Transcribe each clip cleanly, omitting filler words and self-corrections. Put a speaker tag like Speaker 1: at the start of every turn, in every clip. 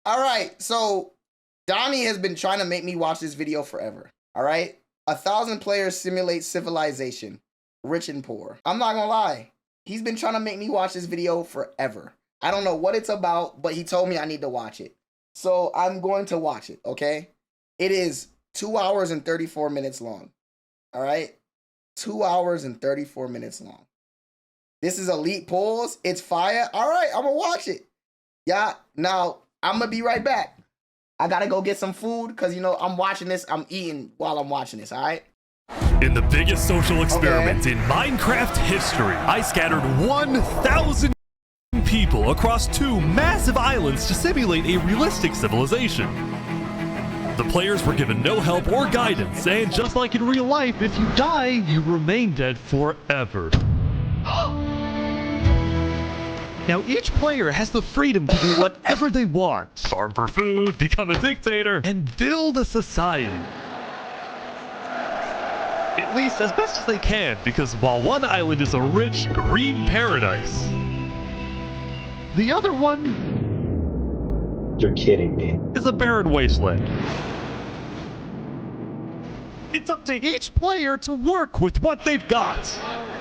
Speaker 1: All right, so Donnie has been trying to make me watch this video forever. All right, 1,000 players simulate civilization, rich and poor. I'm not gonna lie, he's been trying to make me watch this video forever. I don't know what it's about, but he told me I need to watch it. So I'm going to watch it, okay? It is 2 hours and 34 minutes long. All right? 2 hours and 34 minutes long. This is elite pulls. It's fire. All right, I'm gonna watch it. Yeah, now I'm gonna be right back. I gotta go get some food because, you know, I'm watching this. I'm eating while I'm watching this, all right?
Speaker 2: In the biggest social experiment in Minecraft history, I scattered 1,000 people across 2 massive islands to simulate a realistic civilization. The players were given no help or guidance, and just like in real life, if you die, you remain dead forever. Now each player has the freedom to do whatever they want. Farm for food, become a dictator, and build a society. At least as best as they can, because while one island is a rich, green paradise, the other one...
Speaker 3: You're kidding me.
Speaker 2: ...is a barren wasteland. It's up to each player to work with what they've got.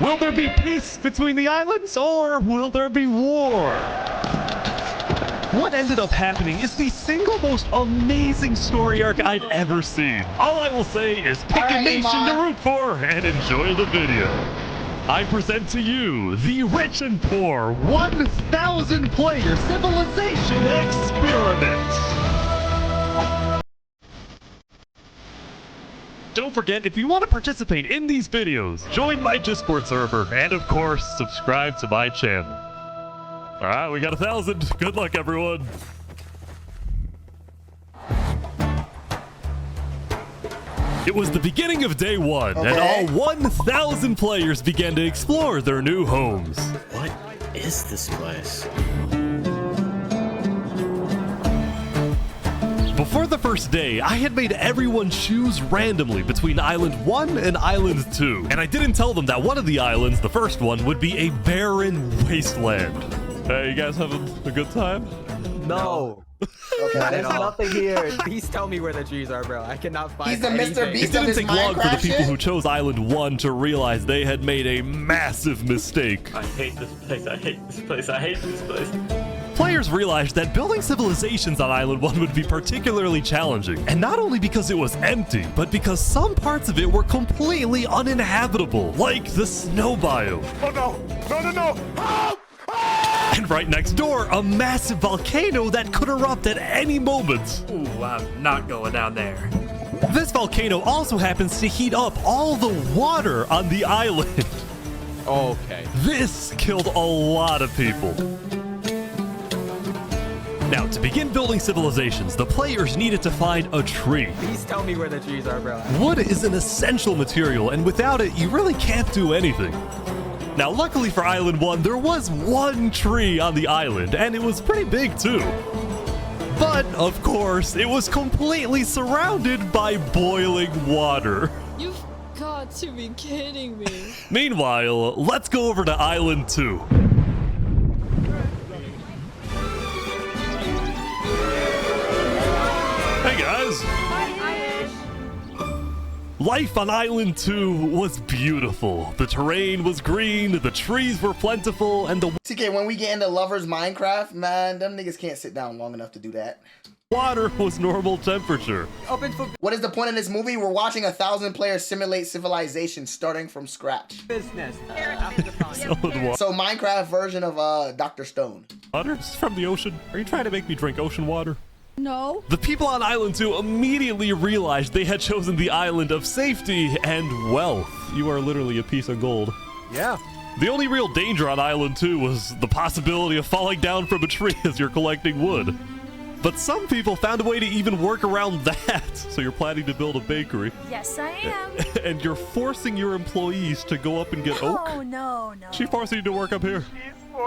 Speaker 2: Will there be peace between the islands, or will there be war? What ended up happening is the single most amazing story arc I've ever seen. All I will say is pick a nation to root for and enjoy the video. I present to you the Rich and Poor 1,000 player civilization experiment. Don't forget, if you want to participate in these videos, join my Discord server, and of course, subscribe to my channel. Alright, we got 1,000. Good luck, everyone. It was the beginning of day 1, and all 1,000 players began to explore their new homes.
Speaker 3: What is this place?
Speaker 2: Before the first day, I had made everyone choose randomly between Island 1 and Island 2. And I didn't tell them that one of the islands, the first one, would be a barren wasteland. Hey, you guys having a good time?
Speaker 4: No.
Speaker 1: Okay.
Speaker 4: There's nothing here. Please tell me where the trees are, bro. I cannot find
Speaker 1: He's the
Speaker 4: anything.
Speaker 1: Mr. Beast
Speaker 2: It
Speaker 1: of
Speaker 2: didn't
Speaker 1: his
Speaker 2: take long for the
Speaker 1: Minecraft
Speaker 2: people
Speaker 1: shit?
Speaker 2: who chose Island 1 to realize they had made a massive mistake.
Speaker 3: I hate this place. I hate this place. I hate this place.
Speaker 2: Players realized that building civilizations on Island 1 would be particularly challenging, and not only because it was empty, but because some parts of it were completely uninhabitable, like the snow biome.
Speaker 5: Oh no! No, no, no! Help!
Speaker 2: And right next door, a massive volcano that could erupt at any moment.
Speaker 6: Ooh, I'm not going down there.
Speaker 2: This volcano also happens to heat up all the water on the island.
Speaker 4: Okay.
Speaker 2: This killed a lot of people. Now, to begin building civilizations, the players needed to find a tree.
Speaker 4: Please tell me where the trees are, bro.
Speaker 2: Wood is an essential material, and without it, you really can't do anything. Now, luckily for Island 1, there was one tree on the island, and it was pretty big too. But, of course, it was completely surrounded by boiling water.
Speaker 7: You've got to be kidding me.
Speaker 2: Meanwhile, let's go over to Island 2. Hey guys! Life on Island 2 was beautiful. The terrain was green, the trees were plentiful, and the
Speaker 1: TK, when we get into Lovers Minecraft, man, them niggas can't sit down long enough to do that.
Speaker 2: water was normal temperature.
Speaker 4: Open for
Speaker 1: What is the point of this movie? We're watching 1,000 players simulate civilization starting from scratch.
Speaker 4: business.
Speaker 1: So Minecraft version of Dr. Stone.
Speaker 2: Water from the ocean? Are you trying to make me drink ocean water?
Speaker 7: No.
Speaker 2: The people on Island 2 immediately realized they had chosen the island of safety and wealth. You are literally a piece of gold.
Speaker 4: Yeah.
Speaker 2: The only real danger on Island 2 was the possibility of falling down from a tree as you're collecting wood. But some people found a way to even work around that. So you're planning to build a bakery.
Speaker 8: Yes, I am.
Speaker 2: And you're forcing your employees to go up and get oak?
Speaker 8: Oh, no.
Speaker 2: She forcing you to work up here.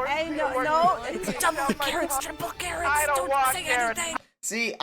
Speaker 8: Hey, no. It's double carrots, triple carrots.
Speaker 5: I don't want
Speaker 8: say
Speaker 5: carrots.
Speaker 8: anything.
Speaker 1: See,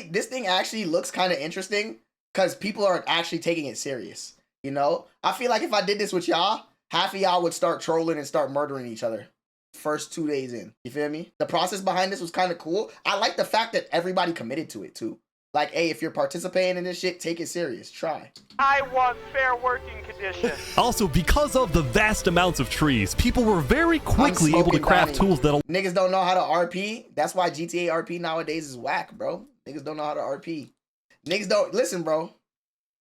Speaker 1: this thing actually looks kind of interesting because people are actually taking it serious. You know? I feel like if I did this with y'all, half of y'all would start trolling and start murdering each other. first 2 days in. You feel me? The process behind this was kind of cool. I like the fact that everybody committed to it too. Like, hey, if you're participating in this shit, take it serious. Try.
Speaker 5: I want fair working conditions.
Speaker 2: Also, because of the vast amounts of trees, people were very quickly able to craft tools that'll...
Speaker 1: Niggas don't know how to RP. That's why GTA RP nowadays is whack, bro. Niggas don't know how to RP. Niggas don't... Listen, bro.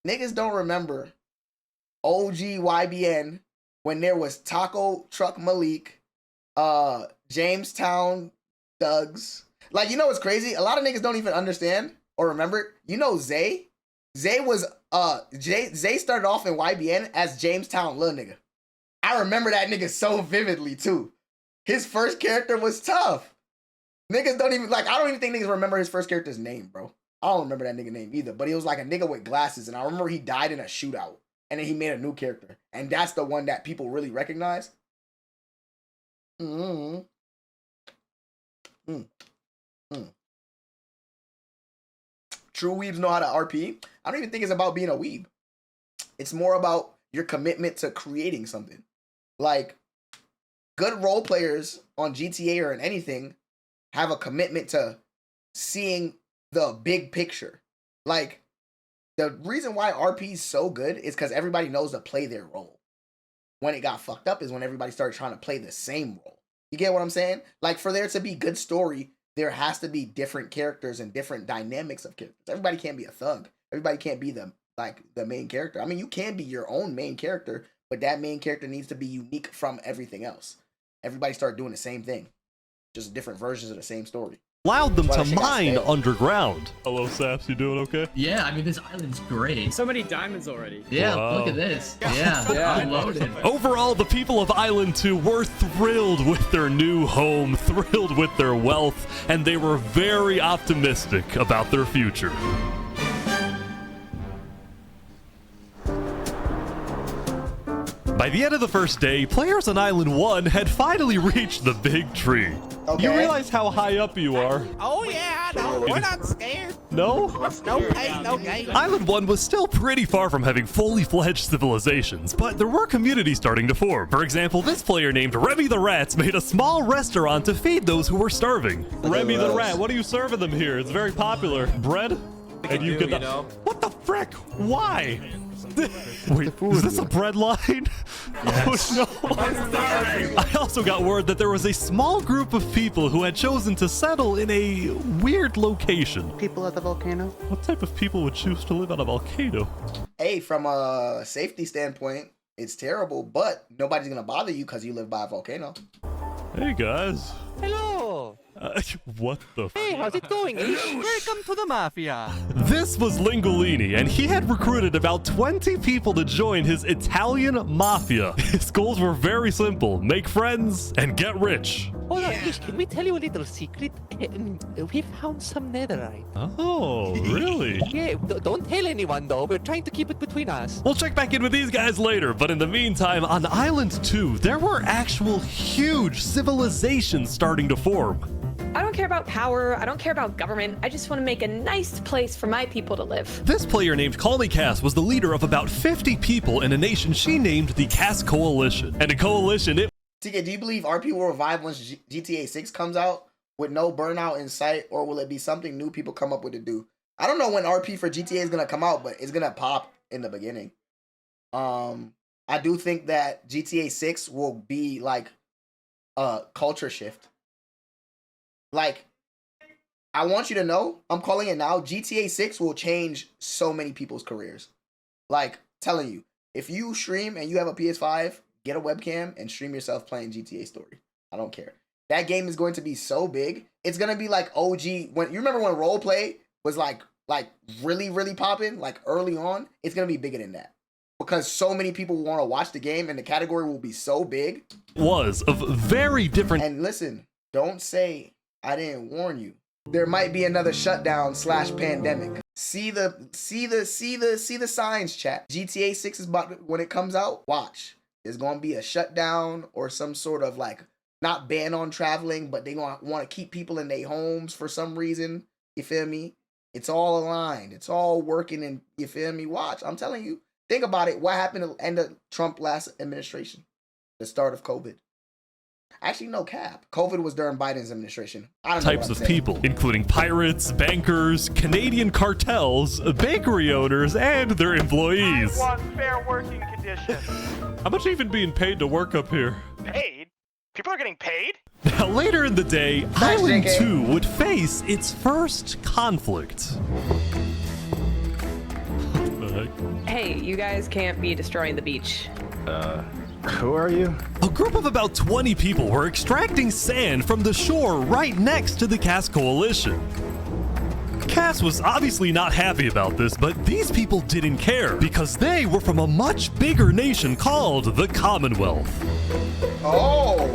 Speaker 1: Niggas don't remember OG YBN when there was Taco Truck Malik, Jamestown Thugs. Like, you know what's crazy? A lot of niggas don't even understand or remember. You know Zay? Zay was, Zay started off in YBN as Jamestown Lil Nigga. I remember that nigga so vividly, too. His first character was tough. Niggas don't even, like, I don't even think niggas remember his first character's name, bro. I don't remember that nigga name either, but he was like a nigga with glasses, and I remember he died in a shootout, and then he made a new character, and that's the one that people really recognize. Mm-hmm. True weebs know how to RP. I don't even think it's about being a weeb. It's more about your commitment to creating something. Like, good role players on GTA or in anything have a commitment to seeing the big picture. Like, the reason why RP is so good is because everybody knows to play their role. When it got fucked up is when everybody started trying to play the same role. You get what I'm saying? Like, for there to be good story, there has to be different characters and different dynamics of characters. Everybody can't be a thug. Everybody can't be the main character. I mean, you can be your own main character, but that main character needs to be unique from everything else. Everybody started doing the same thing, just different versions of the same story.
Speaker 2: Allowed them to mine underground. Hello, Saps, you doing okay?
Speaker 9: Yeah, I mean, this island's great.
Speaker 4: So many diamonds already.
Speaker 9: Yeah,
Speaker 2: wow.
Speaker 9: Look at this. Yeah, I'm loaded.
Speaker 2: Overall, the people of Island 2 were thrilled with their new home, thrilled with their wealth, and they were very optimistic about their future. By the end of the first day, players on Island 1 had finally reached the big tree.
Speaker 1: Okay.
Speaker 2: You realize how high up you are?
Speaker 8: Oh yeah, no, we're not scared.
Speaker 2: No?
Speaker 8: No pain, no gain.
Speaker 2: Island 1 was still pretty far from having fully fledged civilizations, but there were communities starting to form. For example, this player named Remy the Rats made a small restaurant to feed those who were starving. Remy the Rat, what are you serving them here? It's very popular. Bread? And you could... What the frick? Why? Wait, is this a bread line? Yes. Oh no! I also got word that there was a small group of people who had chosen to settle in a weird location.
Speaker 10: People at the volcano?
Speaker 2: What type of people would choose to live on a volcano?
Speaker 1: Hey, from a safety standpoint, it's terrible, but nobody's gonna bother you because you live by a volcano.
Speaker 2: Hey guys.
Speaker 10: Hello!
Speaker 2: What the
Speaker 10: Hey, how's it going? Welcome to the Mafia!
Speaker 2: This was Lingolini, and he had recruited about 20 people to join his Italian mafia. His goals were very simple: make friends and get rich.
Speaker 10: Hold on, can we tell you a little secret? We found some netherite.
Speaker 2: Oh, really?
Speaker 10: Yeah, don't tell anyone though. We're trying to keep it between us.
Speaker 2: We'll check back in with these guys later, but in the meantime, on Island 2, there were actual huge civilizations starting to form.
Speaker 11: I don't care about power. I don't care about government. I just want to make a nice place for my people to live.
Speaker 2: This player named Call Me Cass was the leader of about 50 people in a nation she named the Cass Coalition. And a coalition,
Speaker 1: TK, do you believe RP will revive once GTA 6 comes out with no burnout in sight, or will it be something new people come up with to do? I don't know when RP for GTA is going to come out, but it's going to pop in the beginning. I do think that GTA 6 will be like a culture shift. Like, I want you to know, I'm calling it now, GTA 6 will change so many people's careers. Like, telling you, if you stream and you have a PS5, get a webcam and stream yourself playing GTA Story. I don't care. That game is going to be so big. It's going to be like OG. When you remember when roleplay was like really, really popping, like early on, it's going to be bigger than that. Because so many people want to watch the game and the category will be so big.
Speaker 2: Was of very different.
Speaker 1: And listen, don't say I didn't warn you. There might be another shutdown / pandemic. See the signs, chat. GTA 6 is about, when it comes out, watch. There's going to be a shutdown or some sort of like, not ban on traveling, but they going to want to keep people in their homes for some reason. You feel me? It's all aligned. It's all working, and you feel me? Watch. I'm telling you. Think about it. What happened at the end of Trump last administration? The start of COVID. Actually, no cap. COVID was during Biden's administration. I don't know
Speaker 2: types of people, including pirates, bankers, Canadian cartels, bakery owners, and their employees.
Speaker 5: I want fair working conditions.
Speaker 2: How much even being paid to work up here?
Speaker 5: Paid? People are getting paid?
Speaker 2: Now, later in the day, Island 2 would face its first conflict. What the heck?
Speaker 11: Hey, you guys can't be destroying the beach.
Speaker 12: Who are you?
Speaker 2: A group of about 20 people were extracting sand from the shore right next to the Cass Coalition. Cass was obviously not happy about this, but these people didn't care because they were from a much bigger nation called the Commonwealth.
Speaker 1: Oh!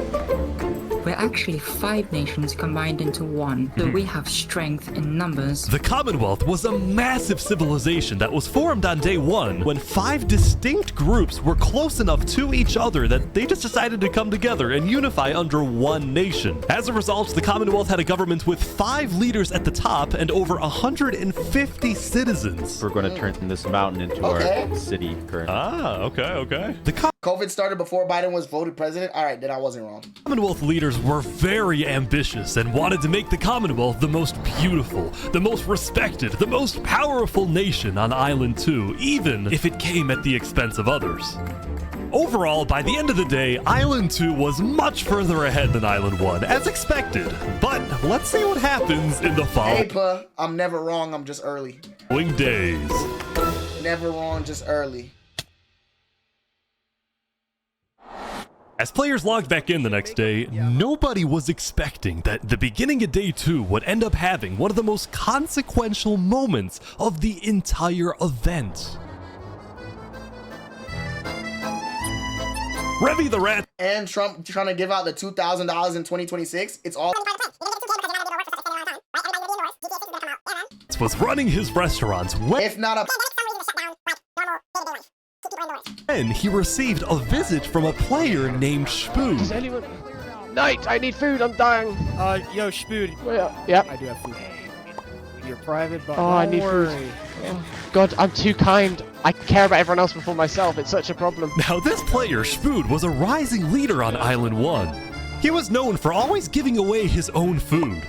Speaker 8: We're actually 5 nations combined into one, so we have strength in numbers.
Speaker 2: The Commonwealth was a massive civilization that was formed on day 1 when 5 distinct groups were close enough to each other that they just decided to come together and unify under one nation. As a result, the Commonwealth had a government with 5 leaders at the top and over 150 citizens.
Speaker 12: We're going to turn this mountain into our city currently.
Speaker 2: Ah, okay.
Speaker 1: COVID started before Biden was voted president? All right, then I wasn't wrong.
Speaker 2: Commonwealth leaders were very ambitious and wanted to make the Commonwealth the most beautiful, the most respected, the most powerful nation on Island 2, even if it came at the expense of others. Overall, by the end of the day, Island 2 was much further ahead than Island 1, as expected. But let's see what happens in the
Speaker 1: Hey, Pa, I'm never wrong, I'm just early.
Speaker 2: following days.
Speaker 1: Never wrong, just early.
Speaker 2: As players logged back in the next day, nobody was expecting that the beginning of day 2 would end up having one of the most consequential moments of the entire event. Revy the Rat
Speaker 1: And Trump trying to give out the $2,000 in 2026. It's all
Speaker 2: was running his restaurants
Speaker 1: if not a
Speaker 2: when he received a visit from a player named Spoon.
Speaker 10: Does anyone... Knight, I need food, I'm dying.
Speaker 4: Yo, Spood.
Speaker 10: Yep.
Speaker 4: I do have food. You're private, but
Speaker 10: I need food. Oh, God, I'm too kind. I care about everyone else before myself. It's such a problem.
Speaker 2: Now, this player, Spood, was a rising leader on Island 1. He was known for always giving away his own food.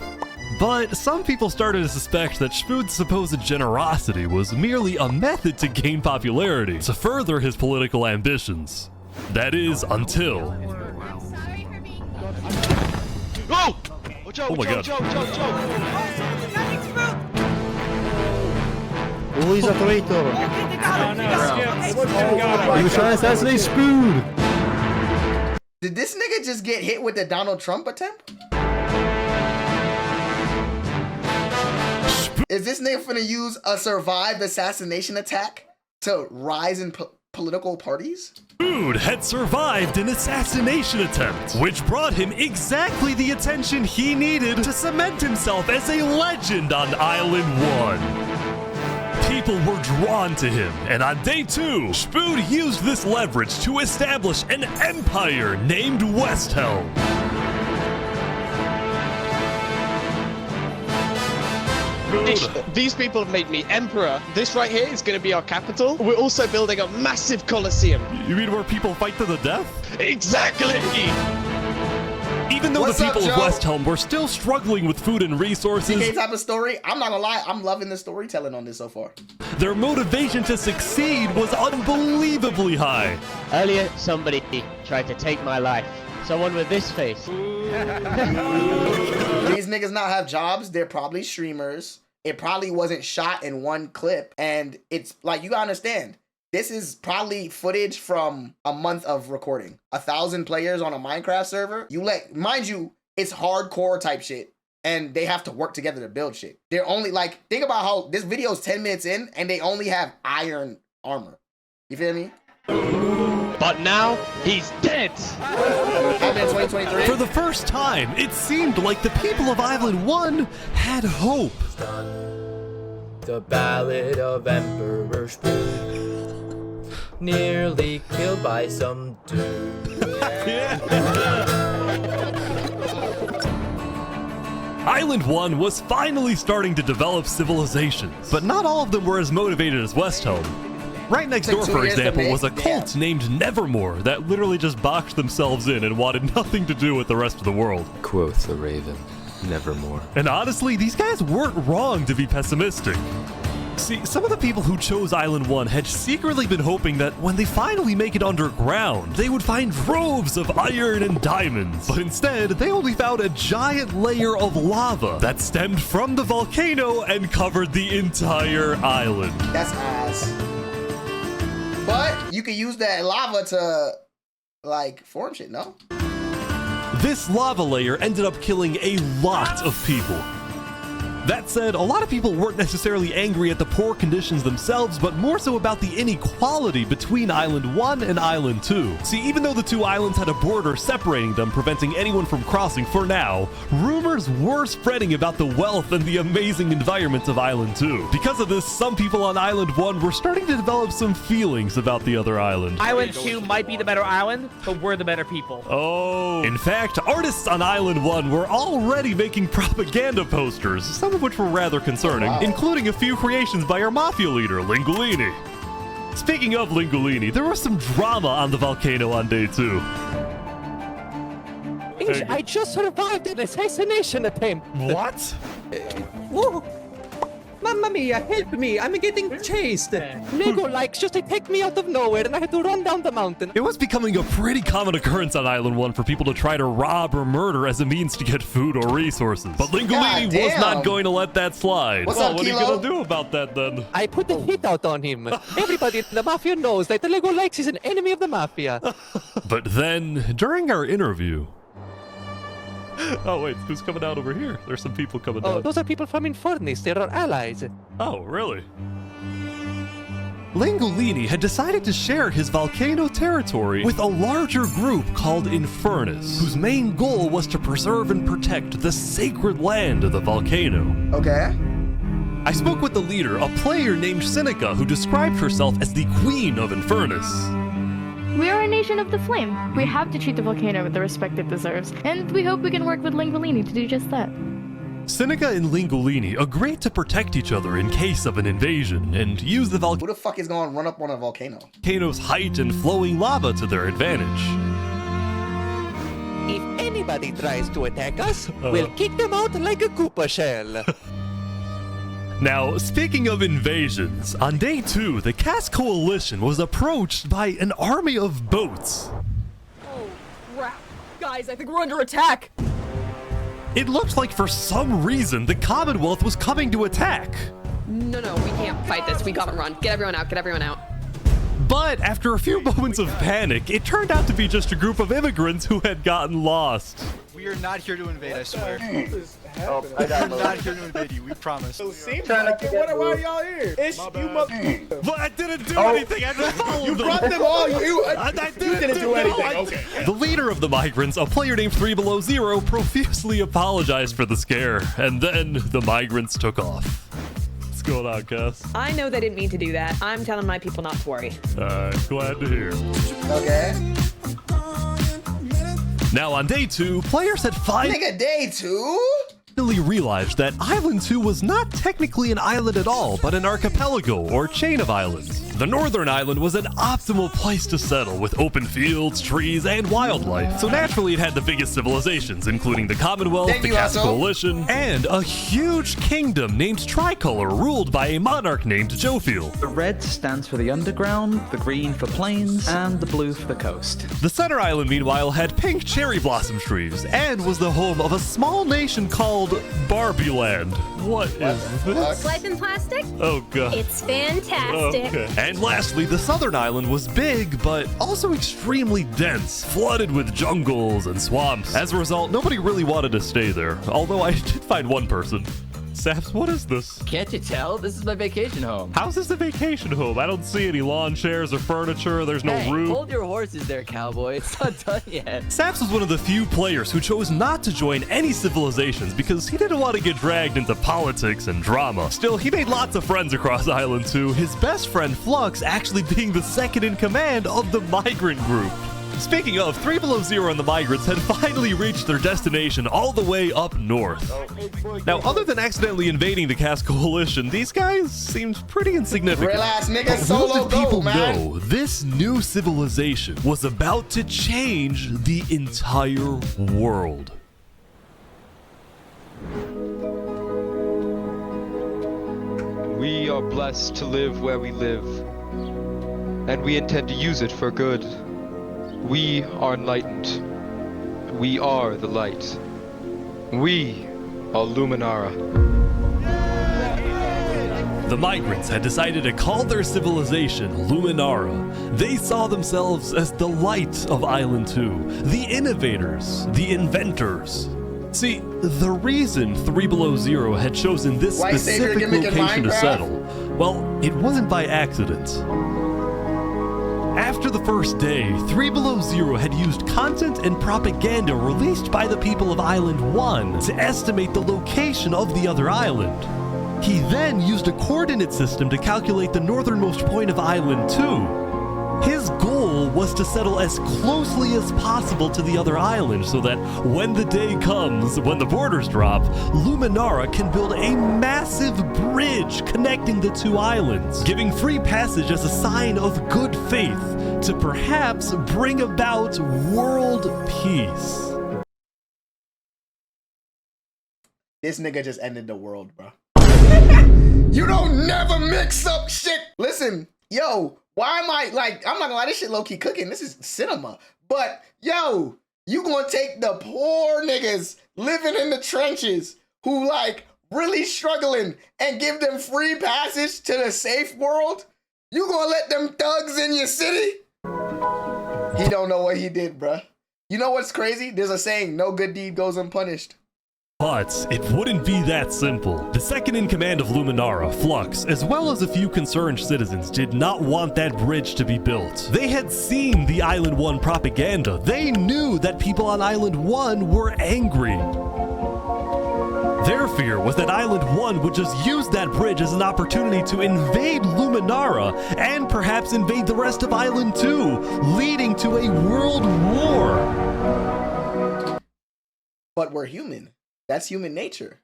Speaker 2: But some people started to suspect that Spood's supposed generosity was merely a method to gain popularity, to further his political ambitions. That is, until...
Speaker 10: Oh! Watch out,
Speaker 2: Oh my God.
Speaker 12: Oh, he's a traitor. He was trying to assassinate Spoon.
Speaker 1: Did this nigga just get hit with the Donald Trump attempt? Is this nigga finna use a survived assassination attack to rise in political parties?
Speaker 2: Spood had survived an assassination attempt, which brought him exactly the attention he needed to cement himself as a legend on Island 1. People were drawn to him, and on day 2, Spood used this leverage to establish an empire named West Helm.
Speaker 10: These people have made me emperor. This right here is going to be our capital. We're also building a massive coliseum.
Speaker 2: You mean where people fight to the death?
Speaker 10: Exactly!
Speaker 2: Even though the people of West Helm were still struggling with food and resources,
Speaker 1: TK type of story, I'm not gonna lie, I'm loving the storytelling on this so far.
Speaker 2: their motivation to succeed was unbelievably high.
Speaker 10: Earlier, somebody tried to take my life. Someone with this face.
Speaker 1: These niggas not have jobs, they're probably streamers. It probably wasn't shot in one clip. And it's like, you gotta understand, this is probably footage from a month of recording. 1,000 players on a Minecraft server. Mind you, it's hardcore type shit. And they have to work together to build shit. They're only like, think about how this video is 10 minutes in and they only have iron armor. You feel me?
Speaker 10: But now, he's dead!
Speaker 1: I'm in 2023.
Speaker 2: For the first time, it seemed like the people of Island 1 had hope.
Speaker 3: The Ballad of Emperor Spoon, nearly killed by some dude.
Speaker 2: Island 1 was finally starting to develop civilizations, but not all of them were as motivated as West Helm. Right next
Speaker 1: Took
Speaker 2: door,
Speaker 1: 2
Speaker 2: for
Speaker 1: years to
Speaker 2: example,
Speaker 1: make?
Speaker 2: was a cult
Speaker 1: Damn.
Speaker 2: named Nevermore that literally just boxed themselves in and wanted nothing to do with the rest of the world.
Speaker 3: Quoth the raven, nevermore.
Speaker 2: And honestly, these guys weren't wrong to be pessimistic. See, some of the people who chose Island 1 had secretly been hoping that when they finally make it underground, they would find troves of iron and diamonds. But instead, they only found a giant layer of lava that stemmed from the volcano and covered the entire island.
Speaker 1: That's ass. But you can use that lava to, like, form shit, no?
Speaker 2: This lava layer ended up killing a lot of people. That said, a lot of people weren't necessarily angry at the poor conditions themselves, but more so about the inequality between Island 1 and Island 2. See, even though the two islands had a border separating them, preventing anyone from crossing for now, rumors were spreading about the wealth and the amazing environment of Island 2. Because of this, some people on Island 1 were starting to develop some feelings about the other island.
Speaker 13: Island 2 might be the better island, but we're the better people.
Speaker 2: Oh. In fact, artists on Island 1 were already making propaganda posters, some of which were rather concerning, including a few creations by our mafia leader, Lingolini. Speaking of Lingolini, there was some drama on the volcano on day 2.
Speaker 13: I just survived an assassination attempt.
Speaker 2: What?
Speaker 13: Whoa. Mamma mia, help me, I'm getting chased. Lego likes just attacked me out of nowhere and I had to run down the mountain.
Speaker 2: It was becoming a pretty common occurrence on Island 1 for people to try to rob or murder as a means to get food or resources. But Lingolini was not going to let that slide.
Speaker 1: What's up,
Speaker 2: what are you
Speaker 1: Kilo?
Speaker 2: going to do about that then?
Speaker 13: I put the hit out on him. Everybody in the mafia knows that the Lego likes is an enemy of the mafia.
Speaker 2: But then, during our interview... Oh wait, who's coming out over here? There's some people coming
Speaker 13: Oh,
Speaker 2: down.
Speaker 13: those are people from Infernus. They're our allies.
Speaker 2: Oh, really? Lingolini had decided to share his volcano territory with a larger group called Infernus, whose main goal was to preserve and protect the sacred land of the volcano.
Speaker 1: Okay.
Speaker 2: I spoke with the leader, a player named Seneca, who described herself as the Queen of Infernus.
Speaker 14: We are a nation of the flame. We have to treat the volcano with the respect it deserves, and we hope we can work with Lingolini to do just that.
Speaker 2: Seneca and Lingolini agreed to protect each other in case of an invasion, and use the
Speaker 1: Who the fuck is gonna run up on a volcano?
Speaker 2: volcano's height and flowing lava to their advantage.
Speaker 13: If anybody tries to attack us, we'll kick them out like a Koopa shell.
Speaker 2: Now, speaking of invasions, on day 2, the Cass Coalition was approached by an army of boats.
Speaker 7: Oh, crap. Guys, I think we're under attack.
Speaker 2: It looked like for some reason the Commonwealth was coming to attack.
Speaker 11: No, we can't fight this. We gotta run. Get everyone out. Get everyone out.
Speaker 2: But after a few moments of panic, it turned out to be just a group of immigrants who had gotten lost.
Speaker 15: We are not here to invade, I swear.
Speaker 1: Oh,
Speaker 15: We're not here to invade you, we promise.
Speaker 10: Why are y'all here? It's you mother.
Speaker 2: But I didn't do anything. I just followed
Speaker 10: You
Speaker 2: them.
Speaker 10: brought them all.
Speaker 2: I
Speaker 10: didn't do anything. Okay.
Speaker 2: The leader of the migrants, a player named 3 Below Zero, profusely apologized for the scare, and then the migrants took off. What's going on, Cass?
Speaker 11: I know they didn't mean to do that. I'm telling my people not to worry.
Speaker 2: Glad to hear.
Speaker 1: Okay.
Speaker 2: Now on day 2, players had
Speaker 1: Nigga, day 2?
Speaker 2: realized that Island 2 was not technically an island at all, but an archipelago or chain of islands. The northern island was an optimal place to settle with open fields, trees, and wildlife. So naturally it had the biggest civilizations, including the Commonwealth, the Cass Coalition, and a huge kingdom named Tricolor ruled by a monarch named Jophiel.
Speaker 16: The red stands for the underground, the green for plains, and the blue for the coast.
Speaker 2: The center island, meanwhile, had pink cherry blossom trees and was the home of a small nation called Barbie Land. What is this?
Speaker 17: Life in plastic?
Speaker 2: Oh god.
Speaker 17: It's fantastic.
Speaker 2: Okay. And lastly, the southern island was big, but also extremely dense, flooded with jungles and swamps. As a result, nobody really wanted to stay there, although I did find one person. Saps, what is this?
Speaker 3: Can't you tell? This is my vacation home.
Speaker 2: How's this a vacation home? I don't see any lawn chairs or furniture. There's no roof.
Speaker 3: Hold your horses there, cowboy. It's not done yet.
Speaker 2: Saps was one of the few players who chose not to join any civilizations because he didn't want to get dragged into politics and drama. Still, he made lots of friends across Island 2, his best friend Flux actually being the second in command of the migrant group. Speaking of, 3 Below Zero and the migrants had finally reached their destination all the way up north. Now, other than accidentally invading the Cast Coalition, these guys seemed pretty insignificant.
Speaker 1: Real ass nigga,
Speaker 2: But
Speaker 1: solo
Speaker 2: little did people
Speaker 1: go, man.
Speaker 2: know, this new civilization was about to change the entire world.
Speaker 18: We are blessed to live where we live, and we intend to use it for good. We are enlightened. We are the light. We are Luminara.
Speaker 2: The migrants had decided to call their civilization Luminara. They saw themselves as the light of Island 2, the innovators, the inventors. See, the reason 3 Below Zero had chosen this
Speaker 1: White savior
Speaker 2: specific
Speaker 1: gimmick in
Speaker 2: location to
Speaker 1: Minecraft?
Speaker 2: settle, well, it wasn't by accident. After the first day, 3 Below Zero had used content and propaganda released by the people of Island 1 to estimate the location of the other island. He then used a coordinate system to calculate the northernmost point of Island 2. His goal was to settle as closely as possible to the other island so that when the day comes, when the borders drop, Luminara can build a massive bridge connecting the two islands, giving free passage as a sign of good faith to perhaps bring about world peace.
Speaker 1: This nigga just ended the world, bro. You don't never mix up shit. Listen, yo, why am I, like, I'm not gonna lie, this shit low-key cooking. This is cinema. But, yo, you gonna take the poor niggas living in the trenches who, like, really struggling and give them free passage to the safe world? You gonna let them thugs in your city? He don't know what he did, bruh. You know what's crazy? There's a saying, no good deed goes unpunished.
Speaker 2: But it wouldn't be that simple. The second in command of Luminara, Flux, as well as a few concerned citizens, did not want that bridge to be built. They had seen the Island 1 propaganda. They knew that people on Island 1 were angry. Their fear was that Island 1 would just use that bridge as an opportunity to invade Luminara and perhaps invade the rest of Island 2, leading to a world war.
Speaker 1: But we're human. That's human nature.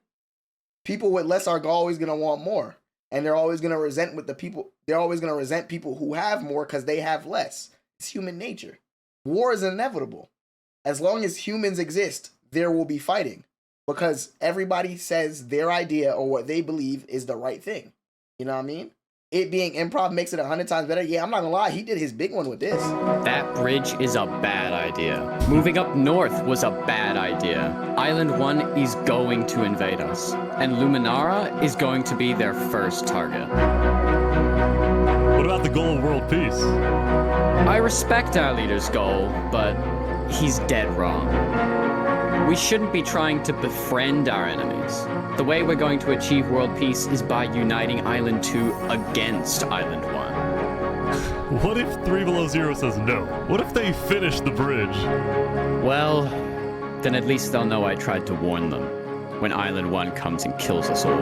Speaker 1: People with less are always gonna want more, and they're always gonna resent with the people. They're always gonna resent people who have more because they have less. It's human nature. War is inevitable. As long as humans exist, there will be fighting because everybody says their idea or what they believe is the right thing. You know what I mean? It being improv makes it 100 times better. Yeah, I'm not gonna lie, he did his big one with this.
Speaker 19: That bridge is a bad idea. Moving up north was a bad idea. Island 1 is going to invade us, and Luminara is going to be their first target.
Speaker 2: What about the goal of world peace?
Speaker 19: I respect our leader's goal, but he's dead wrong. We shouldn't be trying to befriend our enemies. The way we're going to achieve world peace is by uniting Island 2 against Island 1.
Speaker 2: What if 3 Below Zero says no? What if they finish the bridge?
Speaker 19: Well, then at least they'll know I tried to warn them when Island 1 comes and kills us all.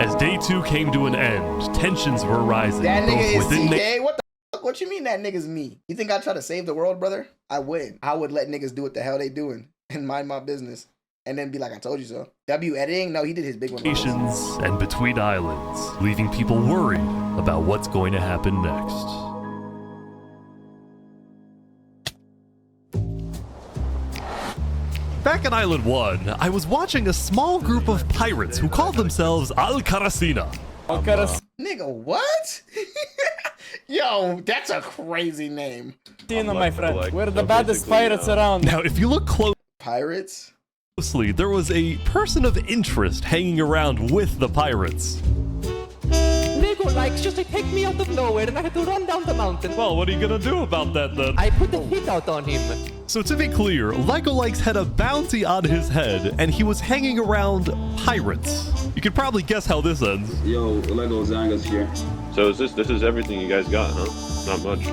Speaker 2: As day 2 came to an end, tensions were rising.
Speaker 1: That nigga is
Speaker 2: within
Speaker 1: CK? What the fuck? What you mean that nigga's me? You think I try to save the world, brother? I wouldn't. I would let niggas do what the hell they doing and mind my business. And then be like, I told you so. W editing? No, he did his big one.
Speaker 2: Nations and between islands, leaving people worried about what's going to happen next. Back on Island 1, I was watching a small group of pirates who called themselves Al-Karasina.
Speaker 1: Nigga, what? Yo, that's a crazy name.
Speaker 20: My friend, we're the baddest pirates around.
Speaker 2: Now, if you look
Speaker 1: Pirates?
Speaker 2: closely, there was a person of interest hanging around with the pirates.
Speaker 13: Lego likes just to take me out of nowhere and I had to run down the mountain.
Speaker 2: Well, what are you gonna do about that then?
Speaker 13: I put the hit out on him.
Speaker 2: So to be clear, Lego Likes had a bounty on his head, and he was hanging around pirates. You could probably guess how this ends.
Speaker 21: Yo, Lego Zanga's here.
Speaker 22: So this is everything you guys got, huh? Not much.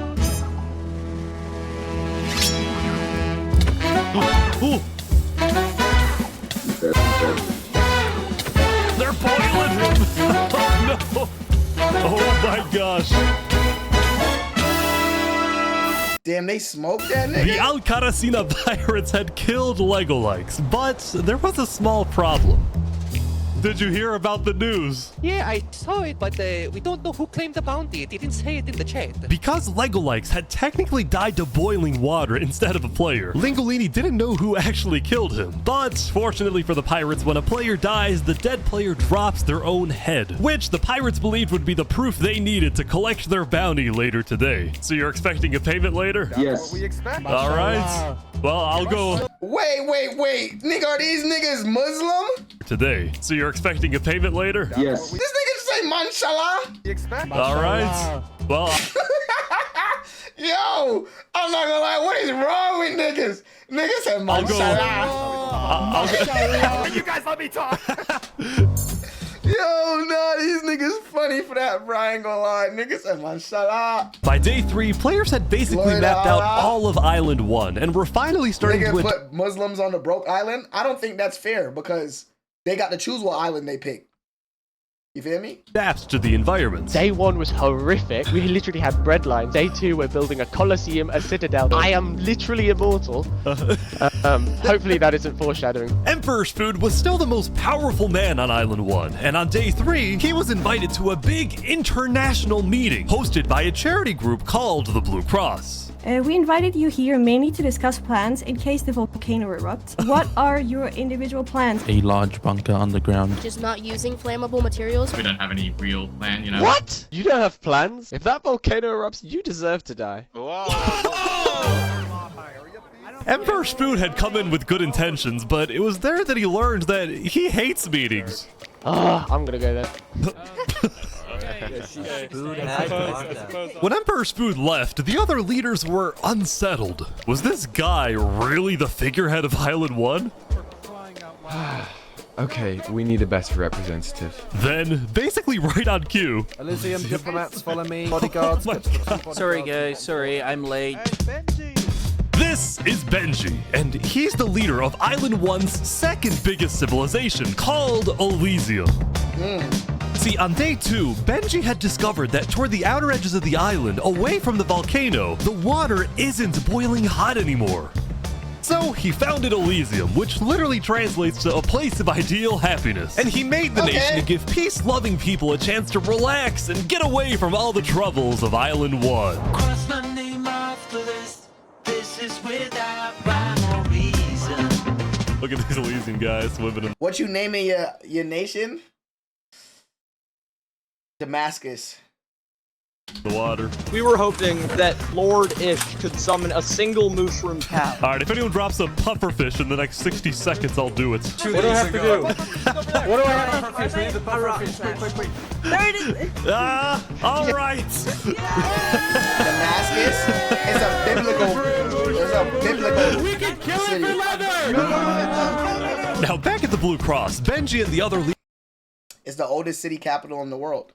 Speaker 2: They're boiling him! Oh no! Oh my gosh!
Speaker 1: Damn, they smoked that nigga?
Speaker 2: The Alcaracina pirates had killed Legolikes, but there was a small problem. Did you hear about the news?
Speaker 13: Yeah, I saw it, but we don't know who claimed the bounty. It didn't say it in the chat.
Speaker 2: Because Legolikes had technically died to boiling water instead of a player, Lingolini didn't know who actually killed him. But fortunately for the pirates, when a player dies, the dead player drops their own head, which the pirates believed would be the proof they needed to collect their bounty later today. So you're expecting a payment later?
Speaker 15: Yes. What we expect.
Speaker 2: All right. Well, I'll go
Speaker 1: Wait. Nigga, are these niggas Muslim?
Speaker 2: today. So you're expecting a payment later?
Speaker 15: Yes.
Speaker 1: This nigga just say manshallah?
Speaker 15: We expect.
Speaker 2: All right. Well,
Speaker 1: Yo, I'm not gonna lie, what is wrong with niggas? Niggas say
Speaker 2: I'll go.
Speaker 1: manshallah.
Speaker 5: You guys let me talk.
Speaker 1: Yo, nah, these niggas funny for that, bro. I ain't gonna lie. Niggas say manshallah.
Speaker 2: By day 3, players had basically
Speaker 1: Lord
Speaker 2: mapped out
Speaker 1: Allah.
Speaker 2: all of Island 1 and were finally starting
Speaker 1: Niggas
Speaker 2: to...
Speaker 1: put Muslims on the broke island. I don't think that's fair because they got to choose what island they pick. You feel me?
Speaker 2: Adapt to the environment.
Speaker 10: Day 1 was horrific. We literally had bread lines. Day 2, we're building a coliseum, a citadel. I am literally immortal. Hopefully that isn't foreshadowing.
Speaker 2: Emperor Spood was still the most powerful man on Island 1, and on day 3, he was invited to a big international meeting hosted by a charity group called the Blue Cross.
Speaker 17: We invited you here mainly to discuss plans in case the volcano erupts. What are your individual plans?
Speaker 12: A large bunker underground.
Speaker 14: Just not using flammable materials.
Speaker 9: We don't have any real plan, you know.
Speaker 10: What? You don't have plans? If that volcano erupts, you deserve to die.
Speaker 2: Emperor Spood had come in with good intentions, but it was there that he learned that he hates meetings.
Speaker 10: I'm gonna go there.
Speaker 2: When Emperor Spood left, the other leaders were unsettled. Was this guy really the figurehead of Island 1?
Speaker 21: Okay, we need a better representative.
Speaker 2: Then, basically right on cue.
Speaker 12: Elysium diplomats follow me. Bodyguards.
Speaker 20: Sorry, guys. Sorry, I'm late.
Speaker 2: This is Benji, and he's the leader of Island 1's second biggest civilization, called Elysium. See, on day 2, Benji had discovered that toward the outer edges of the island, away from the volcano, the water isn't boiling hot anymore. So he founded Elysium, which literally translates to a place of ideal happiness. And he made the nation to give peace-loving people a chance to relax and get away from all the troubles of Island 1.
Speaker 22: Cross my name off the list. This is without rhyme or reason.
Speaker 2: Look at these Elysium guys swimming in.
Speaker 1: What you naming your nation? Damascus.
Speaker 2: The water.
Speaker 4: We were hoping that Lord Ish could summon a single mushroom cow.
Speaker 2: Alright, if anyone drops a pufferfish in the next 60 seconds, I'll do it.
Speaker 4: What do I have to do?
Speaker 12: What do I have to do? We need the pufferfish. Quick.
Speaker 17: There it is.
Speaker 2: Alright.
Speaker 1: Damascus is a biblical.
Speaker 12: We can kill it for leather.
Speaker 2: Now back at the Blue Cross, Benji and the other leaders.
Speaker 1: It's the oldest city capital in the world.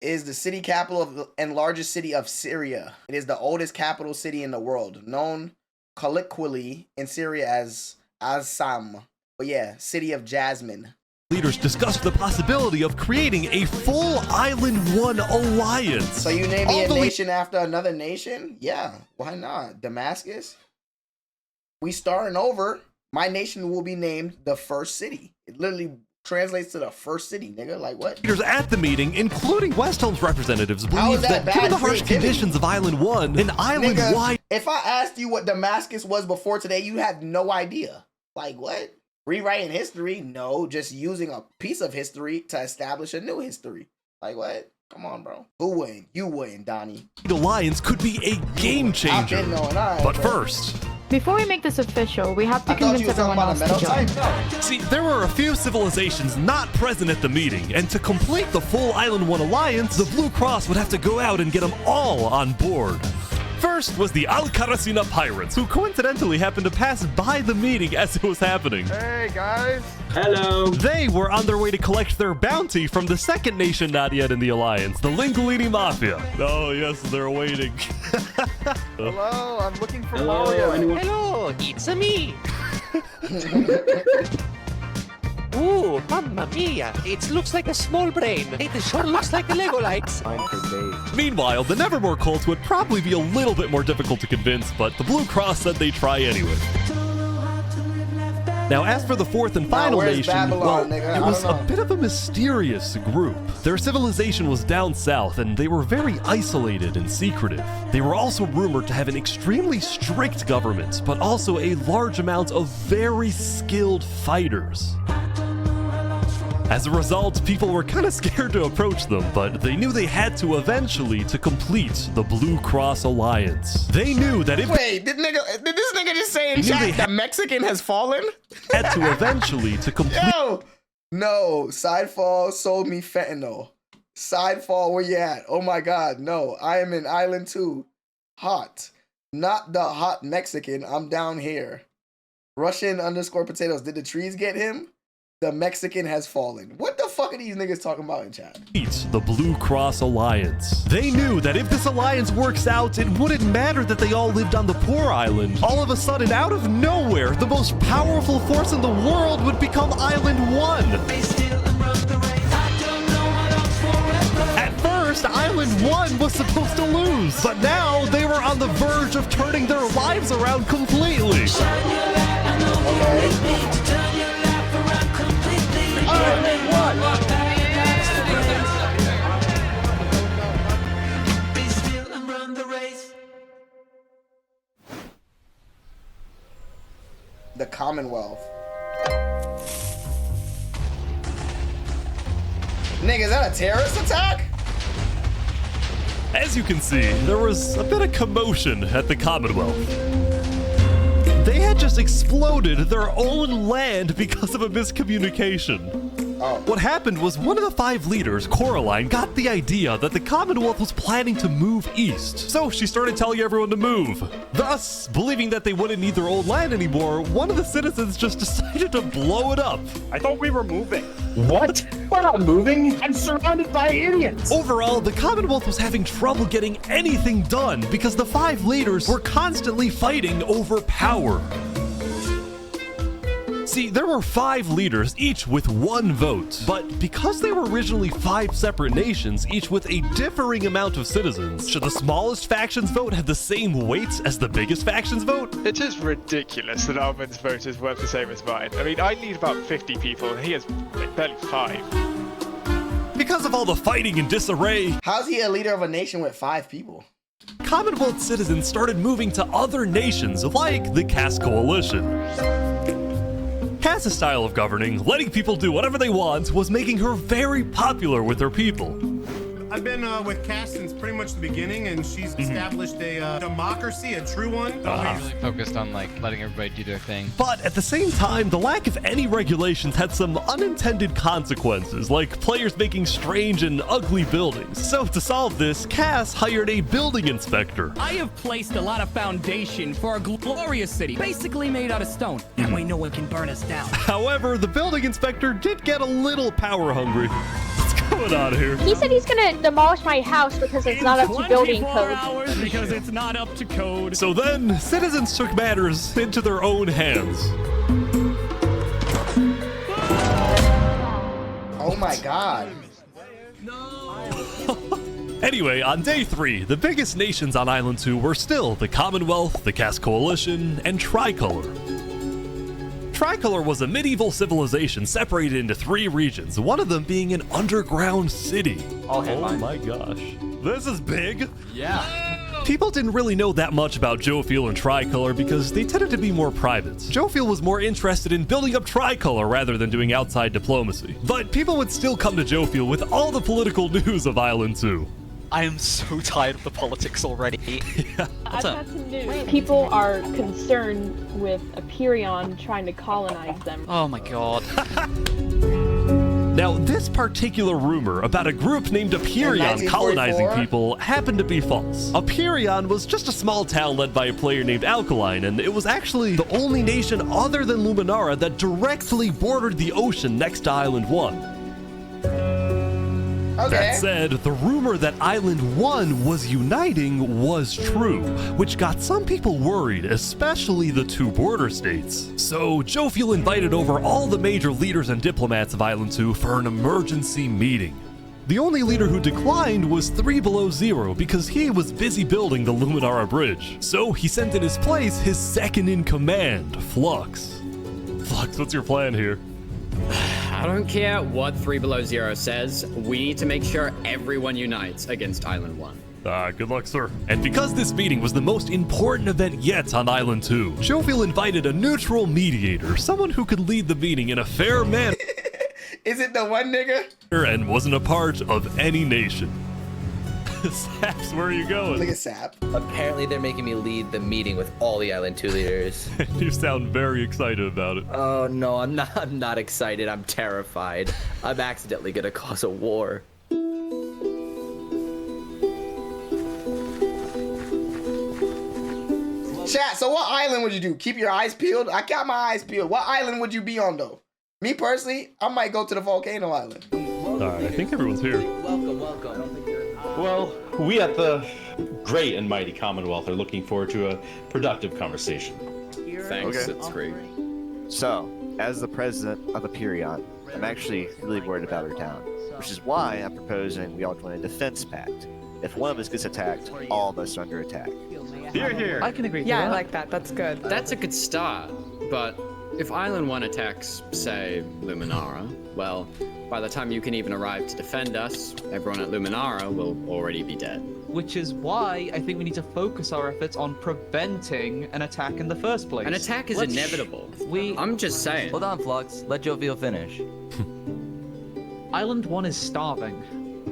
Speaker 1: It is the city capital and largest city of Syria. It is the oldest capital city in the world, known colloquially in Syria as Sam. But yeah, city of Jasmine.
Speaker 2: Leaders discussed the possibility of creating a full Island 1 alliance.
Speaker 1: So you name me a nation after another nation? Yeah, why not? Damascus? We starting over. My nation will be named the first city. It literally translates to the first city, nigga. Like what?
Speaker 2: Leaders at the meeting, including West Helm's representatives, believe that given the harsh conditions of Island 1, an island-wide...
Speaker 1: If I asked you what Damascus was before today, you had no idea. Like what? Rewriting history? No, just using a piece of history to establish a new history. Like what? Come on, bro. Who wouldn't? You wouldn't, Donnie.
Speaker 2: The alliance could be a game changer.
Speaker 1: I've been knowing, alright,
Speaker 2: but
Speaker 1: bro.
Speaker 2: first...
Speaker 14: Before we make this official, we have to convince everyone else to join.
Speaker 2: See, there were a few civilizations not present at the meeting, and to complete the full Island 1 alliance, the Blue Cross would have to go out and get them all on board. First was the Alcaracina pirates, who coincidentally happened to pass by the meeting as it was happening.
Speaker 15: Hey, guys.
Speaker 2: Hello. They were on their way to collect their bounty from the second nation not yet in the alliance, the Lingolini Mafia. Oh, yes, they're waiting.
Speaker 15: Hello, I'm looking for Mario.
Speaker 13: Hello, it's me. Ooh, mamma mia! It looks like a small brain. It sure looks like a Lego lights.
Speaker 2: Meanwhile, the Nevermore cult would probably be a little bit more difficult to convince, but the Blue Cross said they'd try anyway. Now, as for the fourth and final
Speaker 1: where's
Speaker 2: nation,
Speaker 1: Babylon,
Speaker 2: well,
Speaker 1: nigga?
Speaker 2: it was
Speaker 1: I don't
Speaker 2: a
Speaker 1: know.
Speaker 2: bit of a mysterious group. Their civilization was down south, and they were very isolated and secretive. They were also rumored to have an extremely strict government, but also a large amount of very skilled fighters. As a result, people were kind of scared to approach them, but they knew they had to eventually to complete the Blue Cross Alliance. They knew that if
Speaker 1: Wait, did this nigga just say in
Speaker 2: They knew
Speaker 1: chat
Speaker 2: they
Speaker 1: that Mexican has fallen?
Speaker 2: had to eventually to complete
Speaker 1: Yo, no, Sidefall sold me fentanyl. Sidefall, where you at? Oh my God, no, I am in Island 2. Hot, not the hot Mexican. I'm down here. Russian_potatoes. Did the trees get him? The Mexican has fallen. What the fuck are these niggas talking about in chat?
Speaker 2: the Blue Cross Alliance. They knew that if this alliance works out, it wouldn't matter that they all lived on the poor island. All of a sudden, out of nowhere, the most powerful force in the world would become Island 1. At first, Island 1 was supposed to lose, but now they were on the verge of turning their lives around completely.
Speaker 1: The Commonwealth. Nigga, is that a terrorist attack?
Speaker 2: As you can see, there was a bit of commotion at the Commonwealth. They had just exploded their own land because of a miscommunication. What happened was one of the 5 leaders, Coraline, got the idea that the Commonwealth was planning to move east. So she started telling everyone to move. Thus, believing that they wouldn't need their old land anymore, one of the citizens just decided to blow it up.
Speaker 5: I thought we were moving.
Speaker 2: What?
Speaker 5: We're not moving. I'm surrounded by idiots.
Speaker 2: Overall, the Commonwealth was having trouble getting anything done because the 5 leaders were constantly fighting over power. See, there were 5 leaders, each with 1 vote. But because they were originally 5 separate nations, each with a differing amount of citizens, should the smallest faction's vote have the same weight as the biggest faction's vote?
Speaker 6: It is ridiculous that Armin's vote is worth the same as mine. I mean, I need about 50 people, and he has barely 5.
Speaker 2: Because of all the fighting and disarray,
Speaker 1: how's he a leader of a nation with 5 people?
Speaker 2: Commonwealth citizens started moving to other nations like the Cass Coalition. Cass's style of governing, letting people do whatever they want, was making her very popular with her people.
Speaker 8: I've been with Cass since pretty much the beginning, and she's established a democracy, a true one.
Speaker 18: Really focused on like letting everybody do their thing.
Speaker 2: But at the same time, the lack of any regulations had some unintended consequences, like players making strange and ugly buildings. So to solve this, Cass hired a building inspector.
Speaker 23: I have placed a lot of foundation for a glorious city, basically made out of stone. That way no one can burn us down.
Speaker 2: However, the building inspector did get a little power hungry. What's going on here?
Speaker 24: He said he's gonna demolish my house because it's not up to building code.
Speaker 23: Hours because it's not up to code.
Speaker 2: So then, citizens took matters into their own hands.
Speaker 1: Oh my God.
Speaker 2: Anyway, on day 3, the biggest nations on Island 2 were still the Commonwealth, the Cass Coalition, and Tricolor. Tricolor was a medieval civilization separated into 3 regions, one of them being an underground city.
Speaker 15: Oh
Speaker 2: my gosh. This is big.
Speaker 15: Yeah.
Speaker 2: People didn't really know that much about Jofiel and Tricolor because they tended to be more private. Jofiel was more interested in building up Tricolor rather than doing outside diplomacy. But people would still come to Jofiel with all the political news of Island 2.
Speaker 15: I am so tired of the politics already.
Speaker 24: I've got some news. People are concerned with Aperion trying to colonize them.
Speaker 15: Oh my god.
Speaker 2: Now, this particular rumor about a group named Aperion colonizing people happened to be false. Aperion was just a small town led by a player named Alkaline, and it was actually the only nation other than Luminara that directly bordered the ocean next to Island 1. That said, the rumor that Island 1 was uniting was true, which got some people worried, especially the two border states. So Jovial invited over all the major leaders and diplomats of Island 2 for an emergency meeting. The only leader who declined was 3 Below Zero because he was busy building the Luminara bridge. So he sent in his place his second in command, Flux. Flux, what's your plan here?
Speaker 19: I don't care what 3 Below Zero says, we need to make sure everyone unites against Island 1.
Speaker 2: Good luck, sir. And because this meeting was the most important event yet on Island 2, Jovial invited a neutral mediator, someone who could lead the meeting in a fair manner.
Speaker 1: Is it the one nigga?
Speaker 2: And wasn't a part of any nation. Saps, where are you going?
Speaker 1: Look at Sap.
Speaker 3: Apparently they're making me lead the meeting with all the Island 2 leaders.
Speaker 2: You sound very excited about it.
Speaker 3: Oh no, I'm not excited. I'm terrified. I'm accidentally gonna cause a war.
Speaker 1: Chat, so what island would you do? Keep your eyes peeled? I got my eyes peeled. What island would you be on though? Me personally, I might go to the Volcano Island.
Speaker 2: Alright, I think everyone's here.
Speaker 3: Welcome.
Speaker 5: Well, we at the great and mighty Commonwealth are looking forward to a productive conversation.
Speaker 19: Thanks, it's great.
Speaker 7: So, as the president of Aperion, I'm actually really worried about our town, which is why I'm proposing we all join a defense pact. If one of us gets attacked, all of us are under attack.
Speaker 5: Here.
Speaker 23: I can agree. Yeah, I like that. That's good.
Speaker 19: That's a good start, but if Island 1 attacks, say, Luminara, well, by the time you can even arrive to defend us, everyone at Luminara will already be dead.
Speaker 23: Which is why I think we need to focus our efforts on preventing an attack in the first place.
Speaker 19: An attack is inevitable. I'm just saying.
Speaker 3: Hold on, Flux. Let Jovial finish.
Speaker 23: Island 1 is starving.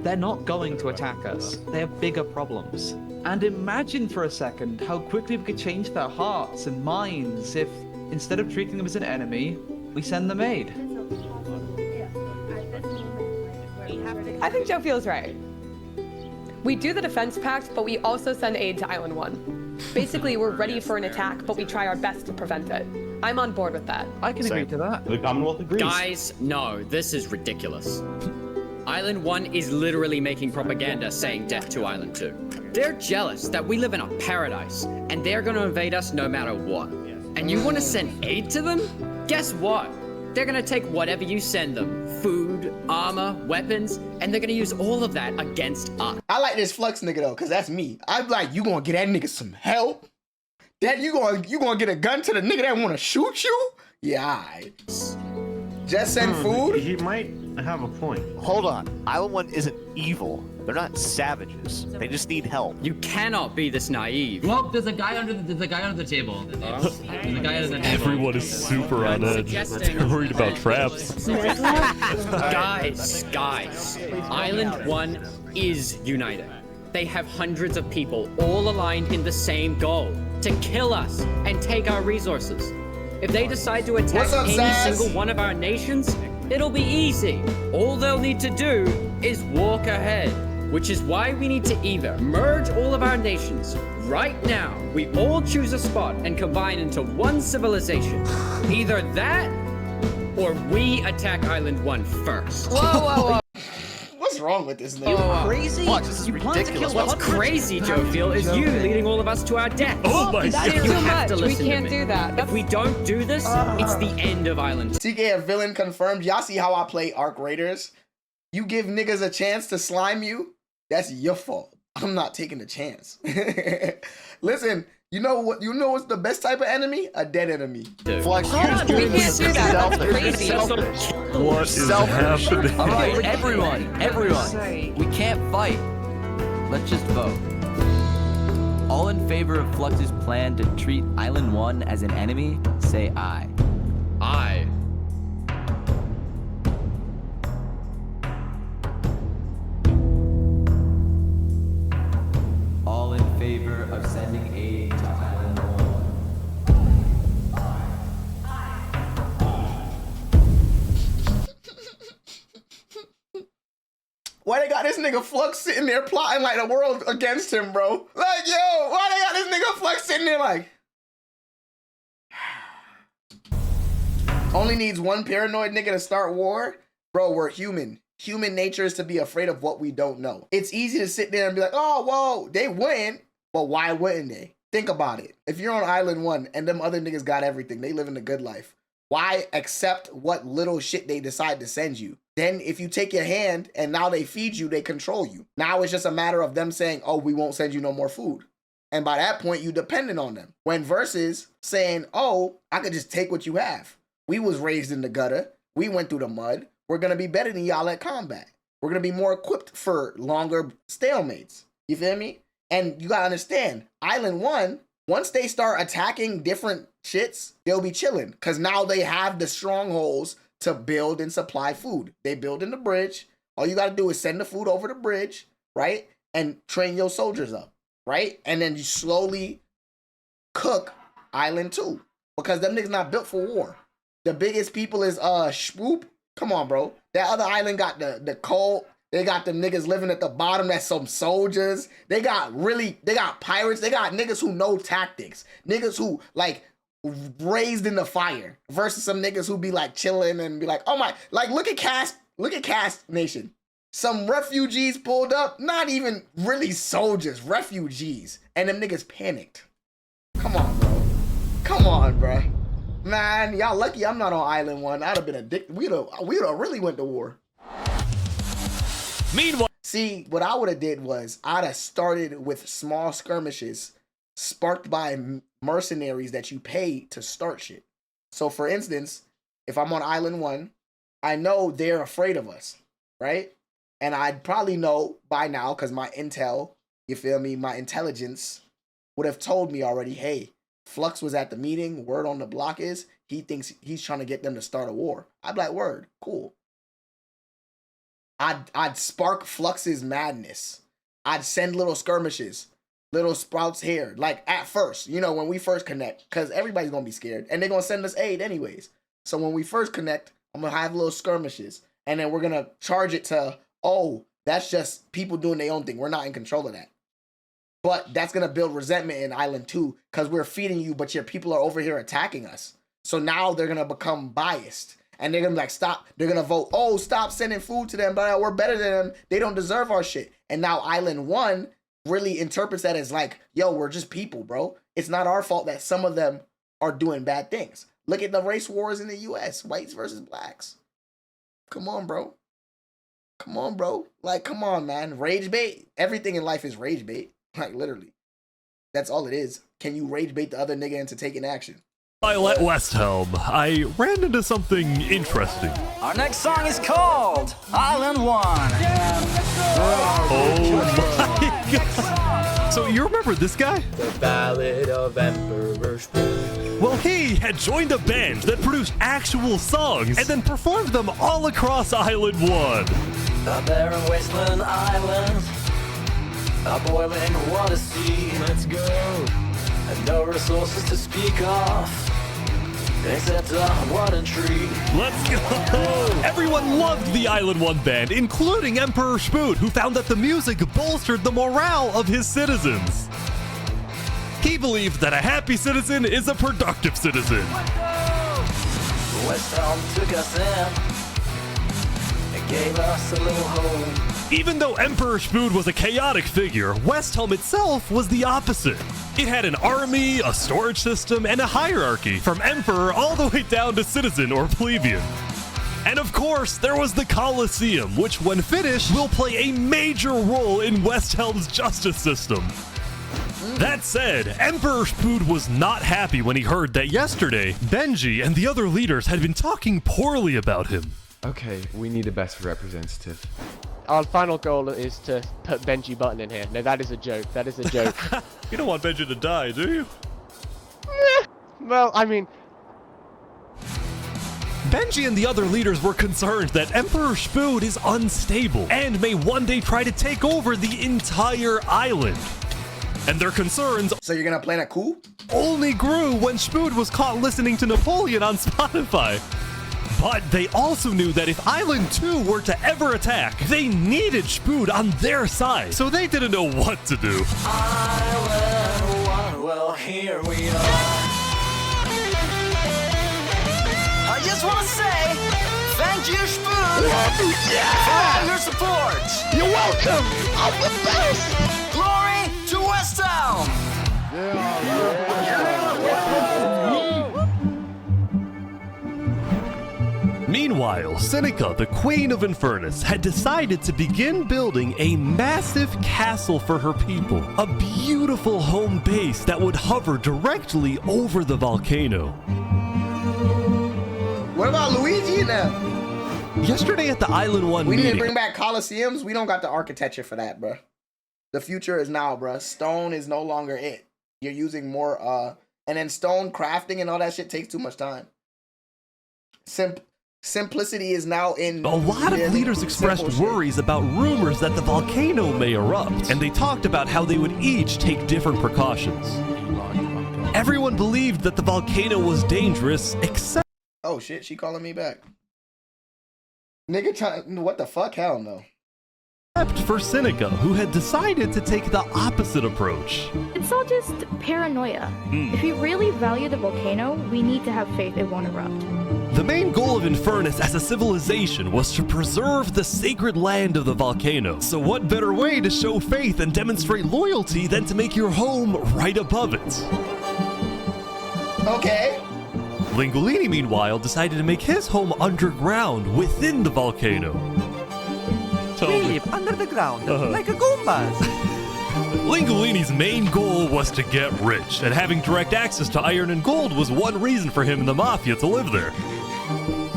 Speaker 23: They're not going to attack us. They have bigger problems. And imagine for a second how quickly we could change their hearts and minds if, instead of treating them as an enemy, we send them aid.
Speaker 11: I think Joe feels right. We do the defense pact, but we also send aid to Island 1. Basically, we're ready for an attack, but we try our best to prevent it. I'm on board with that.
Speaker 23: I can agree to that.
Speaker 5: The Commonwealth agrees.
Speaker 19: Guys, no, this is ridiculous. Island 1 is literally making propaganda saying death to Island 2. They're jealous that we live in a paradise, and they're gonna invade us no matter what. And you wanna send aid to them? Guess what? They're gonna take whatever you send them. Food, armor, weapons, and they're gonna use all of that against us.
Speaker 1: I like this Flux nigga though, cause that's me. I'm like, you gonna get that nigga some help? That you gonna get a gun to the nigga that wanna shoot you? Yeah, alright. Just send food?
Speaker 5: He might have a point.
Speaker 7: Hold on. Island 1 isn't evil. They're not savages. They just need help.
Speaker 19: You cannot be this naive.
Speaker 3: Well, there's a guy under the table. There's a guy under the table.
Speaker 2: Everyone is super on edge. They're worried about traps.
Speaker 19: Guys, Island 1 is united. They have hundreds of people all aligned in the same goal, to kill us and take our resources. If they decide to attack any single one of our nations, it'll be easy. All they'll need to do is walk ahead, which is why we need to either merge all of our nations right now. We all choose a spot and combine into one civilization. Either that, or we attack Island 1 first.
Speaker 1: Whoa. What's wrong with this nigga?
Speaker 19: You
Speaker 1: crazy?
Speaker 7: What? This is ridiculous.
Speaker 19: What's crazy, Jovial, is you leading all of us to our death.
Speaker 2: Oh my
Speaker 11: That's
Speaker 2: god.
Speaker 11: too
Speaker 19: have to
Speaker 11: much. We
Speaker 19: listen to
Speaker 11: can't
Speaker 19: me.
Speaker 11: do that.
Speaker 19: If we don't do this, it's the end of Island 2.
Speaker 1: TK, a villain confirmed. Y'all see how I play Arc Raiders? You give niggas a chance to slime you, that's your fault. I'm not taking a chance. Listen, you know what's the best type of enemy? A dead enemy.
Speaker 7: Flex,
Speaker 11: We can't do that. That's crazy.
Speaker 2: What is happening?
Speaker 3: Alright, everyone. We can't fight. Let's just vote. All in favor of Flux's plan to treat Island 1 as an enemy, say aye.
Speaker 19: Aye.
Speaker 3: All in favor of sending aid to Island 1.
Speaker 1: Why they got this nigga Flux sitting there plotting like the world against him, bro? Like, yo, why they got this nigga Flux sitting there like... Only needs one paranoid nigga to start war? Bro, we're human. human nature is to be afraid of what we don't know. It's easy to sit there and be like, oh, well, they wouldn't, but why wouldn't they? Think about it. If you're on Island 1 and them other niggas got everything, they live in a good life, why accept what little shit they decide to send you? Then if you take your hand and now they feed you, they control you. Now it's just a matter of them saying, oh, we won't send you no more food. And by that point, you dependent on them. When versus saying, oh, I could just take what you have. We was raised in the gutter. We went through the mud. We're going to be better than y'all at combat. We're going to be more equipped for longer stalemates. You feel me? And you got to understand, Island 1, once they start attacking different shits, they'll be chilling. Because now they have the strongholds to build and supply food. They build in the bridge. All you got to do is send the food over the bridge, right? And train your soldiers up, right? And then you slowly cook Island 2. Because them niggas not built for war. The biggest people is Swoop. Come on, bro. That other island got the coal. They got them niggas living at the bottom. That's some soldiers. They got pirates. They got niggas who know tactics. Niggas who like raised in the fire versus some niggas who be like chilling and be like, oh my, like look at Cast Nation. Some refugees pulled up, not even really soldiers, refugees. And them niggas panicked. Come on, bro. Come on, bro. Man, y'all lucky I'm not on Island 1. I'd have been addicted. We'd have really went to war.
Speaker 2: Meanwhile,
Speaker 1: see, what I would have did was I'd have started with small skirmishes sparked by mercenaries that you pay to start shit. So for instance, if I'm on Island 1, I know they're afraid of us, right? And I'd probably know by now, because my intel, you feel me, my intelligence would have told me already, hey, Flux was at the meeting, word on the block is, he thinks he's trying to get them to start a war. I'd be like, word, cool. I'd spark Flux's madness. I'd send little skirmishes, little sprouts here. Like at first, you know, when we first connect, because everybody's going to be scared and they're going to send us aid anyways. So when we first connect, I'm going to have little skirmishes and then we're going to charge it to, oh, that's just people doing their own thing. We're not in control of that. But that's going to build resentment in Island 2 because we're feeding you, but your people are over here attacking us. So now they're going to become biased. And they're going to be like, stop. They're going to vote, oh, stop sending food to them. But we're better than them. They don't deserve our shit. And now Island 1 really interprets that as like, yo, we're just people, bro. It's not our fault that some of them are doing bad things. Look at the race wars in the US. Whites versus blacks. Come on, bro. Come on, bro. Like, come on, man. Rage bait. Everything in life is rage bait. Like, literally. That's all it is. Can you rage bait the other nigga into taking action?
Speaker 2: While at West Helm, I ran into something interesting.
Speaker 3: Our next song is called Island 1.
Speaker 2: Oh my god. So you remember this guy?
Speaker 9: The Ballad of Emperor Spoon.
Speaker 2: Well, he had joined a band that produced actual songs and then performed them all across Island 1.
Speaker 9: A barren wasteland island, a boiling water sea. Let's go. And no resources to speak of, except a water tree.
Speaker 2: Let's go! Everyone loved the Island 1 band, including Emperor Spoon, who found that the music bolstered the morale of his citizens. He believed that a happy citizen is a productive citizen.
Speaker 9: West Helm took us in and gave us a little home.
Speaker 2: Even though Emperor Spoon was a chaotic figure, West Helm itself was the opposite. It had an army, a storage system, and a hierarchy, from emperor all the way down to citizen or plebeian. And of course, there was the Colosseum, which when finished, will play a major role in West Helm's justice system. That said, Emperor Spoon was not happy when he heard that yesterday, Benji and the other leaders had been talking poorly about him.
Speaker 10: Okay, we need a better representative.
Speaker 16: Our final goal is to put Benji Button in here. No, that is a joke. That is a joke.
Speaker 2: You don't want Benji to die, do you?
Speaker 16: Well, I mean...
Speaker 2: Benji and the other leaders were concerned that Emperor Spoon is unstable and may one day try to take over the entire island. And their concerns...
Speaker 1: So you're gonna plan a coup?
Speaker 2: ...only grew when Spoon was caught listening to Napoleon on Spotify. But they also knew that if Island 2 were to ever attack, they needed Spoon on their side, so they didn't know what to do.
Speaker 9: Island 1, well, here we are. I just want to say, Thank you, Spoon, for all your support.
Speaker 2: You're welcome. I'm the best.
Speaker 9: Glory to West Helm.
Speaker 2: Meanwhile, Seneca, the Queen of Infernus, had decided to begin building a massive castle for her people. A beautiful home base that would hover directly over the volcano.
Speaker 1: What about Luigi now?
Speaker 2: Yesterday at the Island 1
Speaker 1: We
Speaker 2: meeting...
Speaker 1: need to bring back Colosseums. We don't got the architecture for that, bro. The future is now, bro. Stone is no longer it. You're using more, and then stone crafting and all that shit takes too much time. Simplicity is now in...
Speaker 2: A lot of leaders expressed worries about rumors that the volcano may erupt, and they talked about how they would each take different precautions. Everyone believed that the volcano was dangerous, except...
Speaker 1: Oh shit, she calling me back. Nigga, what the fuck? Hell no.
Speaker 2: Except for Seneca, who had decided to take the opposite approach.
Speaker 14: It's all just paranoia. If we really value the volcano, we need to have faith it won't erupt.
Speaker 2: The main goal of Infernus as a civilization was to preserve the sacred land of the volcano. So what better way to show faith and demonstrate loyalty than to make your home right above it?
Speaker 1: Okay.
Speaker 2: Lingolini, meanwhile, decided to make his home underground within the volcano.
Speaker 12: We live under the ground, like a Goombas.
Speaker 2: Lingolini's main goal was to get rich, and having direct access to iron and gold was one reason for him and the Mafia to live there.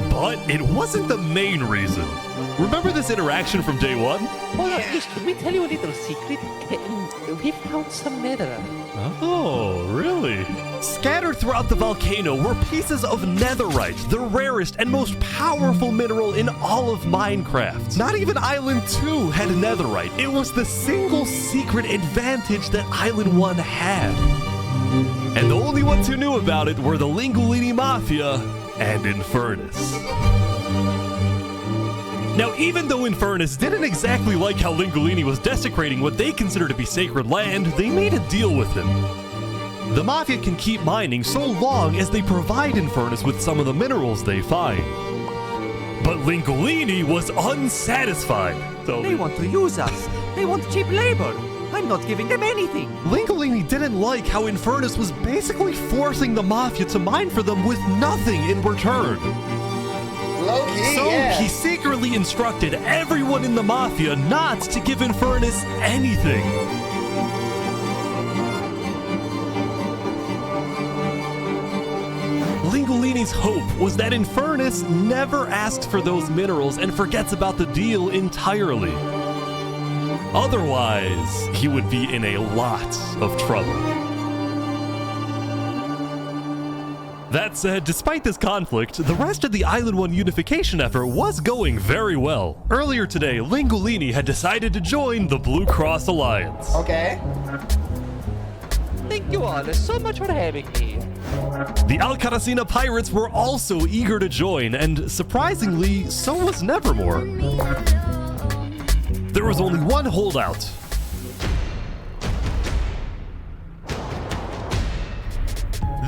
Speaker 2: But it wasn't the main reason. Remember this interaction from day one?
Speaker 13: Can we tell you a little secret? We found some netherite.
Speaker 2: Oh, really? Scattered throughout the volcano were pieces of netherite, the rarest and most powerful mineral in all of Minecraft. Not even Island 2 had netherite. It was the single secret advantage that Island 1 had. And the only ones who knew about it were the Lingolini Mafia and Infernus. Now, even though Infernus didn't exactly like how Lingolini was desecrating what they consider to be sacred land, they made a deal with him. The Mafia can keep mining so long as they provide Infernus with some of the minerals they find. But Lingolini was unsatisfied.
Speaker 12: They want to use us. They want cheap labor. I'm not giving them anything.
Speaker 2: Lingolini didn't like how Infernus was basically forcing the Mafia to mine for them with nothing in return.
Speaker 1: Low-key,
Speaker 2: so
Speaker 1: yeah.
Speaker 2: he secretly instructed everyone in the Mafia not to give Infernus anything. Lingolini's hope was that Infernus never asks for those minerals and forgets about the deal entirely. Otherwise, he would be in a lot of trouble. That said, despite this conflict, the rest of the Island 1 unification effort was going very well. Earlier today, Lingolini had decided to join the Blue Cross Alliance.
Speaker 1: Okay.
Speaker 13: Thank you all so much for having me.
Speaker 2: The Alcaracina pirates were also eager to join, and surprisingly, so was Nevermore. There was only one holdout.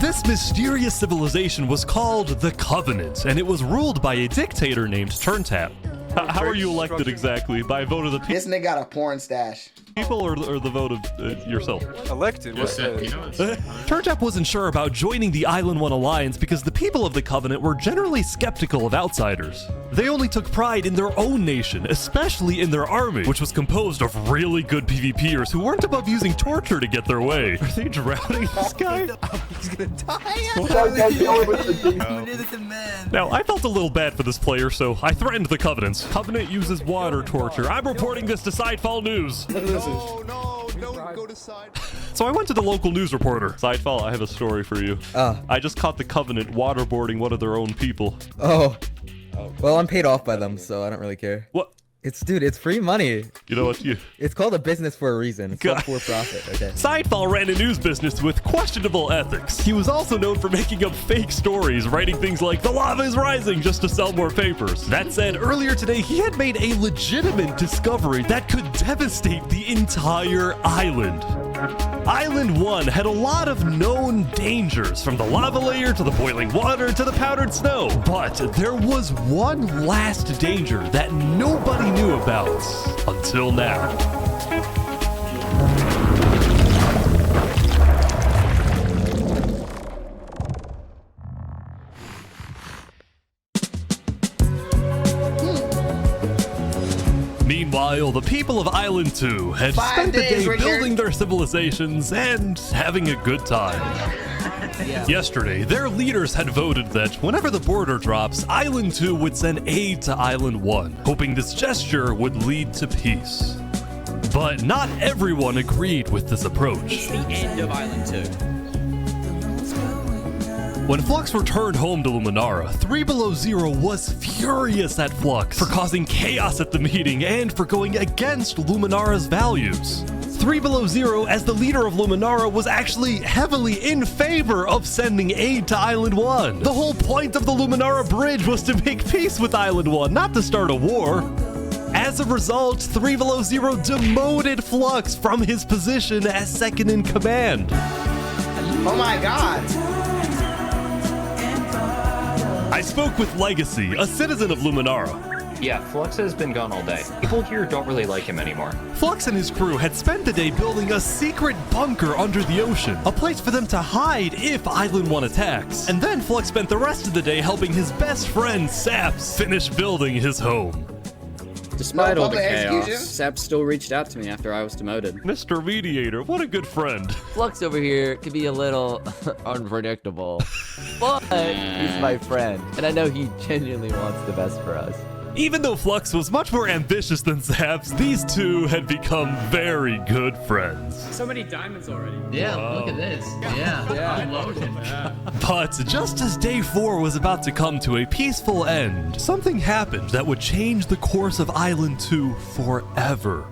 Speaker 2: This mysterious civilization was called the Covenant, and it was ruled by a dictator named Turntap. How are you elected exactly? By a vote of the people?
Speaker 1: This nigga got a porn stash.
Speaker 2: People or the vote of yourself?
Speaker 4: Elected?
Speaker 2: Turntap wasn't sure about joining the Island 1 Alliance because the people of the Covenant were generally skeptical of outsiders. They only took pride in their own nation, especially in their army, which was composed of really good PvPers who weren't above using torture to get their way. Are they drowning this guy?
Speaker 12: He's gonna die.
Speaker 2: Now, I felt a little bad for this player, so I threatened the Covenant. Covenant uses water torture. I'm reporting this to Sidefall News.
Speaker 4: No, go to side.
Speaker 2: So I went to the local news reporter. Sidefall, I have a story for you. I just caught the Covenant waterboarding one of their own people.
Speaker 20: Oh. Well, I'm paid off by them, so I don't really care.
Speaker 2: What?
Speaker 20: Dude, it's free money.
Speaker 2: You know what?
Speaker 20: It's called a business for a reason. It's not for profit, okay?
Speaker 2: Sidefall ran a news business with questionable ethics. He was also known for making up fake stories, writing things like, "The lava is rising," just to sell more papers. That said, earlier today, he had made a legitimate discovery that could devastate the entire island. Island 1 had a lot of known dangers, from the lava layer to the boiling water to the powdered snow. But there was one last danger that nobody knew about until now. Meanwhile, the people of Island 2 had spent the day building their civilizations and having a good time. Yesterday, their leaders had voted that whenever the border drops, Island 2 would send aid to Island 1, hoping this gesture would lead to peace. But not everyone agreed with this approach.
Speaker 19: The end of Island 2.
Speaker 2: When Flux returned home to Luminara, 3 Below Zero was furious at Flux for causing chaos at the meeting and for going against Luminara's values. 3 Below Zero, as the leader of Luminara, was actually heavily in favor of sending aid to Island 1. The whole point of the Luminara Bridge was to make peace with Island 1, not to start a war. As a result, 3 Below Zero demoted Flux from his position as second in command.
Speaker 1: Oh my god.
Speaker 2: I spoke with Legacy, a citizen of Luminara.
Speaker 6: Yeah, Flux has been gone all day. People here don't really like him anymore.
Speaker 2: Flux and his crew had spent the day building a secret bunker under the ocean, a place for them to hide if Island 1 attacks. And then Flux spent the rest of the day helping his best friend, Saps, finish building his home.
Speaker 19: Despite all the chaos, Saps still reached out to me after I was demoted.
Speaker 2: Mr. Mediator, what a good friend.
Speaker 3: Flux over here can be a little unpredictable, but he's my friend, and I know he genuinely wants the best for us.
Speaker 2: Even though Flux was much more ambitious than Saps, these two had become very good friends.
Speaker 19: So many diamonds already.
Speaker 3: Yeah, look at this. Yeah. Unloaded.
Speaker 2: But just as day 4 was about to come to a peaceful end, something happened that would change the course of Island 2 forever.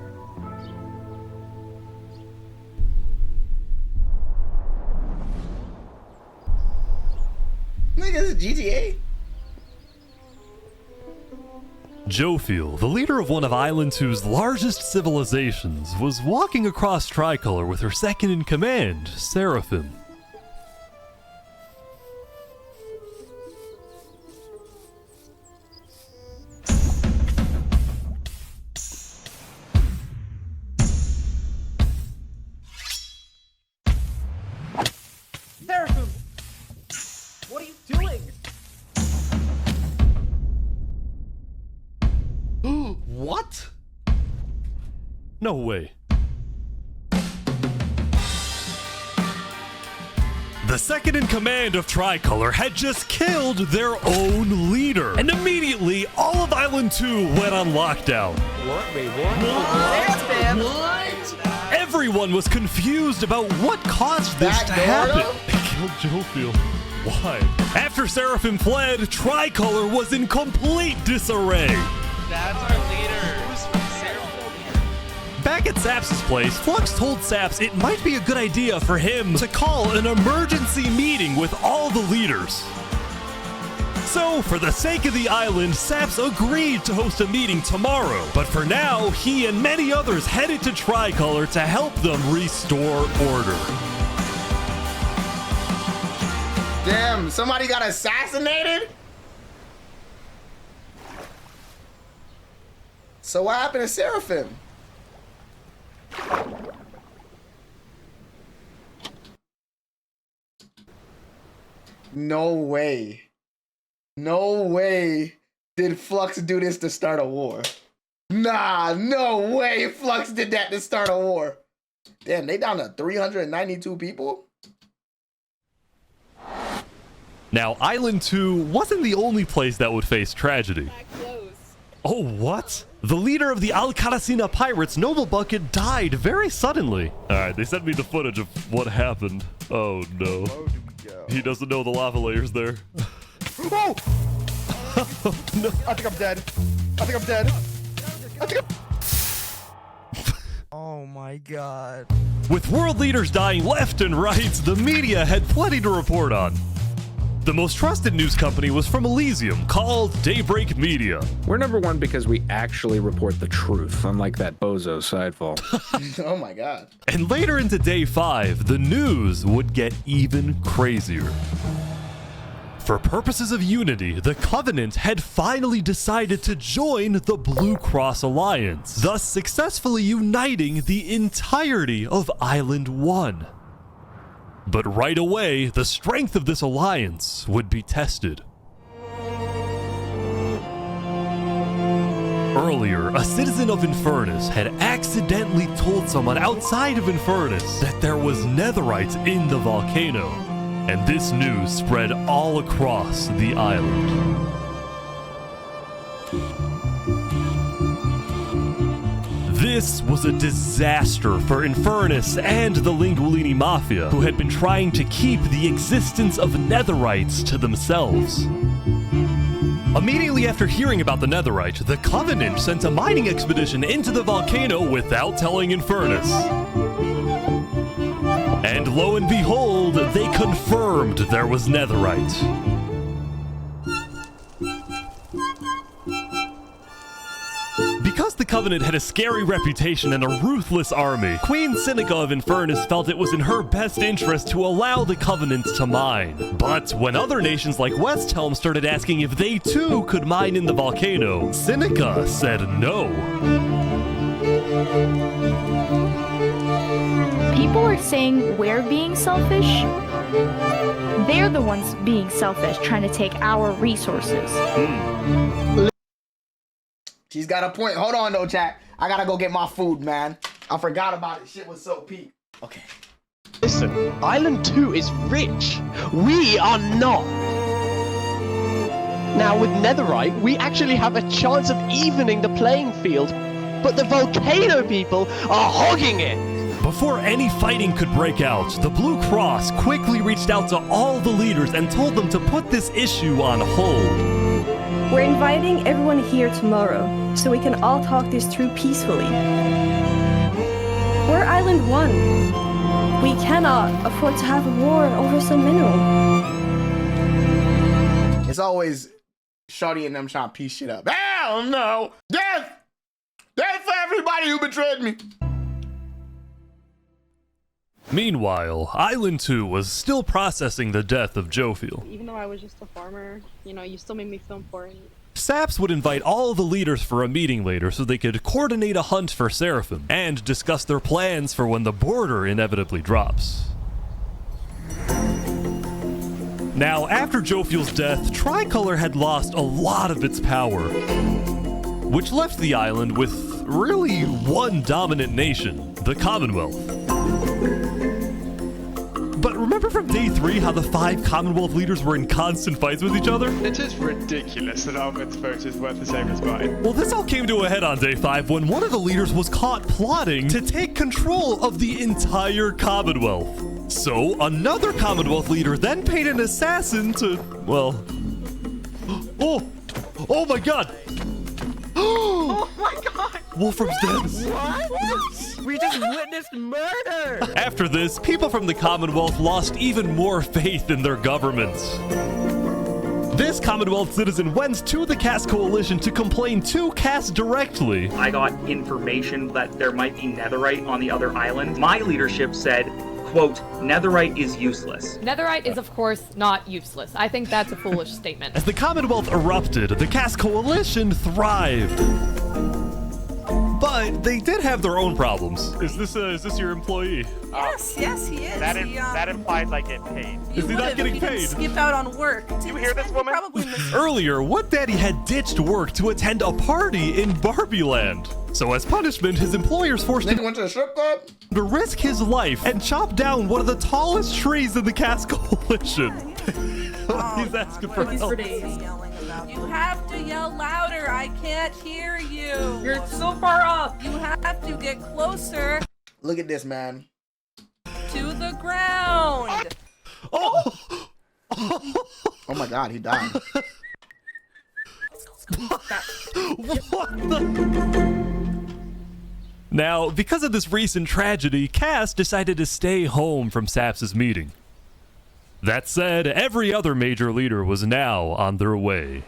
Speaker 1: Nigga, this is GTA.
Speaker 2: Jofiel, the leader of one of Island 2's largest civilizations, was walking across Tricolor with her second in command, Seraphim.
Speaker 23: Seraphim! What are you doing?
Speaker 2: What? No way. The second in command of Tricolor had just killed their own leader. And immediately, all of Island 2 went on lockdown.
Speaker 3: What? Wait,
Speaker 2: What? Everyone was confused about what caused this to happen. They killed Jofiel. Why? After Seraphim fled, Tricolor was in complete disarray.
Speaker 17: That's our leader.
Speaker 2: Back at Saps' place, Flux told Saps it might be a good idea for him to call an emergency meeting with all the leaders. So, for the sake of the island, Saps agreed to host a meeting tomorrow. But for now, he and many others headed to Tricolor to help them restore order.
Speaker 1: Damn, somebody got assassinated? So what happened to Seraphim? No way. No way did Flux do this to start a war. Nah, no way Flux did that to start a war. Damn, they down to 392 people?
Speaker 2: Now, Island 2 wasn't the only place that would face tragedy. Oh, what? The leader of the Alcaracina Pirates, Noble Bucket, died very suddenly. Alright, they sent me the footage of what happened. Oh no. He doesn't know the lava layer's there.
Speaker 4: Oh! No. I think I'm dead. I think I'm dead. I think I'm...
Speaker 20: Oh my god.
Speaker 2: With world leaders dying left and right, the media had plenty to report on. The most trusted news company was from Elysium, called Daybreak Media.
Speaker 8: We're number one because we actually report the truth, unlike that bozo Sidefall.
Speaker 1: Oh my god.
Speaker 2: And later into day 5, the news would get even crazier. For purposes of unity, the Covenant had finally decided to join the Blue Cross Alliance, thus successfully uniting the entirety of Island 1. But right away, the strength of this alliance would be tested. Earlier, a citizen of Infernus had accidentally told someone outside of Infernus that there was netherite in the volcano, and this news spread all across the island. This was a disaster for Infernus and the Lingualini Mafia, who had been trying to keep the existence of netherites to themselves. Immediately after hearing about the netherite, the Covenant sent a mining expedition into the volcano without telling Infernus. And lo and behold, they confirmed there was netherite. Because the Covenant had a scary reputation and a ruthless army, Queen Seneca of Infernus felt it was in her best interest to allow the Covenant to mine. But when other nations like West Helm started asking if they too could mine in the volcano, Seneca said no.
Speaker 14: People are saying we're being selfish. They're the ones being selfish, trying to take our resources.
Speaker 1: She's got a point. Hold on though, chat. I gotta go get my food, man. I forgot about it. Shit was so peak. Okay.
Speaker 16: Listen, Island 2 is rich. We are not. Now, with netherite, we actually have a chance of evening the playing field, but the volcano people are hogging it.
Speaker 2: Before any fighting could break out, the Blue Cross quickly reached out to all the leaders and told them to put this issue on hold.
Speaker 18: We're inviting everyone here tomorrow, so we can all talk this through peacefully. We're Island 1. We cannot afford to have a war over some mineral.
Speaker 1: It's always Shorty and them trying to piece shit up. Hell no! Death! Death for everybody who betrayed me!
Speaker 2: Meanwhile, Island 2 was still processing the death of Jophiel.
Speaker 24: Even though I was just a farmer, you know, you still made me feel important.
Speaker 2: Saps would invite all the leaders for a meeting later so they could coordinate a hunt for Seraphim and discuss their plans for when the border inevitably drops. Now, after Jophiel's death, Tricolor had lost a lot of its power, which left the island with really one dominant nation, the Commonwealth. But remember from day 3 how the 5 Commonwealth leaders were in constant fights with each other?
Speaker 21: It is ridiculous that Ahmed's vote is worth the same as mine.
Speaker 2: Well, this all came to a head on day 5 when one of the leaders was caught plotting to take control of the entire Commonwealth. So another Commonwealth leader then paid an assassin to, well... Oh my god!
Speaker 12: Oh my god!
Speaker 2: Wolfram's dead.
Speaker 12: What? We just witnessed murder!
Speaker 2: After this, people from the Commonwealth lost even more faith in their governments. This Commonwealth citizen went to the Caste Coalition to complain to Caste directly.
Speaker 22: I got information that there might be netherite on the other island. My leadership said, quote, netherite is useless.
Speaker 11: Netherite is, of course, not useless. I think that's a foolish statement.
Speaker 2: As the Commonwealth erupted, the Caste Coalition thrived. But they did have their own problems. Is this your employee?
Speaker 25: Yes, he is.
Speaker 21: That implies I get paid.
Speaker 2: Is he not getting paid?
Speaker 25: Skip out on work.
Speaker 21: You hear this woman?
Speaker 2: Earlier, Wood Daddy had ditched work to attend a party in Barbieland. So as punishment, his employers forced him
Speaker 1: went to the strip club
Speaker 2: to risk his life and chop down one of the tallest trees in the Caste Coalition. He's asking for help.
Speaker 25: You have to yell louder. I can't hear you. You're so far up. You have to get closer.
Speaker 1: Look at this, man.
Speaker 25: To the ground.
Speaker 2: Oh
Speaker 1: my god, he died.
Speaker 2: What the? Now, because of this recent tragedy, Cass decided to stay home from Saps' meeting. That said, every other major leader was now on their way.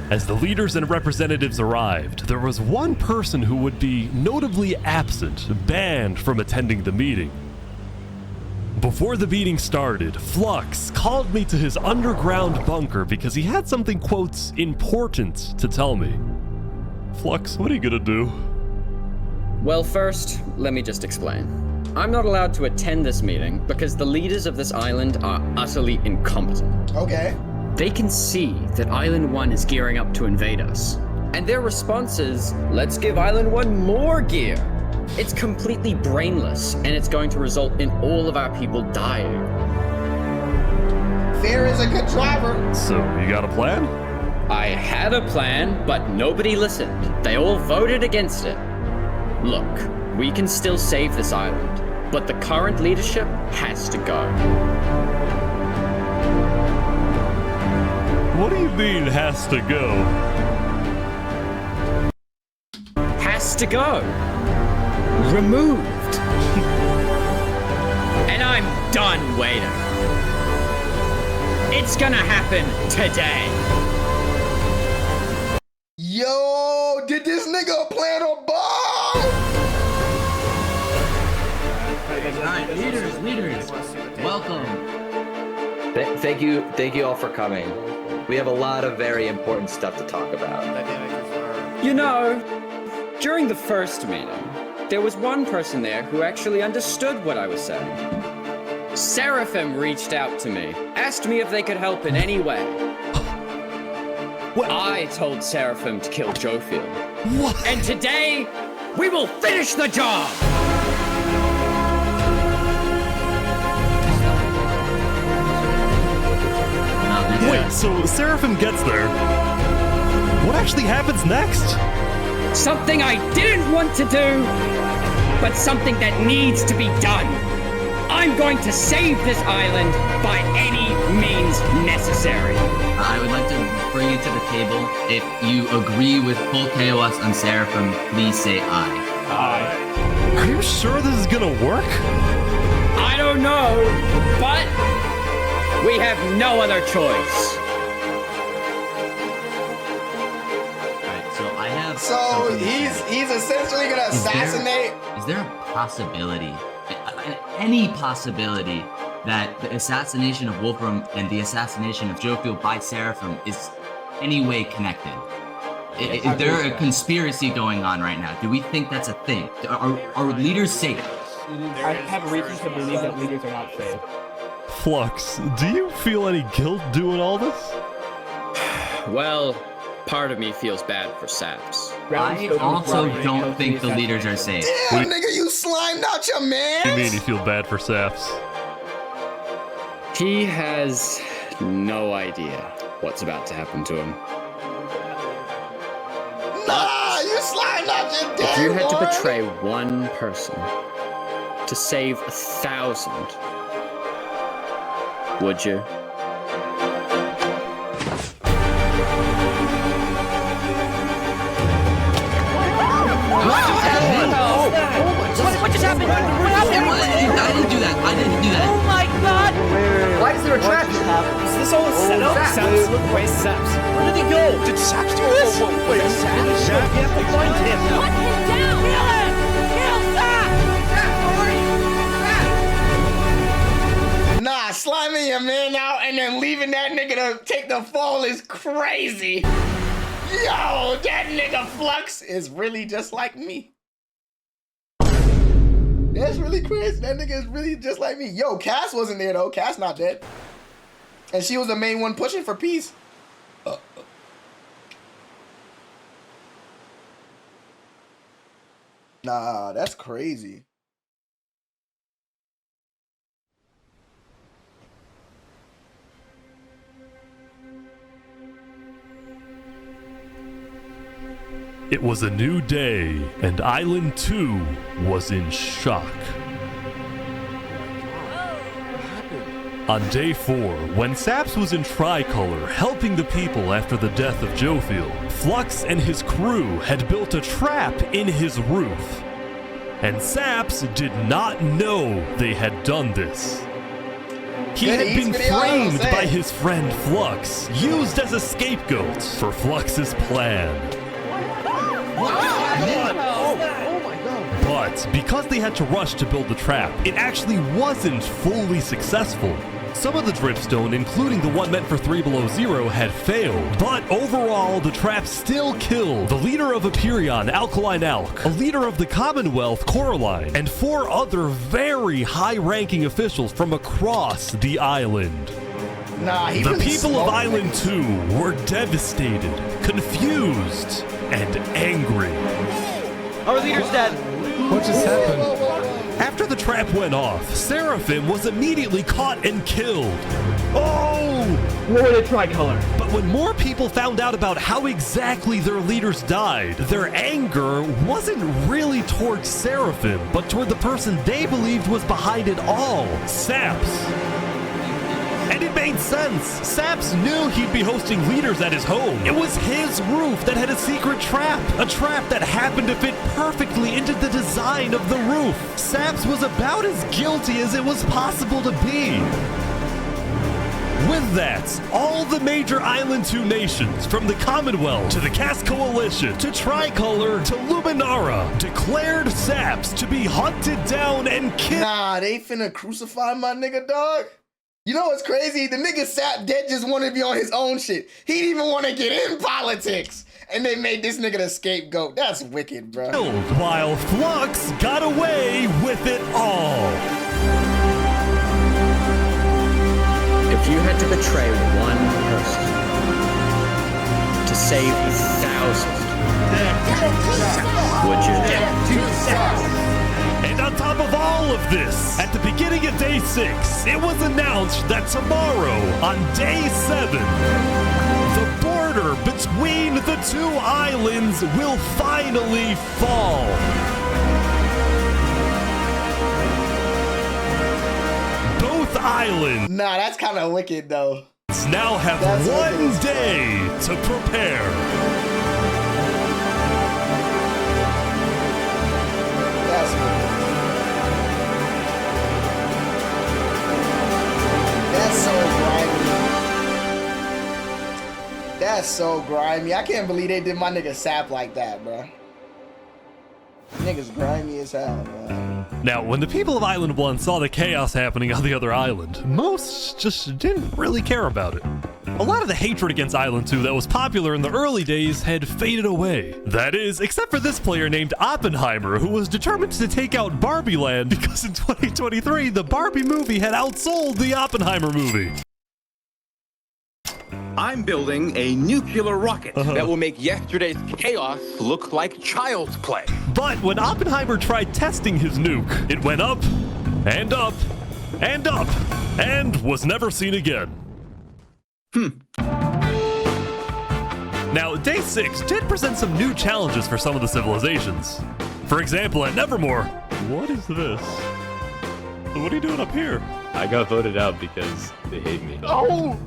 Speaker 2: As the leaders and representatives arrived, there was one person who would be notably absent, banned from attending the meeting. Before the meeting started, Flux called me to his underground bunker because he had something, quote, important to tell me. Flux, what are you gonna do?
Speaker 19: Well, first, let me just explain. I'm not allowed to attend this meeting because the leaders of this island are utterly incompetent.
Speaker 1: Okay.
Speaker 19: They can see that Island 1 is gearing up to invade us. And their response is, let's give Island 1 more gear. It's completely brainless, and it's going to result in all of our people dying.
Speaker 1: Fear is a good driver.
Speaker 2: So, you got a plan?
Speaker 19: I had a plan, but nobody listened. They all voted against it. Look, we can still save this island, but the current leadership has to go.
Speaker 2: What do you mean, has to go?
Speaker 19: Has to go. Removed. And I'm done waiting. It's gonna happen today.
Speaker 1: Yo, did this nigga plan a bomb?
Speaker 3: Alright, leaders, welcome. Thank you all for coming. We have a lot of very important stuff to talk about.
Speaker 19: You know, during the first meeting, there was one person there who actually understood what I was saying. Seraphim reached out to me, asked me if they could help in any way. I told Seraphim to kill Jofield.
Speaker 2: What?
Speaker 19: And today, we will finish the job!
Speaker 2: Wait, so Seraphim gets there. What actually happens next?
Speaker 19: Something I didn't want to do, but something that needs to be done. I'm going to save this island by any means necessary.
Speaker 3: I would like to bring you to the table. If you agree with full KOS on Seraphim, please say aye.
Speaker 2: Aye. Are you sure this is gonna work?
Speaker 19: I don't know, but we have no other choice.
Speaker 1: So he's essentially gonna assassinate.
Speaker 3: Is there a possibility, any possibility, that the assassination of Wolfram and the assassination of Jofield by Seraphim is any way connected? Is there a conspiracy going on right now? Do we think that's a thing? Are leaders safe?
Speaker 5: I have reason to believe that leaders are not safe.
Speaker 2: Flux, do you feel any guilt doing all this?
Speaker 19: Well, part of me feels bad for Saps.
Speaker 3: I also don't think the leaders are safe.
Speaker 1: Damn, nigga, you slimed out your man.
Speaker 2: What do you mean you feel bad for Saps?
Speaker 19: He has no idea what's about to happen to him.
Speaker 1: Nah, you slimed out your dad.
Speaker 19: If you had to betray one person to save 1,000, would you?
Speaker 12: What just happened? What happened?
Speaker 3: I didn't do that.
Speaker 12: Oh my god!
Speaker 5: Why is there a trap? Is this all a setup? Saps, look, where's Saps? Where did he go? Did Saps do this? Wait, Saps? You have to find him.
Speaker 12: Hunt him down! Kill him! Kill Saps!
Speaker 1: Nah, sliming your man out and then leaving that nigga to take the fall is crazy. Yo, that nigga Flux is really just like me. That's really crazy. That nigga is really just like me. Yo, Cass wasn't there though. Cass not dead. And she was the main one pushing for peace. Nah, that's crazy.
Speaker 2: It was a new day, and Island 2 was in shock. On day 4, when Saps was in Tricolor helping the people after the death of Jofield, Flux and his crew had built a trap in his roof. And Saps did not know they had done this. He
Speaker 1: Good
Speaker 2: had
Speaker 1: Eats
Speaker 2: been
Speaker 1: video,
Speaker 2: framed
Speaker 1: say.
Speaker 2: by his friend Flux, used as a scapegoat for Flux's plan. But because they had to rush to build the trap, it actually wasn't fully successful. Some of the dripstone, including the one meant for 3 Below Zero, had failed. But overall, the trap still killed the leader of Aperion, Alkaline Alk, a leader of the Commonwealth, Coraline, and 4 other very high-ranking officials from across the island.
Speaker 1: Nah, he
Speaker 2: The
Speaker 1: really
Speaker 2: people of
Speaker 1: smoked
Speaker 2: Island
Speaker 1: niggas.
Speaker 2: 2 were devastated, confused, and angry.
Speaker 16: Our leader's dead.
Speaker 8: What just happened?
Speaker 2: After the trap went off, Seraphim was immediately caught and killed. Oh!
Speaker 16: What a tricolor.
Speaker 2: But when more people found out about how exactly their leaders died, their anger wasn't really towards Seraphim, but toward the person they believed was behind it all, Saps. And it made sense. Saps knew he'd be hosting leaders at his home. It was his roof that had a secret trap. A trap that happened to fit perfectly into the design of the roof. Saps was about as guilty as it was possible to be. With that, all the major Island 2 nations, from the Commonwealth to the Cast Coalition to Tricolor to Luminara, declared Saps to be hunted down and killed.
Speaker 1: Nah, they finna crucify my nigga, dog. You know what's crazy? The nigga Sap dead just wanted to be on his own shit. He didn't even want to get in politics. And they made this nigga the scapegoat. That's wicked, bro.
Speaker 2: While Flux got away with it all.
Speaker 19: If you had to betray one person to save thousands, would you?
Speaker 2: And on top of all of this, at the beginning of day 6, it was announced that tomorrow, on day 7, the border between the 2 islands will finally fall. Both islands
Speaker 1: Nah, that's kind of wicked, though.
Speaker 2: now have
Speaker 1: That's
Speaker 2: one
Speaker 1: wicked.
Speaker 2: day to prepare.
Speaker 1: That's wicked. That's so grimy. That's so grimy. I can't believe they did my nigga Sap like that, bro. Niggas grimy as hell, man.
Speaker 2: Now, when the people of Island 1 saw the chaos happening on the other island, most just didn't really care about it. A lot of the hatred against Island 2 that was popular in the early days had faded away. That is, except for this player named Oppenheimer, who was determined to take out Barbie Land because in 2023, the Barbie movie had outsold the Oppenheimer movie.
Speaker 7: I'm building a nuclear rocket that will make yesterday's chaos look like child's play.
Speaker 2: But when Oppenheimer tried testing his nuke, it went up, and up, and up, and was never seen again. Now, day 6 did present some new challenges for some of the civilizations. For example, at Nevermore, what is this? What are you doing up here?
Speaker 9: I got voted out because they hate me.
Speaker 4: Oh!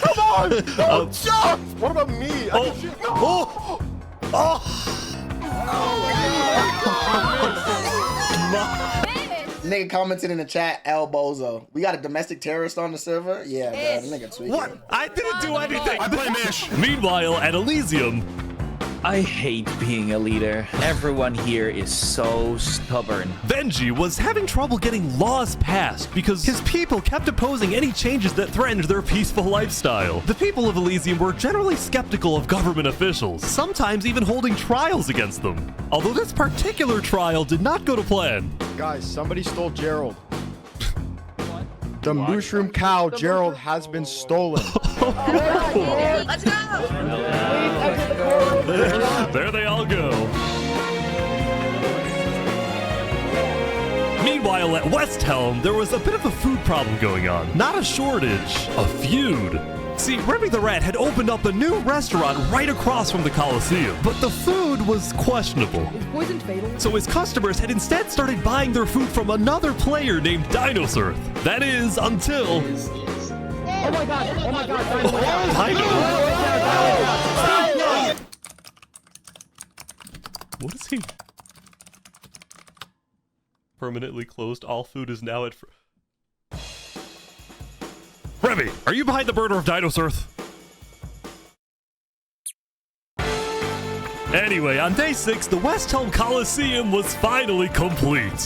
Speaker 4: Come on! No, Josh! What about me? I can shoot. No!
Speaker 1: Nigga commented in the chat, El Bozo. We got a domestic terrorist on the server? Yeah, bro. The nigga tweaking.
Speaker 2: What? I didn't do anything.
Speaker 4: I blame Ish.
Speaker 2: Meanwhile, at Elysium,
Speaker 5: I hate being a leader. Everyone here is so stubborn.
Speaker 2: Benji was having trouble getting laws passed because his people kept opposing any changes that threatened their peaceful lifestyle. The people of Elysium were generally skeptical of government officials, sometimes even holding trials against them. Although this particular trial did not go to plan.
Speaker 4: Guys, somebody stole Gerald. The mushroom cow, Gerald, has been stolen.
Speaker 25: Let's go!
Speaker 2: There they all go. Meanwhile, at West Helm, there was a bit of a food problem going on. Not a shortage, a feud. See, Remy the Rat had opened up a new restaurant right across from the Coliseum, but the food was questionable.
Speaker 11: Is poison fatal?
Speaker 2: So his customers had instead started buying their food from another player named Dinosurf. That is, until...
Speaker 16: Oh my god! Oh my god!
Speaker 2: What is he? permanently closed. All food is now at... Remy, are you behind the murder of Dinos Earth? Anyway, on day 6, the West Helm Coliseum was finally complete.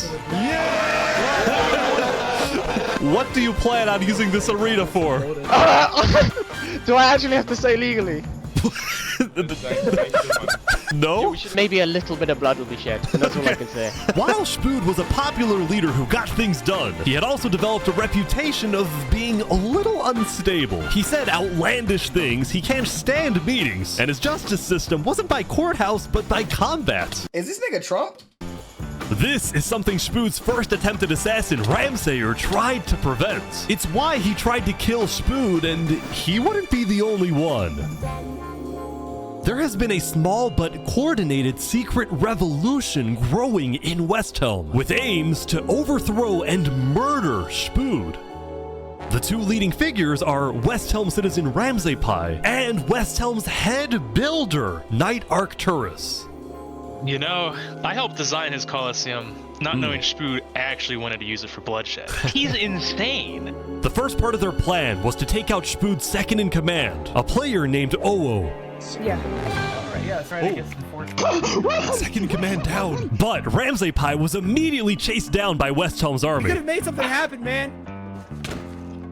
Speaker 2: What do you plan on using this arena for?
Speaker 16: Do I actually have to say legally?
Speaker 2: No?
Speaker 16: Maybe a little bit of blood will be shed, and that's all I can say.
Speaker 2: While Spood was a popular leader who got things done, he had also developed a reputation of being a little unstable. He said outlandish things, he can't stand meetings, and his justice system wasn't by courthouse, but by combat.
Speaker 1: Is this nigga Trump?
Speaker 2: This is something Spood's first attempted assassin, Ramsayer, tried to prevent. It's why he tried to kill Spood, and he wouldn't be the only one. There has been a small but coordinated secret revolution growing in West Helm, with aims to overthrow and murder Spood. The two leading figures are West Helm citizen Ramsaypi and West Helm's head builder, Knight Arcturus.
Speaker 17: You know, I helped design his Coliseum, not knowing Spood actually wanted to use it for bloodshed. He's insane.
Speaker 2: The first part of their plan was to take out Spood's second in command, a player named Oo.
Speaker 5: Yeah. Alright, yeah, that's right. I guess unfortunately.
Speaker 2: Second in command down. But Ramsaypi was immediately chased down by West Helm's army.
Speaker 5: You could have made something happen, man.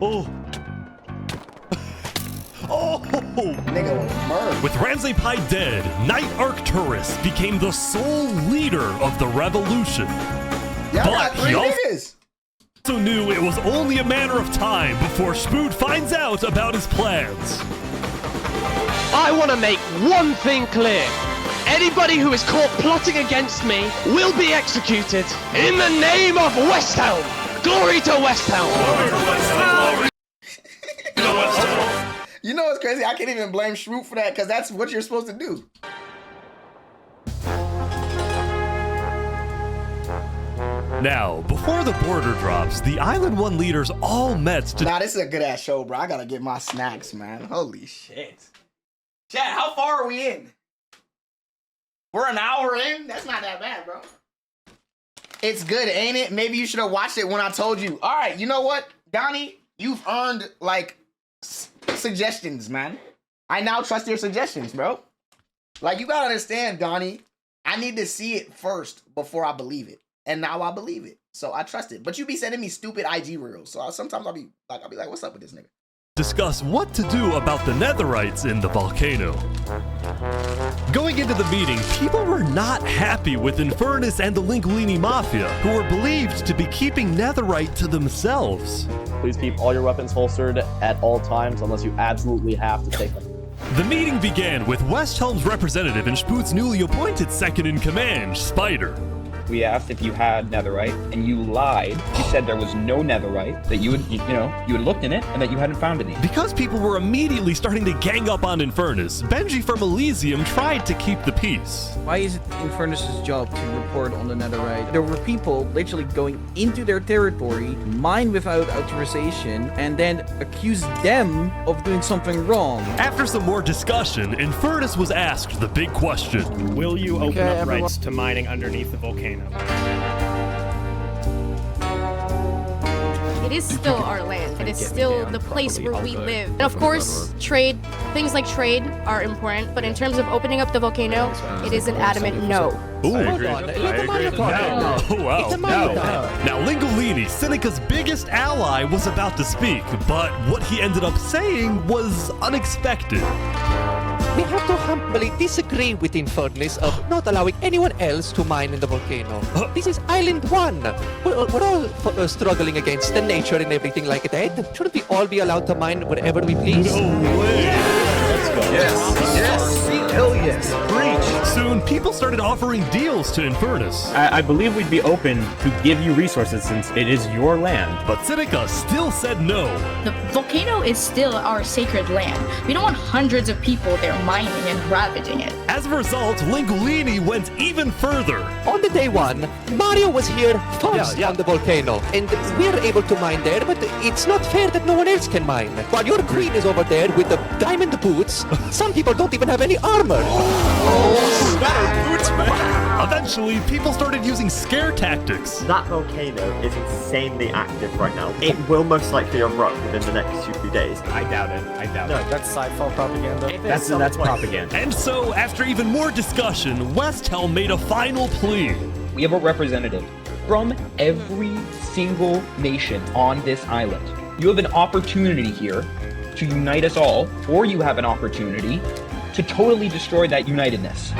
Speaker 2: Oh. Oh!
Speaker 1: Nigga was murdered.
Speaker 2: With Ramsaypi dead, Knight Arcturus became the sole leader of the revolution.
Speaker 1: But he
Speaker 2: also knew it was only a matter of time before Spood finds out about his plans.
Speaker 16: I want to make one thing clear. Anybody who is caught plotting against me will be executed. In the name of West Helm! Glory to West Helm! Glory to West Helm! Glory
Speaker 1: to West Helm! You know what's crazy? I can't even blame Shroot for that, because that's what you're supposed to do.
Speaker 2: Now, before the border drops, the Island 1 leaders all met to...
Speaker 1: Nah, this is a good-ass show, bro. I gotta get my snacks, man. Holy shit. Chat, how far are we in? We're an hour in? That's not that bad, bro. It's good, ain't it? Maybe you should have watched it when I told you. All right, you know what, Donnie? You've earned, like, suggestions, man. I now trust your suggestions, bro. Like, you gotta understand, Donnie. I need to see it first before I believe it. And now I believe it. So I trust it. But you be sending me stupid IG reels. So sometimes I'll be like, what's up with this nigga?
Speaker 2: Discuss what to do about the netherites in the volcano. Going into the meeting, people were not happy with Infernus and the Linguini Mafia, who were believed to be keeping netherite to themselves.
Speaker 6: Please keep all your weapons holstered at all times unless you absolutely have to take them.
Speaker 2: The meeting began with West Helm's representative and Spood's newly appointed second-in-command, Spider.
Speaker 10: We asked if you had netherite, and you lied. You said there was no netherite, that you had looked in it, and that you hadn't found any.
Speaker 2: Because people were immediately starting to gang up on Infernus, Benji from Elysium tried to keep the peace.
Speaker 13: Why is it Infernus' job to report on the netherite? There were people literally going into their territory, mine without authorization, and then accuse them of doing something wrong.
Speaker 2: After some more discussion, Infernus was asked the big question.
Speaker 15: Will you open up rights to mining underneath the volcano?
Speaker 23: It is still our land. It is still the place where we live. And of course, trade, things like trade are important, but in terms of opening up the volcano, it is an adamant no.
Speaker 2: Ooh. I agree. Oh, wow. Now, Linguini, Seneca's biggest ally, was about to speak, but what he ended up saying was unexpected.
Speaker 12: We have to humbly disagree with Infernus of not allowing anyone else to mine in the volcano. This is Island 1. We're all struggling against the nature and everything like that. Shouldn't we all be allowed to mine wherever we please?
Speaker 2: No way!
Speaker 12: Let's go.
Speaker 2: Yes! Hell yes! Preach! Soon, people started offering deals to Infernus.
Speaker 15: I believe we'd be open to give you resources since it is your land.
Speaker 2: But Seneca still said no.
Speaker 14: The volcano is still our sacred land. We don't want hundreds of people there mining and ravaging it.
Speaker 2: As a result, Linguini went even further.
Speaker 12: On the day 1, Mario was here first on the volcano, and we are able to mine there, but it's not fair that no one else can mine. While your queen is over there with the diamond boots, some people don't even have any armor.
Speaker 2: Boots, man. Eventually, people started using scare tactics.
Speaker 18: That volcano is insanely active right now. It will most likely erupt within the next 2 days.
Speaker 15: I doubt it. I doubt it.
Speaker 6: That's sci-fi propaganda.
Speaker 15: That's propaganda.
Speaker 2: And so, after even more discussion, West Helm made a final plea.
Speaker 10: We have a representative from every single nation on this island. You have an opportunity here to unite us all, or you have an opportunity to totally destroy that unitedness.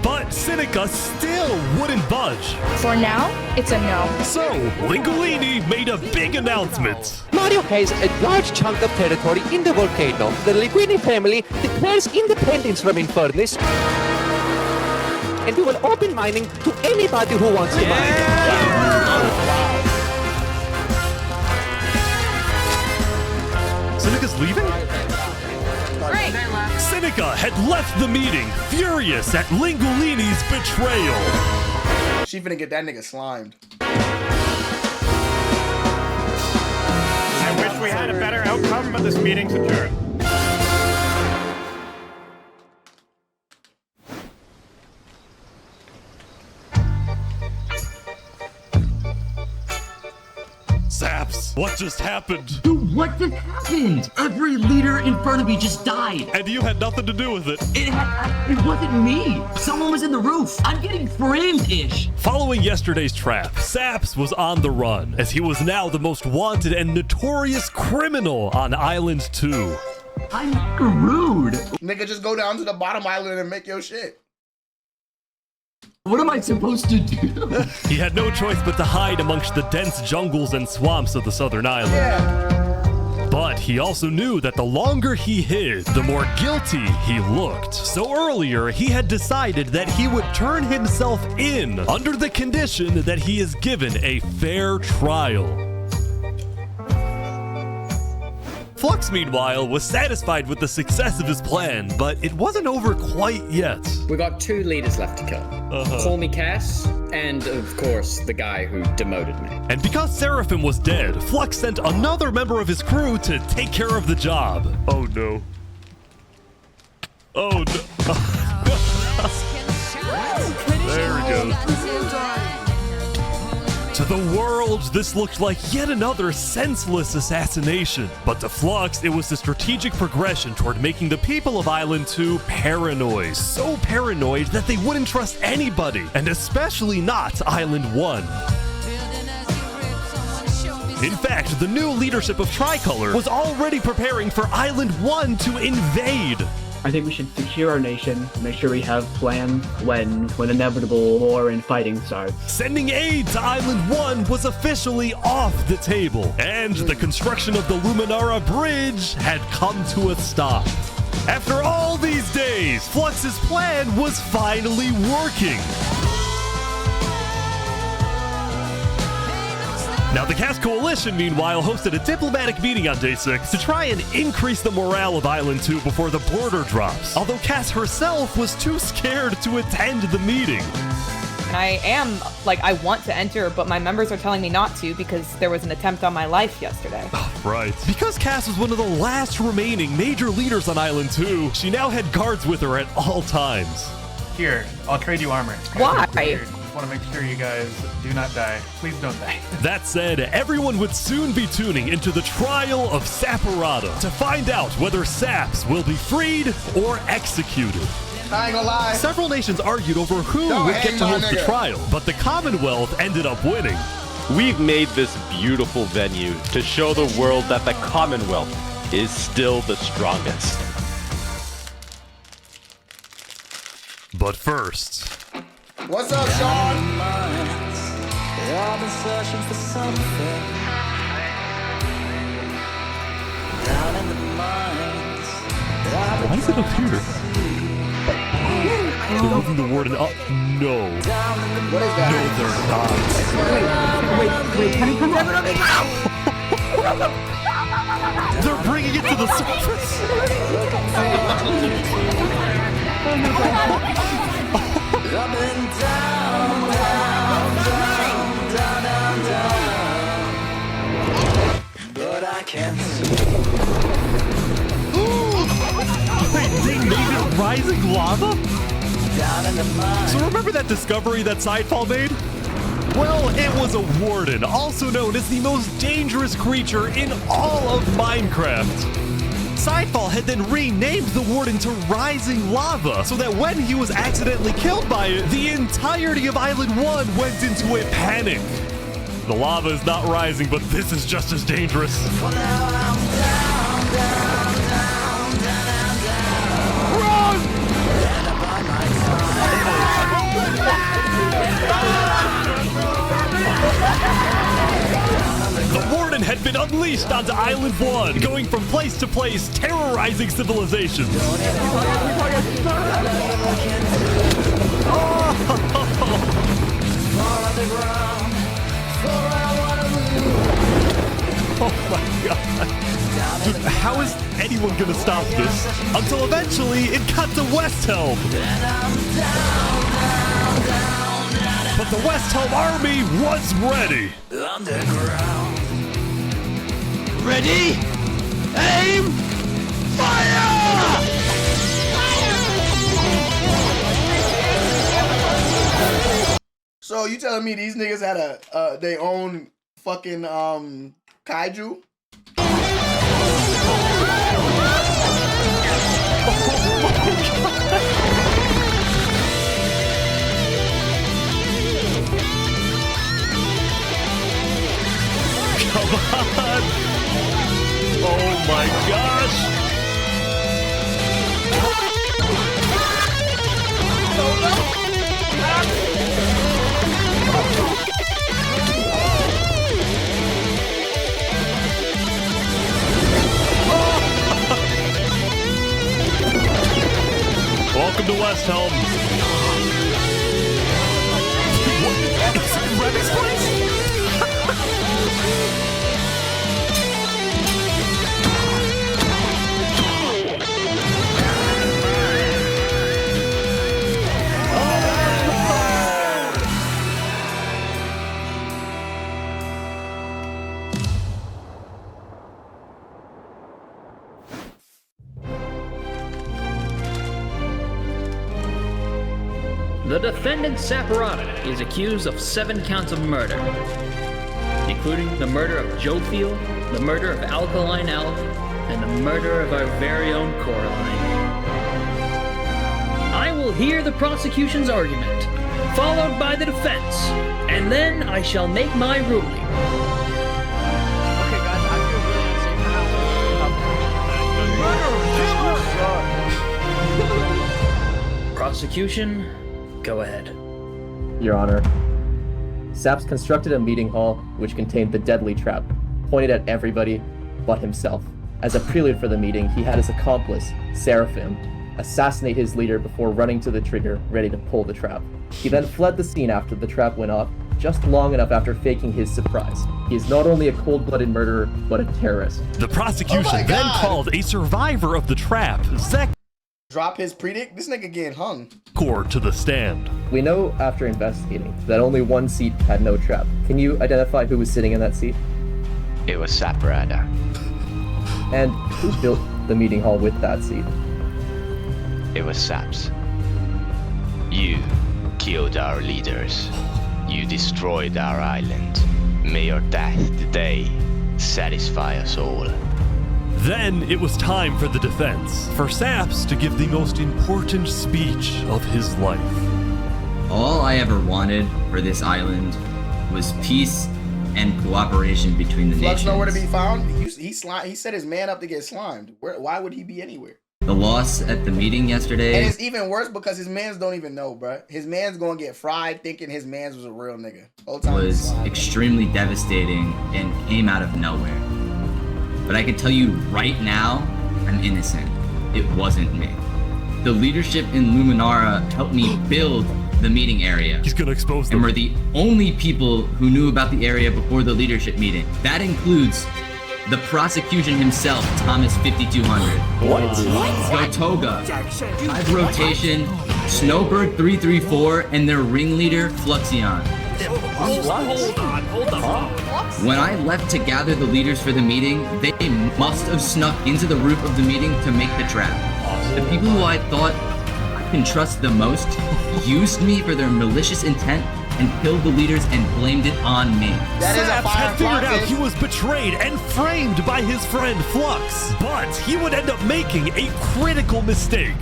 Speaker 2: But Seneca still wouldn't budge.
Speaker 14: For now, it's a no.
Speaker 2: So, Lingolini made a big announcement.
Speaker 12: Mario has a large chunk of territory in the volcano. The Linguini family declares independence from Infernus, and we will open mining to anybody who wants to mine.
Speaker 2: Seneca's leaving?
Speaker 23: Great.
Speaker 2: Seneca had left the meeting, furious at Lingolini's betrayal.
Speaker 1: She finna get that nigga slimed.
Speaker 15: I wish we had a better outcome, but this meeting's adjourned.
Speaker 2: Saps, what just happened?
Speaker 3: Dude, what just happened? Every leader in front of me just died.
Speaker 2: And you had nothing to do with it.
Speaker 3: It wasn't me. Someone was in the roof. I'm getting framed-ish.
Speaker 2: Following yesterday's trap, Saps was on the run, as he was now the most wanted and notorious criminal on Island 2.
Speaker 3: I'm screwed.
Speaker 1: Nigga, just go down to the bottom island and make your shit.
Speaker 3: What am I supposed to do?
Speaker 2: He had no choice but to hide amongst the dense jungles and swamps of the southern island.
Speaker 1: Yeah.
Speaker 2: But he also knew that the longer he hid, the more guilty he looked. So earlier, he had decided that he would turn himself in under the condition that he is given a fair trial. Flux, meanwhile, was satisfied with the success of his plan, but it wasn't over quite yet.
Speaker 19: We got 2 leaders left to kill. Call me Cass, and of course, the guy who demoted me.
Speaker 2: And because Seraphim was dead, Flux sent another member of his crew to take care of the job. Oh no. Oh no. There we go. To the world, this looked like yet another senseless assassination. But to Flux, it was the strategic progression toward making the people of Island 2 paranoid. So paranoid that they wouldn't trust anybody, and especially not Island 1. In fact, the new leadership of Tricolor was already preparing for Island 1 to invade.
Speaker 20: I think we should secure our nation, make sure we have plans when inevitable war and fighting starts.
Speaker 2: Sending aid to Island 1 was officially off the table, and the construction of the Luminara bridge had come to a stop. After all these days, Flux's plan was finally working. Now, the Cass Coalition, meanwhile, hosted a diplomatic meeting on Day 6 to try and increase the morale of Island 2 before the border drops, although Cass herself was too scared to attend the meeting.
Speaker 21: And I want to enter, but my members are telling me not to because there was an attempt on my life yesterday.
Speaker 2: Right. Because Cass was one of the last remaining major leaders on Island 2, she now had guards with her at all times.
Speaker 22: Here, I'll trade you armor.
Speaker 21: Why?
Speaker 22: Want to make sure you guys do not die. Please don't die.
Speaker 2: That said, everyone would soon be tuning into the trial of Saparata to find out whether Saps will be freed or executed.
Speaker 1: I ain't gonna lie.
Speaker 2: Several nations argued over who would get to host the trial, but the Commonwealth ended up winning.
Speaker 9: We've made this beautiful venue to show the world that the Commonwealth is still the strongest.
Speaker 2: But first...
Speaker 1: What's up, Sean?
Speaker 24: I've been searching for something down in the mines.
Speaker 2: Why is it up here? They're moving the warden up. No.
Speaker 1: What is that?
Speaker 2: No, they're not.
Speaker 24: Wait, can you come over?
Speaker 2: They're bringing it to the surface.
Speaker 24: I've been down, but I can't see.
Speaker 2: Wait, they made it rising lava? So remember that discovery that Sidefall made? Well, it was a warden, also known as the most dangerous creature in all of Minecraft. Sidefall had then renamed the warden to Rising Lava, so that when he was accidentally killed by it, the entirety of Island 1 went into a panic. The lava is not rising, but this is just as dangerous. The warden had been unleashed onto Island 1, going from place to place, terrorizing civilizations. Oh my god. Dude, how is anyone gonna stop this? Until eventually it got to West Helm. But the West Helm army was ready.
Speaker 16: Ready? Aim! Fire!
Speaker 1: So you telling me these niggas had a their own fucking kaiju?
Speaker 2: Come on! Oh my gosh! Welcome to West Helm. What? It's Reddit's place?
Speaker 4: The defendant Saparata is accused of 7 counts of murder, including the murder of Jofiel, the murder of Alkaline Elf, and the murder of our very own Coraline. I will hear the prosecution's argument, followed by the defense, and then I shall make my ruling. Prosecution, go ahead.
Speaker 6: Your Honor, Saps constructed a meeting hall which contained the deadly trap, pointed at everybody but himself. As a prelude for the meeting, he had his accomplice, Seraphim, assassinate his leader before running to the trigger, ready to pull the trap. He then fled the scene after the trap went off, just long enough after faking his surprise. He is not only a cold-blooded murderer, but a terrorist.
Speaker 2: The prosecution then called a survivor of the trap, Zek,
Speaker 1: Drop his predict? This nigga getting hung.
Speaker 2: to the stand.
Speaker 6: We know after investigating that only one seat had no trap. Can you identify who was sitting in that seat?
Speaker 7: It was Saparata.
Speaker 6: And who built the meeting hall with that seat?
Speaker 7: It was Saps. You killed our leaders. You destroyed our island. May your death today satisfy us all.
Speaker 2: Then it was time for the defense, for Saps to give the most important speech of his life.
Speaker 3: All I ever wanted for this island was peace and cooperation between the
Speaker 1: Flux
Speaker 3: nations.
Speaker 1: nowhere to be found. He set his man up to get slimed. Why would he be anywhere?
Speaker 3: The loss at the meeting yesterday
Speaker 1: And it's even worse because his mans don't even know, bruh. His man's gonna get fried thinking his mans was a real nigga. Whole time he's
Speaker 3: was
Speaker 1: slime.
Speaker 3: extremely devastating and came out of nowhere. But I can tell you right now, I'm innocent. It wasn't me. The leadership in Luminara helped me build the meeting area.
Speaker 2: He's gonna expose them.
Speaker 3: And we're the only people who knew about the area before the leadership meeting. That includes the prosecution himself, Thomas 5200.
Speaker 2: What?
Speaker 3: Gotoga, Hive Rotation, Snowbird 334, and their ringleader, Fluxion.
Speaker 4: Hold on.
Speaker 3: When I left to gather the leaders for the meeting, they must have snuck into the roof of the meeting to make the trap. The people who I thought I can trust the most used me for their malicious intent and killed the leaders and blamed it on me.
Speaker 2: Saps had figured out he was betrayed and framed by his friend Flux, but he would end up making a critical mistake.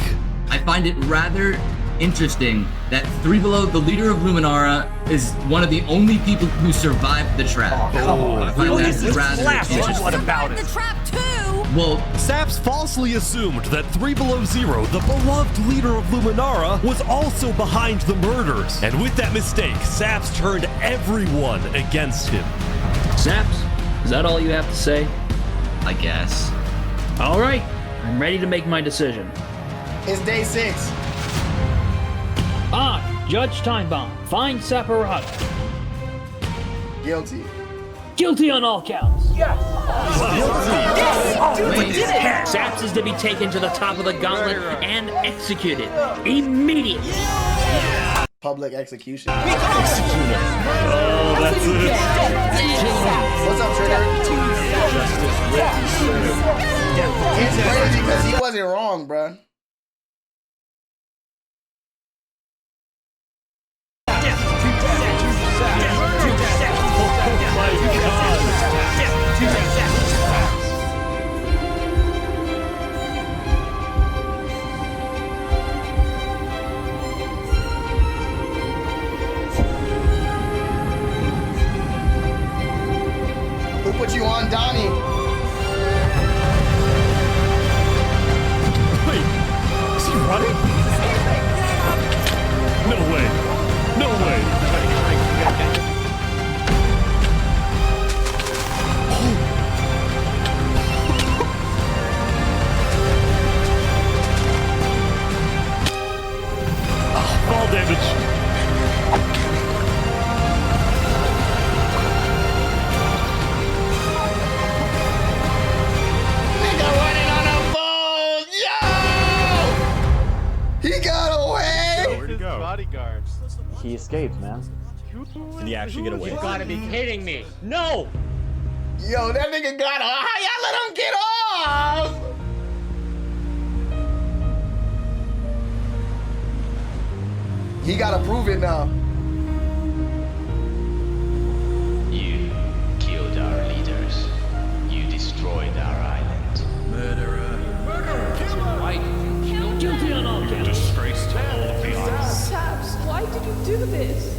Speaker 3: I find it rather interesting that 3 Below, the leader of Luminara, is one of the only people who survived the trap. I find that rather interesting.
Speaker 2: What about it?
Speaker 23: The trap too.
Speaker 3: Well,
Speaker 2: Saps falsely assumed that 3 Below Zero, the beloved leader of Luminara, was also behind the murders. And with that mistake, Saps turned everyone against him.
Speaker 4: Saps, is that all you have to say?
Speaker 3: I guess.
Speaker 4: All right, I'm ready to make my decision.
Speaker 1: It's day 6.
Speaker 4: Judge Timebomb, find Saparata.
Speaker 1: Guilty.
Speaker 4: Guilty on all counts.
Speaker 1: Yes!
Speaker 4: Yes! Saps is to be taken to the top of the gauntlet and executed immediately.
Speaker 1: Public execution.
Speaker 2: Oh, that's it.
Speaker 1: What's up, Trigger? It's crazy because he wasn't wrong, bruh. Who put you on, Donnie?
Speaker 2: Wait, is he running? No way. No way. Fall damage.
Speaker 1: Nigga running on a boat! Yo! He got away!
Speaker 15: Where'd he go?
Speaker 5: Bodyguards.
Speaker 8: He escaped, man.
Speaker 5: Did he actually get away?
Speaker 8: You gotta be kidding me. No!
Speaker 1: Yo, that nigga got off! How y'all let him get off? He gotta prove it now.
Speaker 7: You killed our leaders. You destroyed our island.
Speaker 24: Murderer.
Speaker 4: Guilty on all counts.
Speaker 15: Disgrace to all of the island.
Speaker 21: Saps, why did you do this?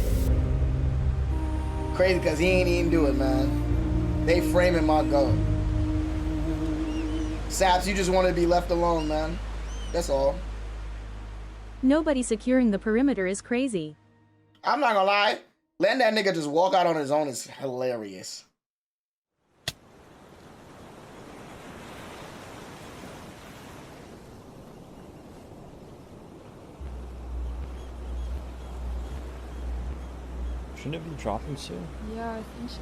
Speaker 1: Crazy because he ain't even do it, man. They framing my goal. Saps, you just want to be left alone, man. That's all.
Speaker 11: Nobody securing the perimeter is crazy.
Speaker 1: I'm not gonna lie. Letting that nigga just walk out on his own is hilarious.
Speaker 5: Shouldn't it be dropping soon?
Speaker 21: Yeah, I think so.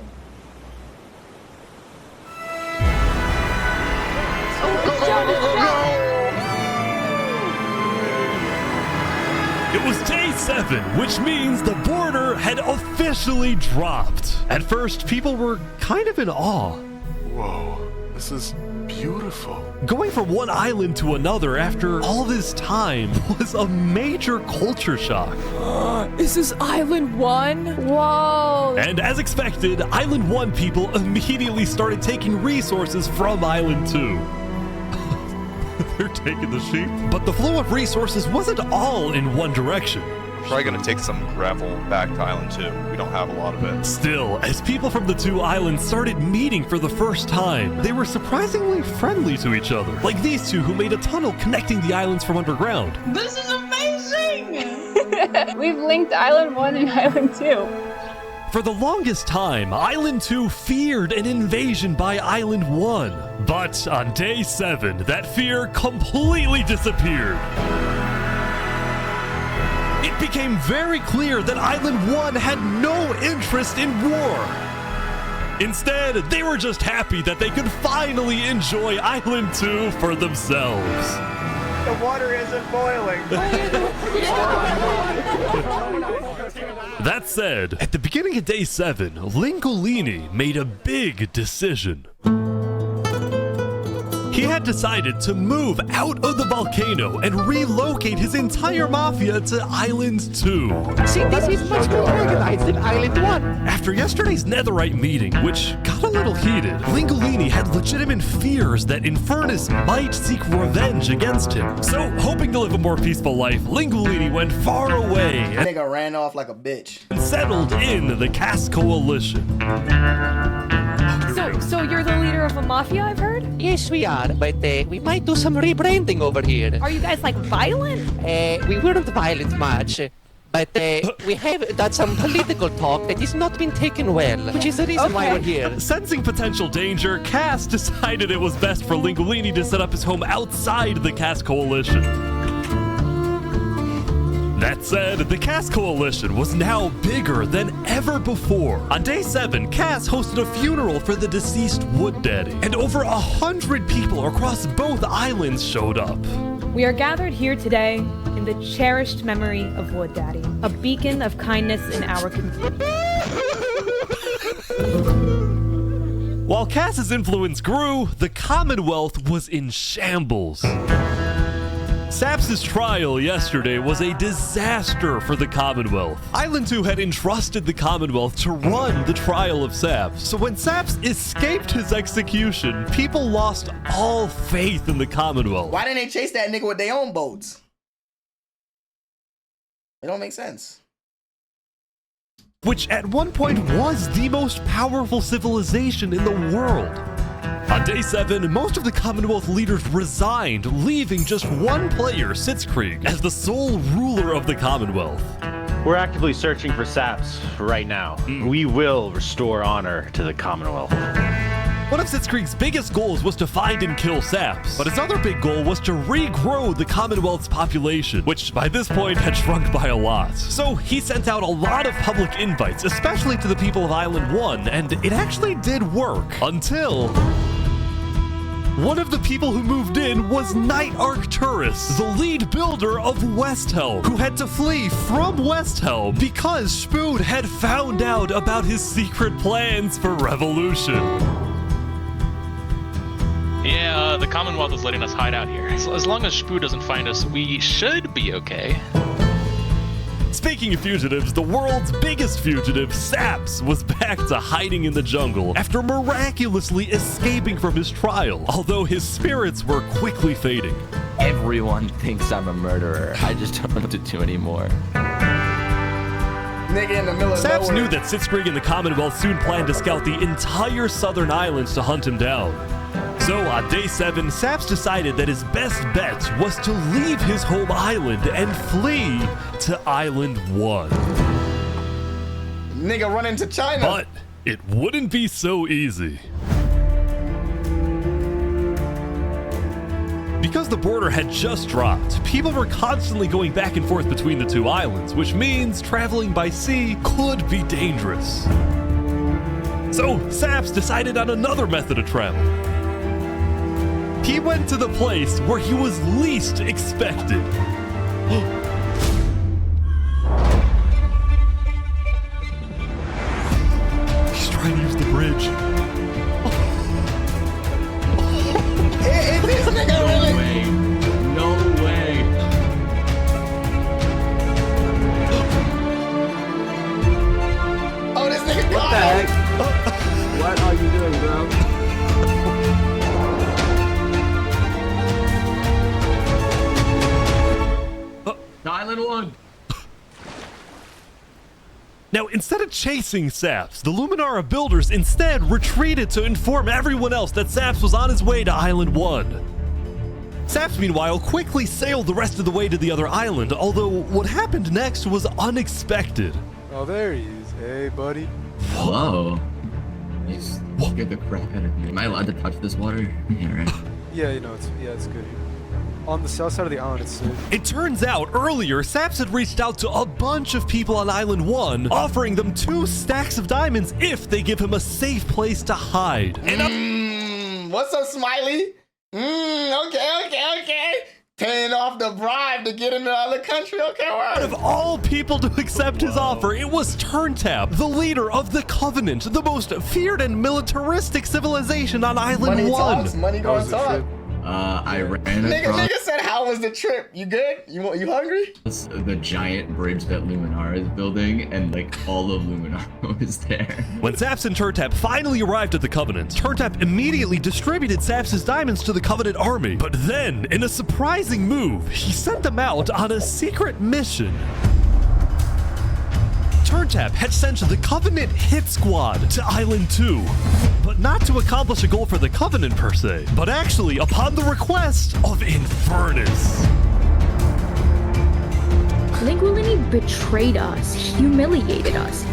Speaker 2: It was day 7, which means the border had officially dropped. At first, people were kind of in awe.
Speaker 17: Whoa, this is beautiful.
Speaker 2: Going from one island to another after all this time was a major culture shock.
Speaker 21: Is this Island 1? Whoa!
Speaker 2: And as expected, Island 1 people immediately started taking resources from Island 2. They're taking the sheep. But the flow of resources wasn't all in one direction.
Speaker 25: Probably gonna take some gravel back to Island 2. We don't have a lot of it.
Speaker 2: Still, as people from the 2 islands started meeting for the first time, they were surprisingly friendly to each other. Like these 2 who made a tunnel connecting the islands from underground.
Speaker 21: This is amazing! We've linked Island 1 and Island 2.
Speaker 2: For the longest time, Island 2 feared an invasion by Island 1. But on day 7, that fear completely disappeared. It became very clear that Island 1 had no interest in war. Instead, they were just happy that they could finally enjoy Island 2 for themselves.
Speaker 15: The water isn't boiling.
Speaker 2: That said, at the beginning of day 7, Lingolini made a big decision. He had decided to move out of the volcano and relocate his entire mafia to Island 2.
Speaker 16: See, this is much more organized than Island 1.
Speaker 2: After yesterday's netherite meeting, which got a little heated, Lingolini had legitimate fears that Infernus might seek revenge against him. So, hoping to live a more peaceful life, Lingolini went far away and
Speaker 1: nigga ran off like a bitch.
Speaker 2: Settled in the Cass Coalition.
Speaker 21: So you're the leader of a mafia, I've heard?
Speaker 16: Yes, we are, but we might do some rebranding over here.
Speaker 21: Are you guys like violent?
Speaker 16: We weren't violent much, but we have done some political talk that has not been taken well, which is the reason why we're here.
Speaker 2: Sensing potential danger, Cass decided it was best for Lingolini to set up his home outside the Cass Coalition. That said, the Cass Coalition was now bigger than ever before. On day 7, Cass hosted a funeral for the deceased Wood Daddy, and over 100 people across both islands showed up.
Speaker 21: We are gathered here today in the cherished memory of Wood Daddy, a beacon of kindness in our community.
Speaker 2: While Cass's influence grew, the Commonwealth was in shambles. Saps' trial yesterday was a disaster for the Commonwealth. Island 2 had entrusted the Commonwealth to run the trial of Saps, so when Saps escaped his execution, people lost all faith in the Commonwealth.
Speaker 1: Why didn't they chase that nigga with their own boats? It don't make sense.
Speaker 2: Which at one point was the most powerful civilization in the world. On day 7, most of the Commonwealth leaders resigned, leaving just one player, Sitzkrieg, as the sole ruler of the Commonwealth.
Speaker 5: We're actively searching for Saps right now. We will restore honor to the Commonwealth.
Speaker 2: One of Sitzkrieg's biggest goals was to find and kill Saps, but his other big goal was to regrow the Commonwealth's population, which by this point had shrunk by a lot. So he sent out a lot of public invites, especially to the people of Island 1, and it actually did work, until one of the people who moved in was Knight Arcturus, the lead builder of West Helm, who had to flee from West Helm because Spood had found out about his secret plans for revolution.
Speaker 10: Yeah, the Commonwealth is letting us hide out here. So as long as Spood doesn't find us, we should be okay.
Speaker 2: Speaking of fugitives, the world's biggest fugitive, Saps, was back to hiding in the jungle after miraculously escaping from his trial, although his spirits were quickly fading.
Speaker 3: Everyone thinks I'm a murderer. I just don't know what to do anymore.
Speaker 1: Nigga in the middle of
Speaker 2: Saps
Speaker 1: nowhere.
Speaker 2: knew that Sitzkrieg and the Commonwealth soon planned to scout the entire southern islands to hunt him down. So on day 7, Saps decided that his best bet was to leave his home island and flee to Island 1.
Speaker 1: Nigga run into China.
Speaker 2: But it wouldn't be so easy. Because the border had just dropped, people were constantly going back and forth between the two islands, which means traveling by sea could be dangerous. So Saps decided on another method of travel. He went to the place where he was least expected. He's trying to use the bridge.
Speaker 1: Is this nigga really?
Speaker 3: No way.
Speaker 1: Oh, this nigga
Speaker 20: What the heck? What are you doing, bro?
Speaker 3: Island 1.
Speaker 2: Now, instead of chasing Saps, the Luminara builders instead retreated to inform everyone else that Saps was on his way to Island 1. Saps, meanwhile, quickly sailed the rest of the way to the other island, although what happened next was unexpected.
Speaker 12: Oh, there he is. Hey, buddy.
Speaker 3: Whoa. You scared the crap out of me. Am I allowed to touch this water? Yeah, right.
Speaker 12: Yeah, you know, it's good here. On the south side of the island, it's safe.
Speaker 2: It turns out earlier, Saps had reached out to a bunch of people on Island 1, offering them 2 stacks of diamonds if they give him a safe place to hide. And
Speaker 1: what's up, Smiley? Okay. Paying off the bribe to get into the other country. Okay,
Speaker 2: out
Speaker 1: word.
Speaker 2: of all people to accept his offer, it was Turntap, the leader of the Covenant, the most feared and militaristic civilization on Island 1.
Speaker 1: Money going talk.
Speaker 3: I ran
Speaker 1: Nigga,
Speaker 3: across
Speaker 1: nigga said, how was the trip? You good? You hungry?
Speaker 3: the giant bridge that Luminara is building, and like all of Luminara was there.
Speaker 2: When Saps and Turtap finally arrived at the Covenant, Turtap immediately distributed Saps' diamonds to the Covenant army. But then, in a surprising move, he sent them out on a secret mission. Turtap had sent the Covenant hit squad to Island 2, but not to accomplish a goal for the Covenant per se, but actually upon the request of Infernus.
Speaker 13: Lingualini betrayed us, humiliated us.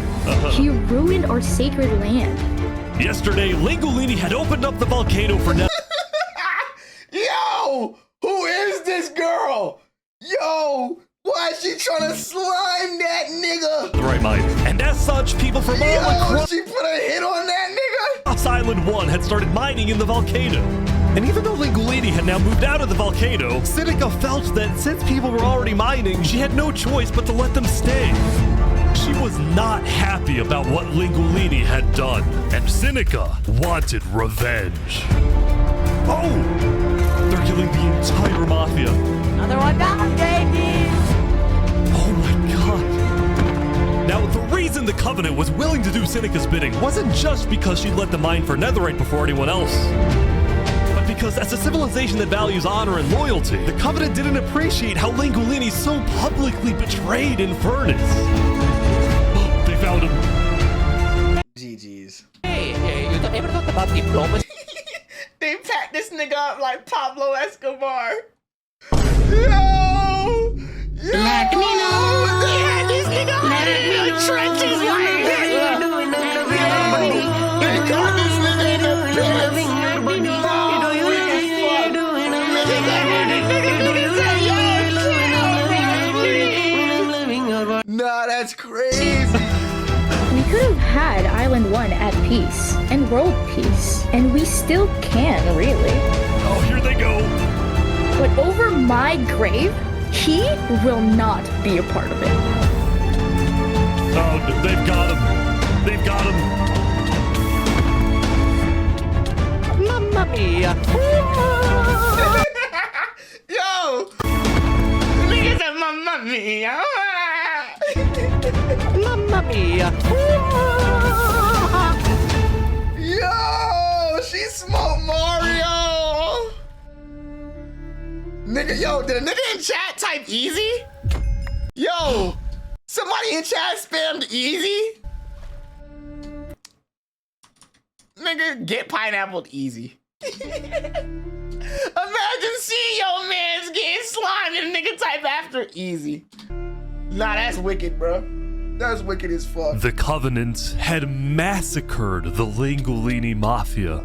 Speaker 13: He ruined our sacred land.
Speaker 2: Yesterday, Lingualini had opened up the volcano for
Speaker 1: Yo, who is this girl? Yo, why is she trying to slime that nigga?
Speaker 2: the right mind. And as such, people from all across
Speaker 1: She put a hit on that nigga?
Speaker 2: Island 1 had started mining in the volcano. And even though Lingualini had now moved out of the volcano, Seneca felt that since people were already mining, she had no choice but to let them stay. She was not happy about what Lingualini had done, and Seneca wanted revenge. Oh! They're killing the entire mafia.
Speaker 24: Another one down, baby!
Speaker 2: Oh my god. Now, the reason the Covenant was willing to do Seneca's bidding wasn't just because she let them mine for netherite before anyone else, but because as a civilization that values honor and loyalty, the Covenant didn't appreciate how Lingualini so publicly betrayed Infernus. They found him.
Speaker 1: GG's.
Speaker 24: Hey, you don't ever talk about diplomacy.
Speaker 1: They packed this nigga up like Pablo Escobar. Yo!
Speaker 24: Let me know.
Speaker 1: They had this nigga hiding in the trenches like that. They caught this nigga in the pits. Nah, that's crazy.
Speaker 13: We could have had Island 1 at peace and world peace, and we still can, really.
Speaker 2: Oh, here they go.
Speaker 13: But over my grave, he will not be a part of it.
Speaker 2: Oh, they've got him. They've got him.
Speaker 24: Mamma mia.
Speaker 1: Yo! Nigga said mamma mia.
Speaker 24: Mamma mia.
Speaker 1: Yo! She smoked Mario! Nigga, yo, did a nigga in chat type easy? Yo! Somebody in chat spammed easy? Nigga, get pineappled easy. Imagine seeing your mans getting slimed and nigga type after easy. Nah, that's wicked, bro. That's wicked as fuck.
Speaker 2: The Covenant had massacred the Lingualini Mafia.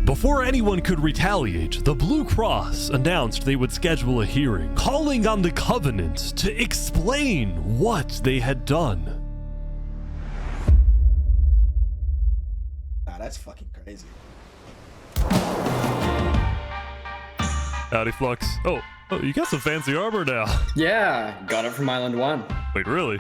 Speaker 2: Before anyone could retaliate, the Blue Cross announced they would schedule a hearing, calling on the Covenant to explain what they had done.
Speaker 1: Nah, that's fucking crazy.
Speaker 2: Howdy, Flux. Oh, you got some fancy armor now.
Speaker 20: Yeah, got it from Island 1.
Speaker 2: Wait, really?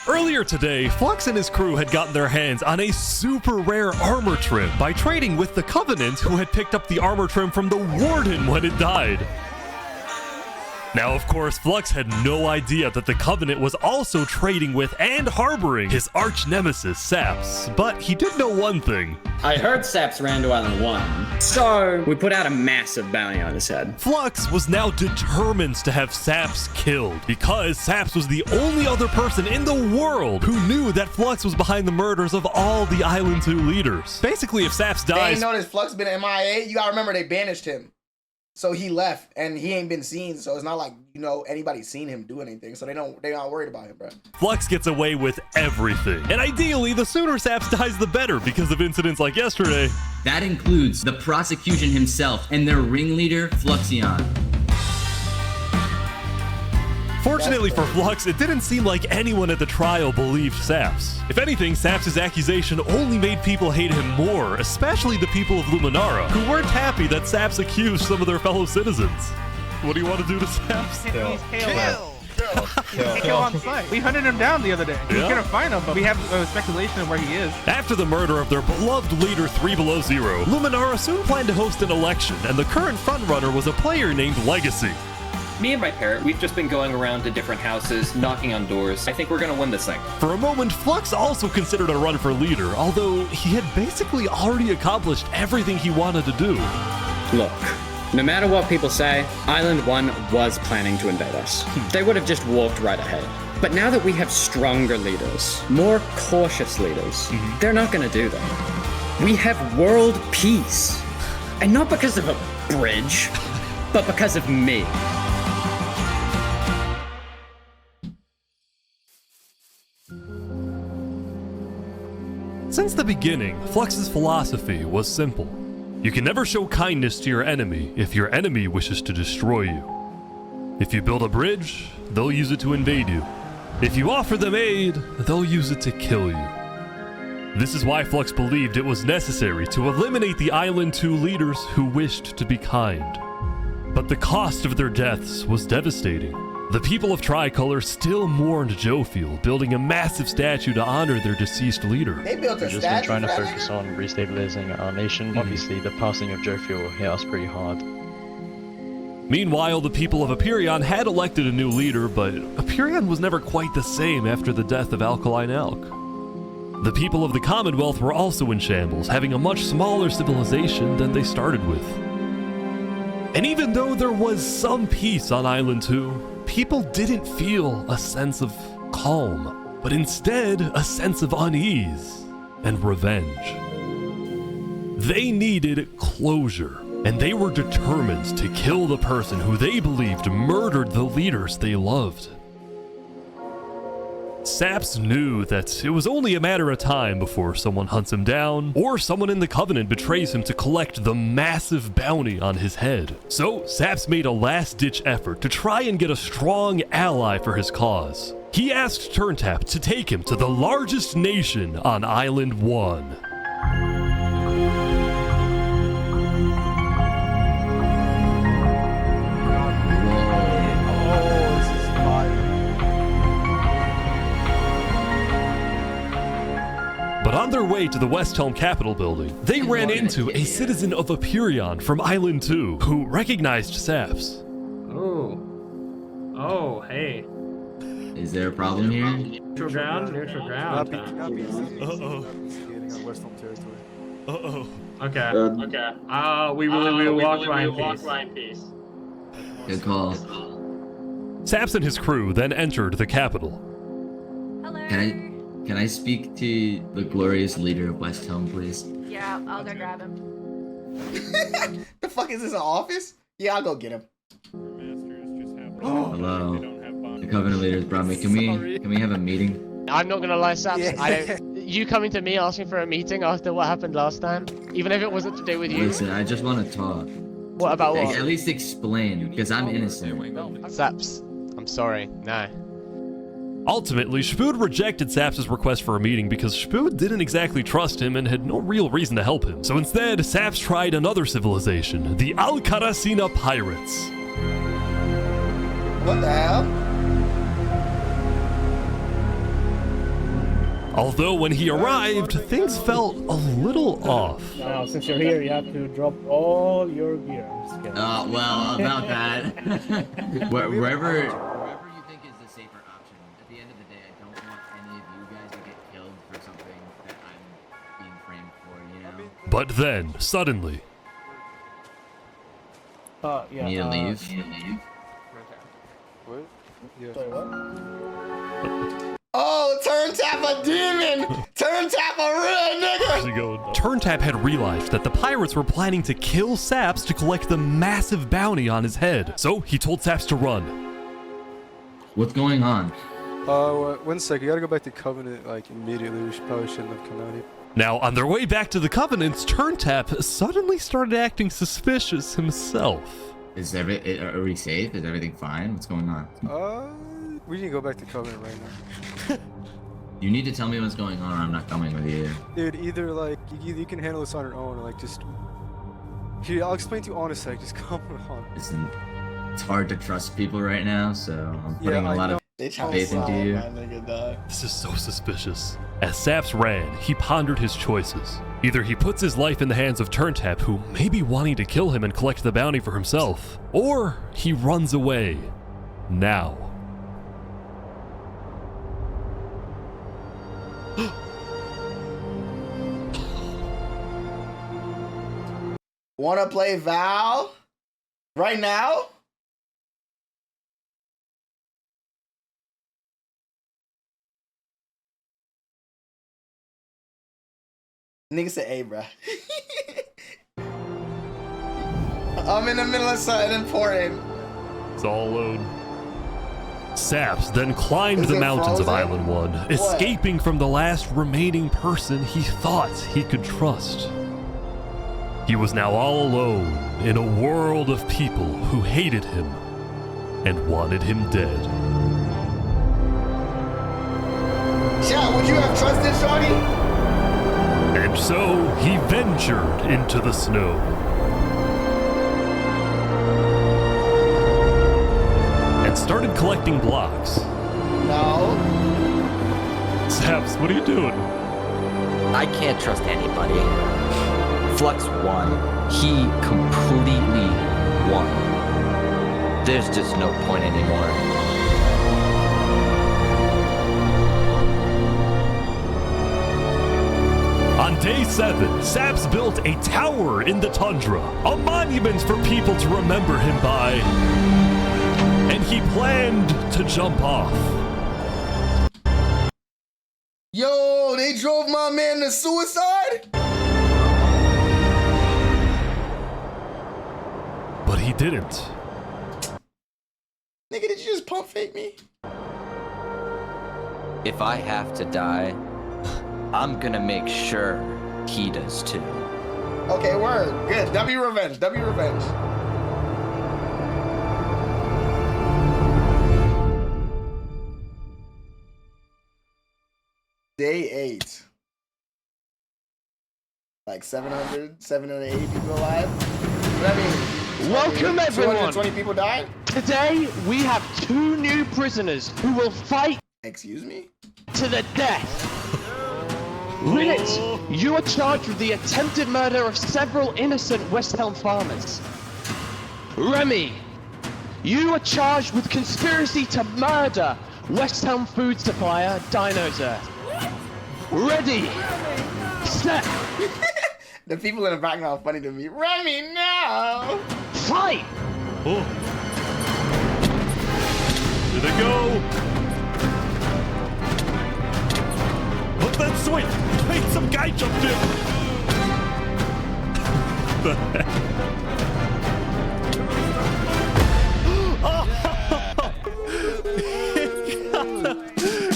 Speaker 2: Earlier today, Flux and his crew had gotten their hands on a super rare armor trim by trading with the Covenant, who had picked up the armor trim from the Warden when it died. Now, of course, Flux had no idea that the Covenant was also trading with and harboring his arch nemesis, Saps. But he did know one thing.
Speaker 20: I heard Saps ran to Island 1, so we put out a massive bounty on his head.
Speaker 2: Flux was now determined to have Saps killed, because Saps was the only other person in the world who knew that Flux was behind the murders of all the Island 2 leaders. Basically, if Saps
Speaker 1: They
Speaker 2: dies...
Speaker 1: ain't noticed Flux been MIA. You gotta remember they banished him. So he left and he ain't been seen. So it's not like, you know, anybody's seen him do anything. So they're not worried about him, bro.
Speaker 2: Flux gets away with everything. And ideally, the sooner Saps dies, the better, because of incidents like yesterday.
Speaker 3: That includes the prosecution himself and their ringleader, Fluxion.
Speaker 2: Fortunately for Flux, it didn't seem like anyone at the trial believed Saps. If anything, Saps' accusation only made people hate him more, especially the people of Luminara, who weren't happy that Saps accused some of their fellow citizens. What do you want to do to Saps?
Speaker 24: Kill.
Speaker 9: Kill on site. We hunted him down the other day. We
Speaker 2: Yeah.
Speaker 9: couldn't find him, but we have speculation of where he is.
Speaker 2: After the murder of their beloved leader 3 Below Zero, Luminara soon planned to host an election, and the current frontrunner was a player named Legacy.
Speaker 14: Me and my parrot, we've just been going around to different houses, knocking on doors. I think we're gonna win this thing.
Speaker 2: For a moment, Flux also considered a run for leader, although he had basically already accomplished everything he wanted to do.
Speaker 18: Look, no matter what people say, Island 1 was planning to invade us. They would have just walked right ahead. But now that we have stronger leaders, more cautious leaders, they're not gonna do that. We have world peace. And not because of a bridge, but because of me.
Speaker 2: Since the beginning, Flux's philosophy was simple. You can never show kindness to your enemy if your enemy wishes to destroy you. If you build a bridge, they'll use it to invade you. If you offer them aid, they'll use it to kill you. This is why Flux believed it was necessary to eliminate the Island 2 leaders who wished to be kind. But the cost of their deaths was devastating. The people of Tricolor still mourned Jofiel, building a massive statue to honor their deceased leader.
Speaker 1: They built a
Speaker 19: We've just
Speaker 1: statue
Speaker 19: been trying to
Speaker 1: for that
Speaker 19: focus on restabilizing our nation. Obviously, the passing of Jofiel hit us pretty hard.
Speaker 2: Meanwhile, the people of Aperion had elected a new leader, but Aperion was never quite the same after the death of Alkaline Elk. The people of the Commonwealth were also in shambles, having a much smaller civilization than they started with. And even though there was some peace on Island 2, people didn't feel a sense of calm, but instead a sense of unease and revenge. They needed closure, and they were determined to kill the person who they believed murdered the leaders they loved. Saps knew that it was only a matter of time before someone hunts him down, or someone in the Covenant betrays him to collect the massive bounty on his head. So Saps made a last-ditch effort to try and get a strong ally for his cause. He asked TurnTap to take him to the largest nation on Island 1. But on their way to the West Helm Capitol building, they ran into a citizen of Aperion from Island 2 who recognized Saps.
Speaker 9: Oh, hey.
Speaker 3: Is there a problem here?
Speaker 9: Neutral ground.
Speaker 12: Uh-oh. Skating on West Helm territory.
Speaker 2: Uh-oh.
Speaker 9: Okay. We will walk by in peace.
Speaker 3: Good call.
Speaker 2: Saps and his crew then entered the Capitol.
Speaker 3: Can I speak to the glorious leader of West Helm, please?
Speaker 23: Yeah, I'll go grab him.
Speaker 1: The fuck is this, an office? Yeah, I'll go get him.
Speaker 3: Hello. The Covenant leaders brought me. Can we have a meeting?
Speaker 16: I'm not gonna lie, Saps.
Speaker 1: Yeah.
Speaker 16: You coming to me asking for a meeting after what happened last time, even if it wasn't to do with you.
Speaker 3: Listen, I just want to talk.
Speaker 16: What about what?
Speaker 3: At least explain, because I'm innocent.
Speaker 16: Saps, I'm sorry. No.
Speaker 2: Ultimately, Shpood rejected Saps' request for a meeting because Shpood didn't exactly trust him and had no real reason to help him. So instead, Saps tried another civilization, the Alcaracina Pirates.
Speaker 1: What the hell?
Speaker 2: Although when he arrived, things felt a little off.
Speaker 8: Now, since you're here, you have to drop all your gear.
Speaker 3: Well, about that. Wherever you think is the safer option. At the end of the day, I don't want any of you guys to get killed for something that I'm being framed for, you know?
Speaker 2: But then, suddenly...
Speaker 8: Yeah.
Speaker 3: Need to leave?
Speaker 12: What? Yeah.
Speaker 8: Sorry, what?
Speaker 1: Oh, TurnTap a demon! TurnTap a real nigga!
Speaker 2: TurnTap had realized that the pirates were planning to kill Saps to collect the massive bounty on his head. So he told Saps to run.
Speaker 3: What's going on?
Speaker 12: 1 sec. You gotta go back to Covenant like immediately. We probably shouldn't have come out here.
Speaker 2: Now, on their way back to the Covenants, TurnTap suddenly started acting suspicious himself.
Speaker 3: Are we safe? Is everything fine? What's going on?
Speaker 12: We need to go back to Covenant right now.
Speaker 3: You need to tell me what's going on or I'm not coming with you.
Speaker 12: Dude, either like you can handle this on your own or like just... Here, I'll explain to you on a sec. Just come on.
Speaker 3: Listen, it's hard to trust people right now, so I'm putting a lot of
Speaker 1: They trying to slide my nigga, dog.
Speaker 2: This is so suspicious. As Saps ran, he pondered his choices. Either he puts his life in the hands of ScumTk, who may be wanting to kill him and collect the bounty for himself, or he runs away. Now.
Speaker 1: Wanna play Val? Right now? Nigga said, hey, bruh. I'm in the middle of something important.
Speaker 2: It's all alone. Saps then climbed the mountains of Island 1, escaping from the last remaining person he thought he could trust. He was now all alone in a world of people who hated him and wanted him dead.
Speaker 1: Yeah, would you have trusted Shawty?
Speaker 2: And so he ventured into the snow. And started collecting blocks.
Speaker 1: No.
Speaker 2: Saps, what are you doing?
Speaker 4: I can't trust anybody. Flux won. He completely won. There's just no point anymore.
Speaker 2: On day 7, Saps built a tower in the tundra, a monument for people to remember him by, and he planned to jump off.
Speaker 1: Yo, they drove my man to suicide?
Speaker 2: But he didn't.
Speaker 1: Nigga, did you just pump fake me?
Speaker 4: If I have to die, I'm gonna make sure he does too.
Speaker 1: Okay, word. Good. W revenge. W revenge. Day 8. Like 780 people alive? What that mean?
Speaker 16: Welcome everyone!
Speaker 1: 220 people died?
Speaker 16: Today, we have 2 new prisoners who will fight
Speaker 1: Excuse me?
Speaker 16: to the death. Rinit, you are charged with the attempted murder of several innocent West Helm farmers. Remy, you are charged with conspiracy to murder West Helm food supplier Dino's Earth. Ready, set.
Speaker 1: The people in the background are funny to me. Remy, no!
Speaker 16: Fight!
Speaker 2: Oh. Here they go! But then swing! Wait, some guy jumped in! The heck?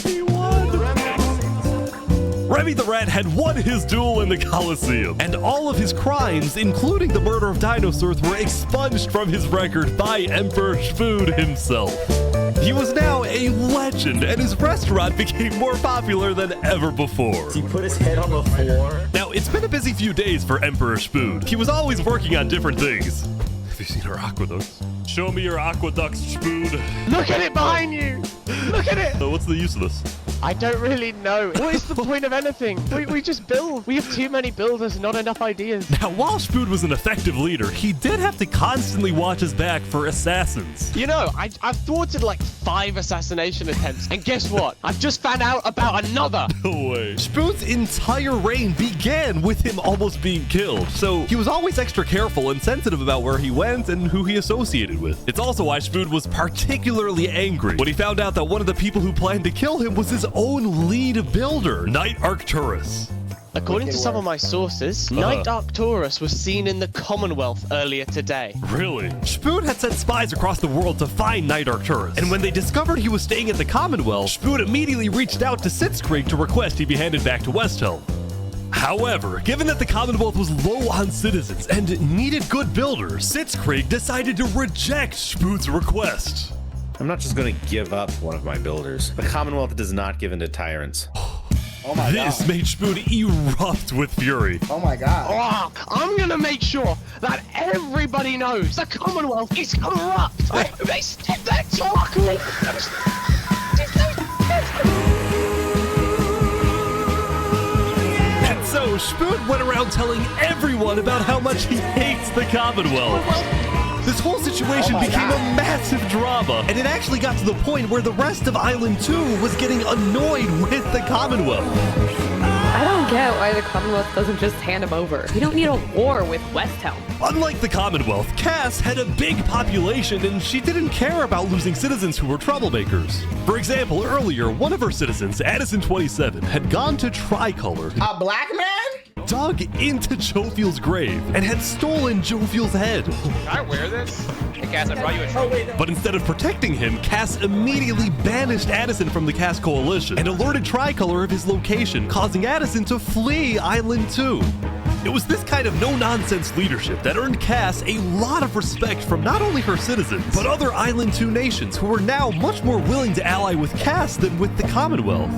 Speaker 2: He won! Remy the Rat had won his duel in the Coliseum, and all of his crimes, including the murder of dinosaurs, were expunged from his record by Emperor Spood himself. He was now a legend, and his restaurant became more popular than ever before.
Speaker 4: He put his head on the floor.
Speaker 2: Now, it's been a busy few days for Emperor Spood. He was always working on different things. Have you seen our aqueducts? Show me your aqueducts, Spood.
Speaker 16: Look at it behind you! Look at it!
Speaker 2: So what's the use of this?
Speaker 16: I don't really know. What is the point of anything? We just build. We have too many builders, not enough ideas.
Speaker 2: Now, while Spood was an effective leader, he did have to constantly watch his back for assassins.
Speaker 16: You know, I've thwarted like 5 assassination attempts, and guess what? I've just found out about another.
Speaker 2: No way. Spood's entire reign began with him almost being killed, so he was always extra careful and sensitive about where he went and who he associated with. It's also why Spood was particularly angry when he found out that one of the people who planned to kill him was his own lead builder, Knight Arcturus.
Speaker 16: According to some of my sources, Knight Arcturus was seen in the Commonwealth earlier today.
Speaker 2: Really? Spood had sent spies across the world to find Knight Arcturus, and when they discovered he was staying at the Commonwealth, Spood immediately reached out to Sitzkrieg to request he be handed back to West Helm. However, given that the Commonwealth was low on citizens and needed good builders, Sitzkrieg decided to reject Spood's request.
Speaker 5: I'm not just going to give up one of my builders. The Commonwealth does not give in to tyrants.
Speaker 1: Oh my god.
Speaker 2: This made Spood erupt with fury.
Speaker 1: Oh my god.
Speaker 16: Oh, I'm gonna make sure that everybody knows the Commonwealth is corrupt. They step their talk.
Speaker 2: So Spood went around telling everyone about how much he hates the Commonwealth. This whole situation became a massive drama, and it actually got to the point where the rest of Island 2 was getting annoyed with the Commonwealth.
Speaker 21: I don't get why the Commonwealth doesn't just hand him over. We don't need a war with West Helm.
Speaker 2: Unlike the Commonwealth, Cass had a big population and she didn't care about losing citizens who were troublemakers. For example, earlier, one of her citizens, Addison27, had gone to Tricolor.
Speaker 1: A black man?
Speaker 2: Dug into Jophiel's grave and had stolen Jophiel's head.
Speaker 15: Can I wear this? Hey, Cass, I brought you a trophy.
Speaker 2: But instead of protecting him, Cass immediately banished Addison from the Cass Coalition and alerted Tricolor of his location, causing Addison to flee Island 2. It was this kind of no-nonsense leadership that earned Cass a lot of respect from not only her citizens, but other Island 2 nations who were now much more willing to ally with Cass than with the Commonwealth.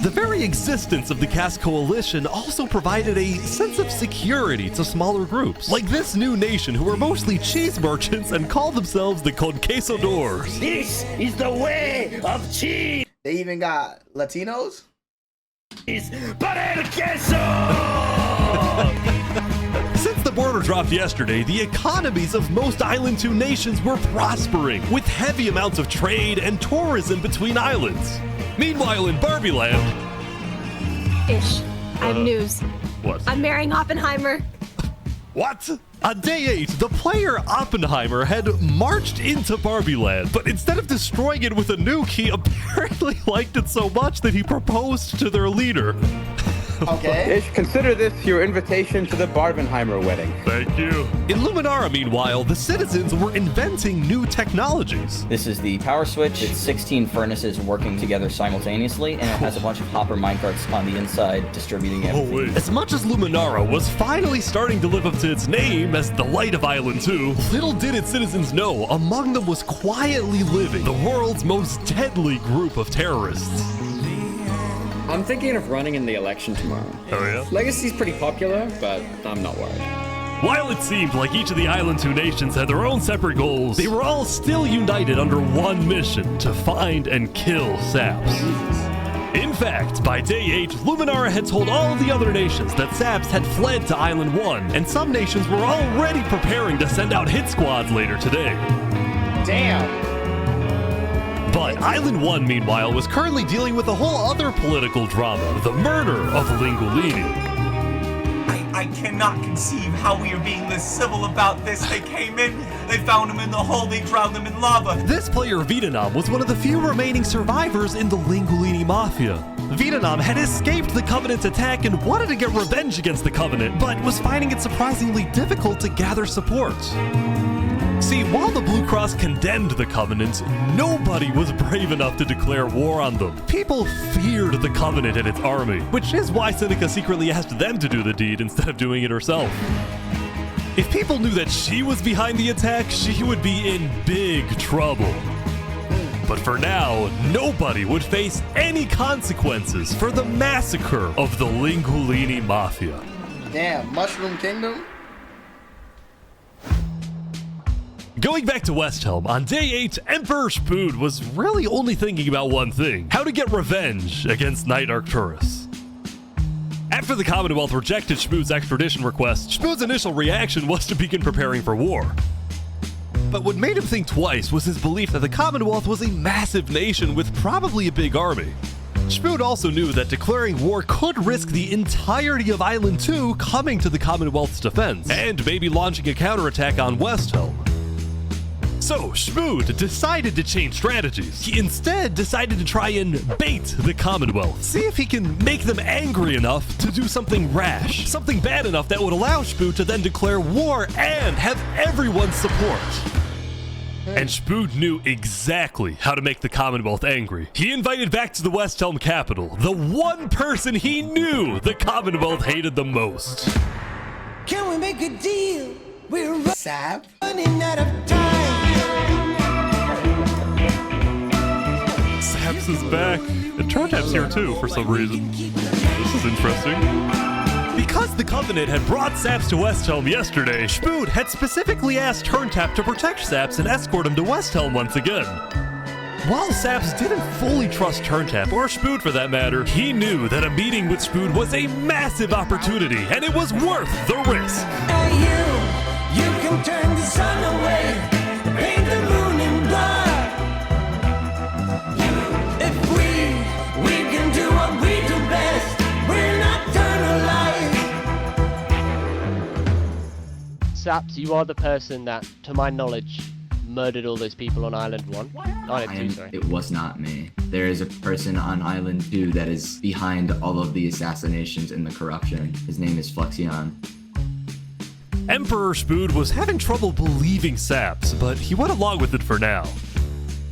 Speaker 2: The very existence of the Cass Coalition also provided a sense of security to smaller groups, like this new nation who are mostly cheese merchants and call themselves the Conquistadors.
Speaker 24: This is the way of cheese.
Speaker 1: They even got Latinos?
Speaker 24: Para el queso!
Speaker 2: Since the border dropped yesterday, the economies of most Island 2 nations were prospering, with heavy amounts of trade and tourism between islands. Meanwhile, in Barbie Land...
Speaker 23: Ish. I have news.
Speaker 2: What?
Speaker 23: I'm marrying Oppenheimer.
Speaker 2: What? On day 8, the player Oppenheimer had marched into Barbie Land, but instead of destroying it with a nuke, he apparently liked it so much that he proposed to their leader.
Speaker 1: Okay.
Speaker 6: Ish, consider this your invitation to the Barbenheimer wedding.
Speaker 2: Thank you. In Luminara, meanwhile, the citizens were inventing new technologies.
Speaker 4: This is the power switch. It's 16 furnaces working together simultaneously, and it has a bunch of hopper minecarts on the inside distributing everything.
Speaker 2: As much as Luminara was finally starting to live up to its name as the light of Island 2, little did its citizens know among them was quietly living the world's most deadly group of terrorists.
Speaker 18: I'm thinking of running in the election tomorrow.
Speaker 2: Oh yeah?
Speaker 18: Legacy's pretty popular, but I'm not worried.
Speaker 2: While it seemed like each of the Island 2 nations had their own separate goals, they were all still united under one mission: to find and kill Saps. In fact, by day 8, Luminara had told all the other nations that Saps had fled to Island 1, and some nations were already preparing to send out hit squads later today.
Speaker 1: Damn.
Speaker 2: But Island 1, meanwhile, was currently dealing with a whole other political drama, the murder of Lingolini.
Speaker 7: I cannot conceive how we are being this civil about this. They came in, they found him in the hole, they drowned him in lava.
Speaker 2: This player, Vietnam, was one of the few remaining survivors in the Lingolini Mafia. Vietnam had escaped the Covenant's attack and wanted to get revenge against the Covenant, but was finding it surprisingly difficult to gather support. See, while the Blue Cross condemned the Covenant, nobody was brave enough to declare war on them. People feared the Covenant and its army, which is why Seneca secretly asked them to do the deed instead of doing it herself. If people knew that she was behind the attack, she would be in big trouble. But for now, nobody would face any consequences for the massacre of the Lingolini Mafia.
Speaker 1: Damn, Mushroom Kingdom?
Speaker 2: Going back to West Helm, on day 8, Emperor Spood was really only thinking about one thing: how to get revenge against Knight Arcturus. After the Commonwealth rejected Spood's extradition request, Spood's initial reaction was to begin preparing for war. But what made him think twice was his belief that the Commonwealth was a massive nation with probably a big army. Spood also knew that declaring war could risk the entirety of Island 2 coming to the Commonwealth's defense, and maybe launching a counterattack on West Helm. So, Spood decided to change strategies. He instead decided to try and bait the Commonwealth. See if he can make them angry enough to do something rash. Something bad enough that would allow Spood to then declare war and have everyone's support. And Spood knew exactly how to make the Commonwealth angry. He invited back to the West Helm capital the one person he knew the Commonwealth hated the most.
Speaker 24: Can we make a deal? We're
Speaker 1: Sap?
Speaker 24: running out of time.
Speaker 2: Saps is back. And Turntap's here too for some reason. This is interesting. Because the Covenant had brought Saps to West Helm yesterday, Spood had specifically asked Turntap to protect Saps and escort him to West Helm once again. While Saps didn't fully trust TurnTap, or Spood for that matter, he knew that a meeting with Spood was a massive opportunity, and it was worth the risk.
Speaker 24: Hey you can turn the sun away, paint the moon in blood. If we can do what we do best, we're nocturnal light.
Speaker 16: Saps, you are the person that, to my knowledge, murdered all those people on Island 1. Island 2, sorry.
Speaker 3: It was not me. There is a person on Island 2 that is behind all of the assassinations and the corruption. His name is Flexion.
Speaker 2: Emperor Spood was having trouble believing Saps, but he went along with it for now.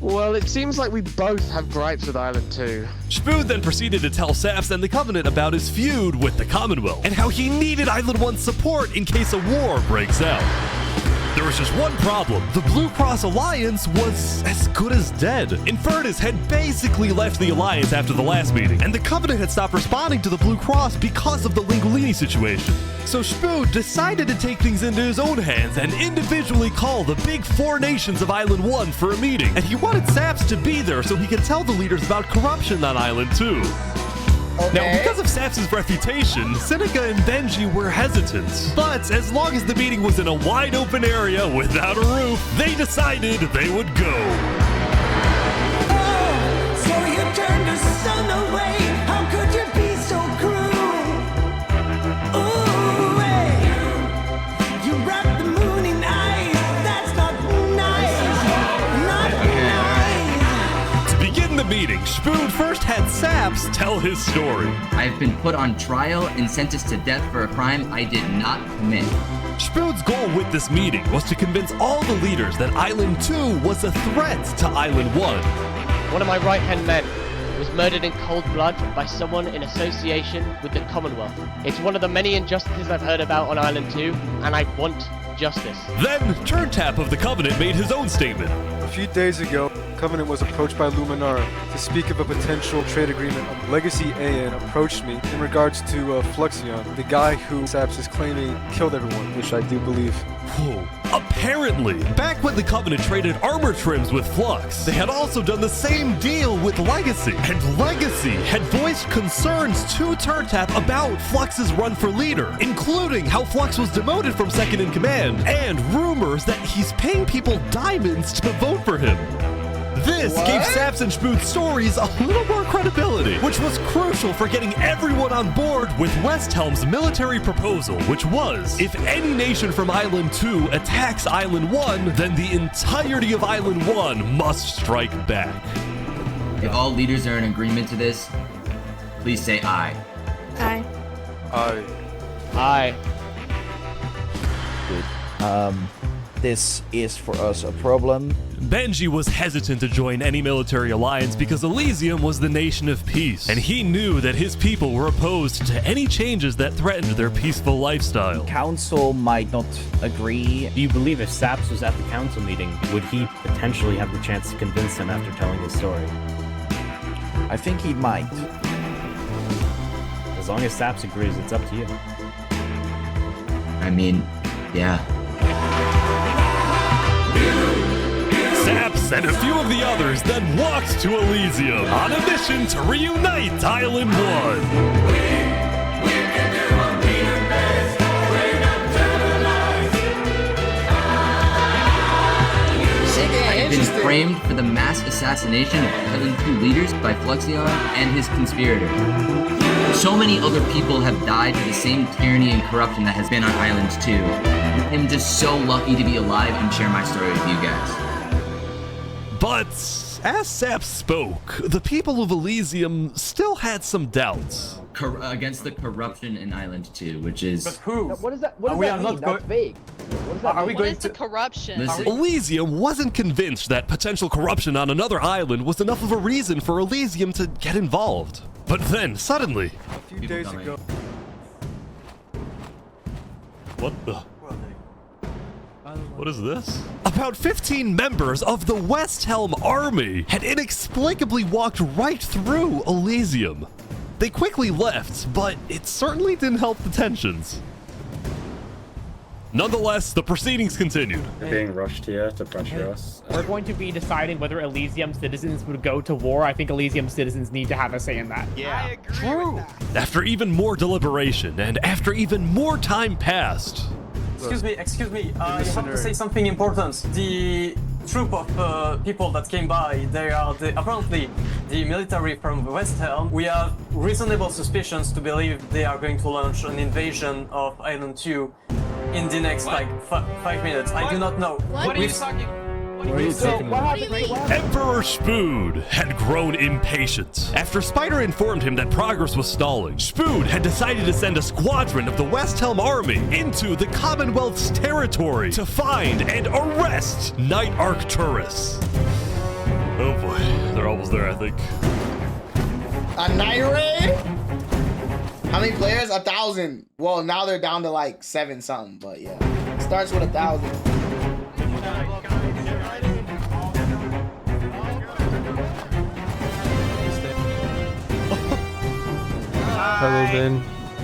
Speaker 16: Well, it seems like we both have gripes with Island 2.
Speaker 2: Spood then proceeded to tell Saps and the Covenant about his feud with the Commonwealth, and how he needed Island 1's support in case a war breaks out. There was just one problem. The Blue Cross Alliance was as good as dead. Infernus had basically left the Alliance after the last meeting, and the Covenant had stopped responding to the Blue Cross because of the Linguini situation. So Spood decided to take things into his own hands and individually call the big 4 nations of Island 1 for a meeting. And he wanted Saps to be there so he could tell the leaders about corruption on Island 2.
Speaker 1: Okay.
Speaker 2: Now, because of Saps' reputation, Seneca and Benji were hesitant. But as long as the meeting was in a wide open area without a roof, they decided they would go.
Speaker 24: Oh, so you turned the sun away. How could you be so cruel? Ooh, hey. You wrapped the moon in ice. That's not nice. Not nice.
Speaker 2: To begin the meeting, Spood first had Saps tell his story.
Speaker 3: I've been put on trial and sentenced to death for a crime I did not commit.
Speaker 2: Spood's goal with this meeting was to convince all the leaders that Island 2 was a threat to Island 1.
Speaker 16: One of my right-hand men was murdered in cold blood by someone in association with the Commonwealth. It's one of the many injustices I've heard about on Island 2, and I want justice.
Speaker 2: Then, TurnTap of the Covenant made his own statement.
Speaker 12: A few days ago, Covenant was approached by Luminara to speak of a potential trade agreement. Legacy AN approached me in regards to Flexion, the guy who Saps is claiming killed everyone, which I do believe.
Speaker 2: Whoa. Apparently, back when the Covenant traded armor trims with Flux, they had also done the same deal with Legacy. And Legacy had voiced concerns to TurnTap about Flux's run for leader, including how Flux was demoted from second in command, and rumors that he's paying people diamonds to vote for him. This gave Saps and Spood's stories a little more credibility, which was crucial for getting everyone on board with West Helm's military proposal, which was, if any nation from Island 2 attacks Island 1, then the entirety of Island 1 must strike back.
Speaker 3: If all leaders are in agreement to this, please say aye.
Speaker 23: Aye.
Speaker 12: Aye.
Speaker 16: Aye.
Speaker 10: Good. This is for us a problem.
Speaker 2: Benji was hesitant to join any military alliance because Elysium was the nation of peace, and he knew that his people were opposed to any changes that threatened their peaceful lifestyle.
Speaker 10: Council might not agree.
Speaker 9: Do you believe if Saps was at the council meeting, would he potentially have the chance to convince them after telling his story?
Speaker 10: I think he might.
Speaker 9: As long as Saps agrees, it's up to you.
Speaker 3: I mean, yeah.
Speaker 2: Saps and a few of the others then walked to Elysium on a mission to reunite Island 1.
Speaker 3: I've been framed for the mass assassination of Island 2 leaders by Flexion and his conspirator. So many other people have died to the same tyranny and corruption that has been on Island 2. I'm just so lucky to be alive and share my story with you guys.
Speaker 2: But as Saps spoke, the people of Elysium still had some doubts.
Speaker 3: Against the corruption in Island 2, which is...
Speaker 6: But who?
Speaker 10: What does that mean? That's vague. What does that mean?
Speaker 6: Going to
Speaker 11: corruption?
Speaker 2: Elysium wasn't convinced that potential corruption on another island was enough of a reason for Elysium to get involved. But then, suddenly...
Speaker 12: A few days ago...
Speaker 2: What the... What is this? About 15 members of the West Helm army had inexplicably walked right through Elysium. They quickly left, but it certainly didn't help the tensions. Nonetheless, the proceedings continued.
Speaker 11: You're being rushed here to pressure us.
Speaker 13: We're going to be deciding whether Elysium citizens would go to war. I think Elysium citizens need to have a say in that.
Speaker 2: Yeah, true. After even more deliberation and after even more time passed.
Speaker 17: Excuse me, you have to say something important. The troop of people that came by, they are apparently the military from West Helm. We have reasonable suspicions to believe they are going to launch an invasion of Island 2 in the next, like, 5 minutes. I do not know.
Speaker 23: What are you talking?
Speaker 2: Emperor Spood had grown impatient. After Spider informed him that progress was stalling, Spood had decided to send a squadron of the West Helm army into the Commonwealth's territory to find and arrest Night Arcturus. Oh boy, they're almost there, I think.
Speaker 1: A night raid? How many players? 1,000. Well, now they're down to like 7 something, but yeah. Starts with 1,000.
Speaker 22: Hello, Ben.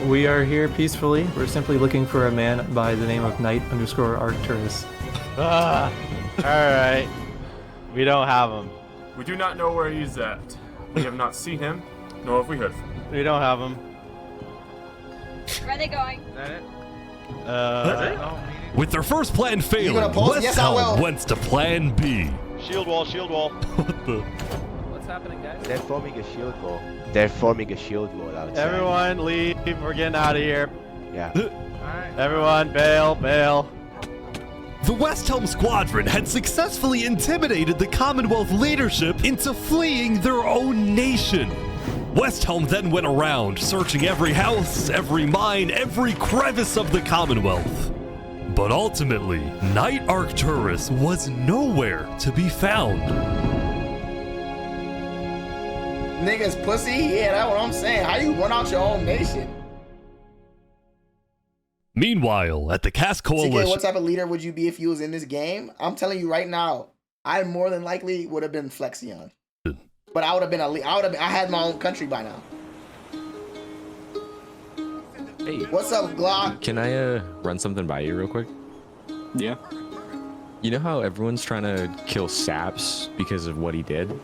Speaker 22: We are here peacefully. We're simply looking for a man by the name of Knight_Arcturus.
Speaker 5: Alright. We don't have him.
Speaker 25: We do not know where he's at. We have not seen him, nor have we heard from him.
Speaker 5: We don't have him.
Speaker 26: Where are they going?
Speaker 25: Is that it?
Speaker 2: With their first plan failing, West
Speaker 1: Yes, I
Speaker 2: Helm
Speaker 1: will.
Speaker 2: went to plan B.
Speaker 25: Shield wall, shield wall.
Speaker 2: What the?
Speaker 13: What's happening, guys?
Speaker 27: They're forming a shield wall. They're forming a shield wall outside.
Speaker 5: Everyone leave. We're getting out of here.
Speaker 27: Yeah.
Speaker 5: Everyone bail, bail.
Speaker 2: The West Helm squadron had successfully intimidated the Commonwealth leadership into fleeing their own nation. West Helm then went around searching every house, every mine, every crevice of the Commonwealth. But ultimately, Night Arcturus was nowhere to be found.
Speaker 1: Niggas pussy? Yeah, that's what I'm saying. How you run out your own nation?
Speaker 2: Meanwhile, at the Cast
Speaker 1: TK,
Speaker 2: Coalition...
Speaker 1: what type of leader would you be if you was in this game? I'm telling you right now, I more than likely would have been Flexion. But I would have been I had my own country by now.
Speaker 28: Hey.
Speaker 1: What's up, Glock?
Speaker 28: Can I run something by you real quick?
Speaker 17: Yeah.
Speaker 28: You know how everyone's trying to kill Saps because of what he did?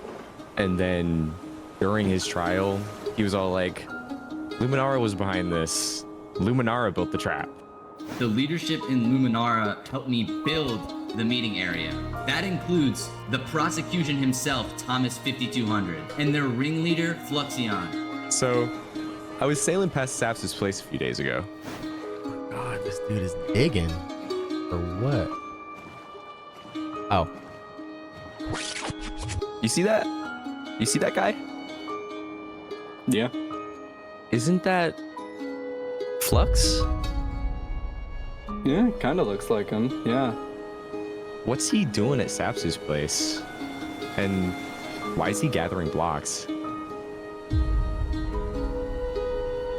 Speaker 28: And then during his trial, he was all like, Luminara was behind this. Luminara built the trap.
Speaker 3: The leadership in Luminara helped me build the meeting area. That includes the prosecution himself, Thomas 5200, and their ringleader, Fluxion.
Speaker 28: So, I was sailing past Saps' place a few days ago.
Speaker 29: God, this dude is digging. For what?
Speaker 28: Oh. You see that? You see that guy?
Speaker 17: Yeah.
Speaker 28: Isn't that Flux?
Speaker 17: Yeah, kind of looks like him, yeah.
Speaker 28: What's he doing at Saps' place? And why is he gathering blocks?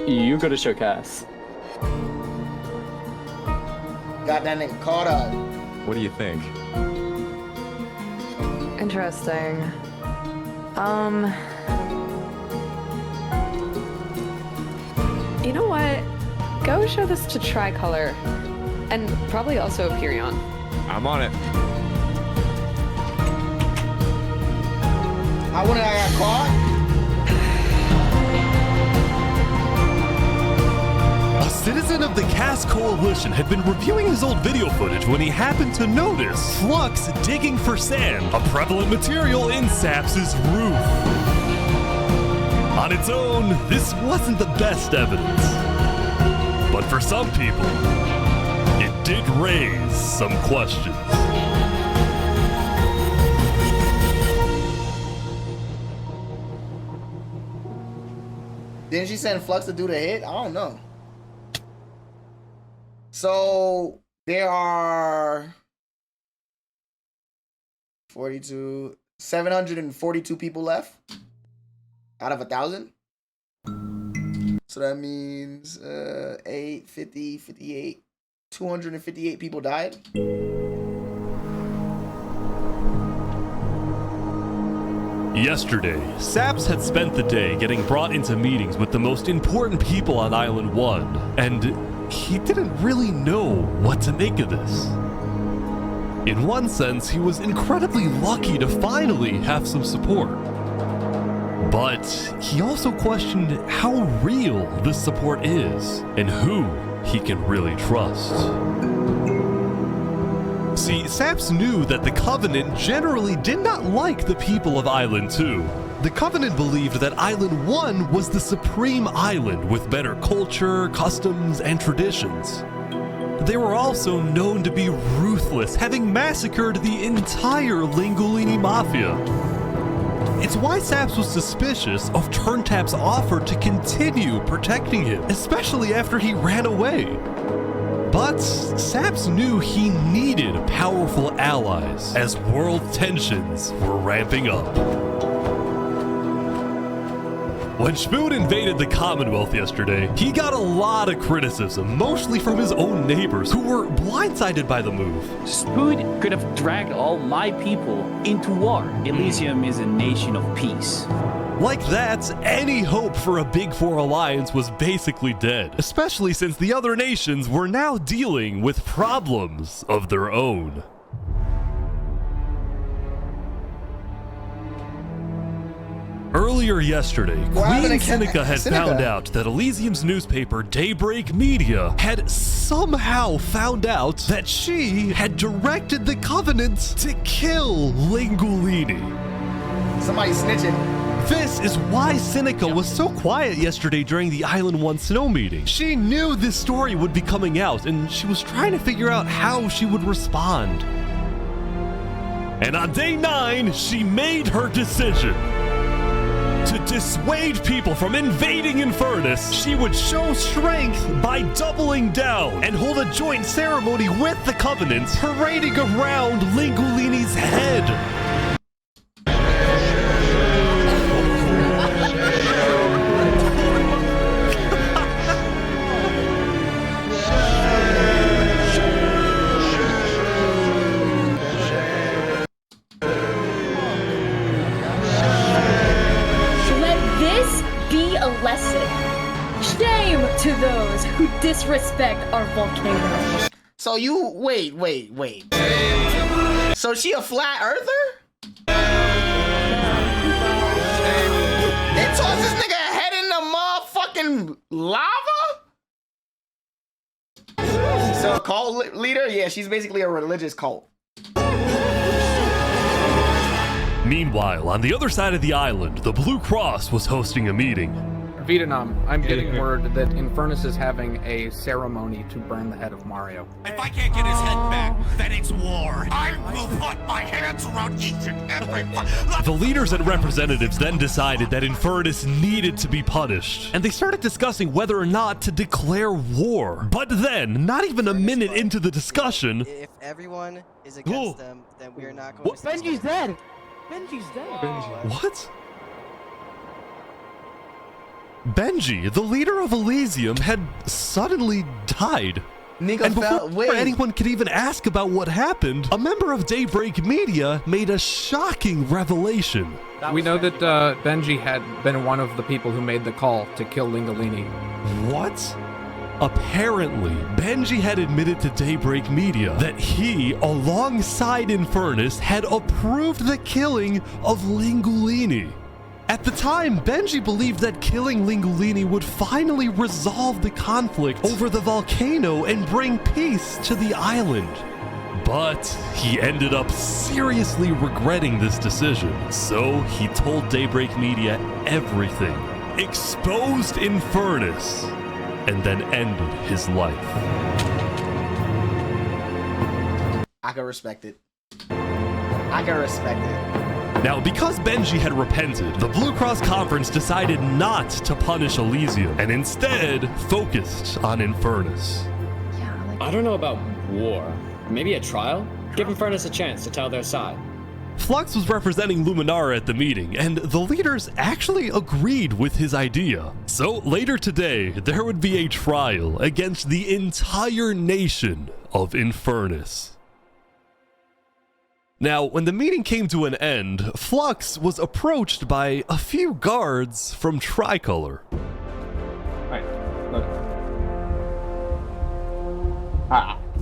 Speaker 17: You go to show Cass.
Speaker 1: Got that nigga caught up.
Speaker 28: What do you think?
Speaker 30: Interesting. You know what? Go show this to Tricolor. And probably also Perion.
Speaker 28: I'm on it.
Speaker 1: I got caught.
Speaker 2: A citizen of the Cast Coalition had been reviewing his old video footage when he happened to notice Flux digging for sand, a prevalent material in Saps' roof. On its own, this wasn't the best evidence. But for some people, it did raise some questions.
Speaker 1: Didn't she send Flux to do the hit? I don't know. So there are 742 people left out of 1,000. So that means 8, 50, 58, 258 people died.
Speaker 2: Yesterday, Saps had spent the day getting brought into meetings with the most important people on Island 1, and he didn't really know what to make of this. In one sense, he was incredibly lucky to finally have some support. But he also questioned how real this support is and who he can really trust. See, Saps knew that the Covenant generally did not like the people of Island 2. The Covenant believed that Island 1 was the supreme island with better culture, customs, and traditions. They were also known to be ruthless, having massacred the entire Lingolini Mafia. It's why Saps was suspicious of Turntap's offer to continue protecting him, especially after he ran away. But Saps knew he needed powerful allies as world tensions were ramping up. When Spoon invaded the Commonwealth yesterday, he got a lot of criticism, mostly from his own neighbors, who were blindsided by the move.
Speaker 4: Spoon could have dragged all my people into war. Elysium is a nation of peace.
Speaker 2: Like that, any hope for a Big Four alliance was basically dead, especially since the other nations were now dealing with problems of their own. Earlier yesterday, Queen Seneca had found out that Elysium's newspaper, Daybreak Media, had somehow found out that she had directed the Covenant to kill Lingolini.
Speaker 1: Somebody snitching.
Speaker 2: This is why Seneca was so quiet yesterday during the Island 1 snow meeting. She knew this story would be coming out, and she was trying to figure out how she would respond. And on day 9, she made her decision. To dissuade people from invading Infernus, she would show strength by doubling down and hold a joint ceremony with the Covenant, parading around Lingolini's head.
Speaker 7: Shame to those who disrespect our volcano.
Speaker 1: So you wait. So she a flat earther? It tossed this nigga head in the motherfucking lava? So a cult leader? Yeah, she's basically a religious cult.
Speaker 2: Meanwhile, on the other side of the island, the Blue Cross was hosting a meeting.
Speaker 8: Vietnam, I'm getting word that Infernus is having a ceremony to burn the head of Mario.
Speaker 14: If I can't get his head back, then it's war. I will put my hands around each and every one.
Speaker 2: The leaders and representatives then decided that Infernus needed to be punished, and they started discussing whether or not to declare war. But then, not even a minute into the discussion...
Speaker 15: If everyone is against them, then we are not going to...
Speaker 4: Benji's dead! Benji's dead!
Speaker 2: What? Benji, the leader of Elysium, had suddenly died. And before anyone could even ask about what happened, a member of Daybreak Media made a shocking revelation.
Speaker 8: We know that Benji had been one of the people who made the call to kill Lingolini.
Speaker 2: What? Apparently, Benji had admitted to Daybreak Media that he, alongside Infernus, had approved the killing of Lingolini. At the time, Benji believed that killing Lingolini would finally resolve the conflict over the volcano and bring peace to the island. But he ended up seriously regretting this decision, so he told Daybreak Media everything, exposed Infernus, and then ended his life.
Speaker 1: I can respect it. I can respect it.
Speaker 2: Now, because Benji had repented, the Blue Cross Conference decided not to punish Elysium and instead focused on Infernus.
Speaker 18: I don't know about war. Maybe a trial? Give Infernus a chance to tell their side.
Speaker 2: Flux was representing Luminara at the meeting, and the leaders actually agreed with his idea. So later today, there would be a trial against the entire nation of Infernus. Now, when the meeting came to an end, Flux was approached by a few guards from Tricolor.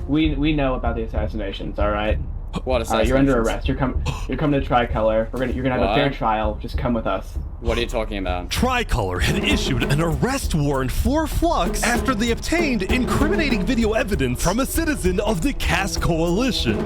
Speaker 6: We know about the assassinations, all right?
Speaker 18: What assassinations?
Speaker 6: You're under arrest. You're coming to Tricolor. You're gonna have a fair trial. Just come with us.
Speaker 18: What are you talking about?
Speaker 2: Tricolor had issued an arrest warrant for Flux after they obtained incriminating video evidence from a citizen of the Cass Coalition.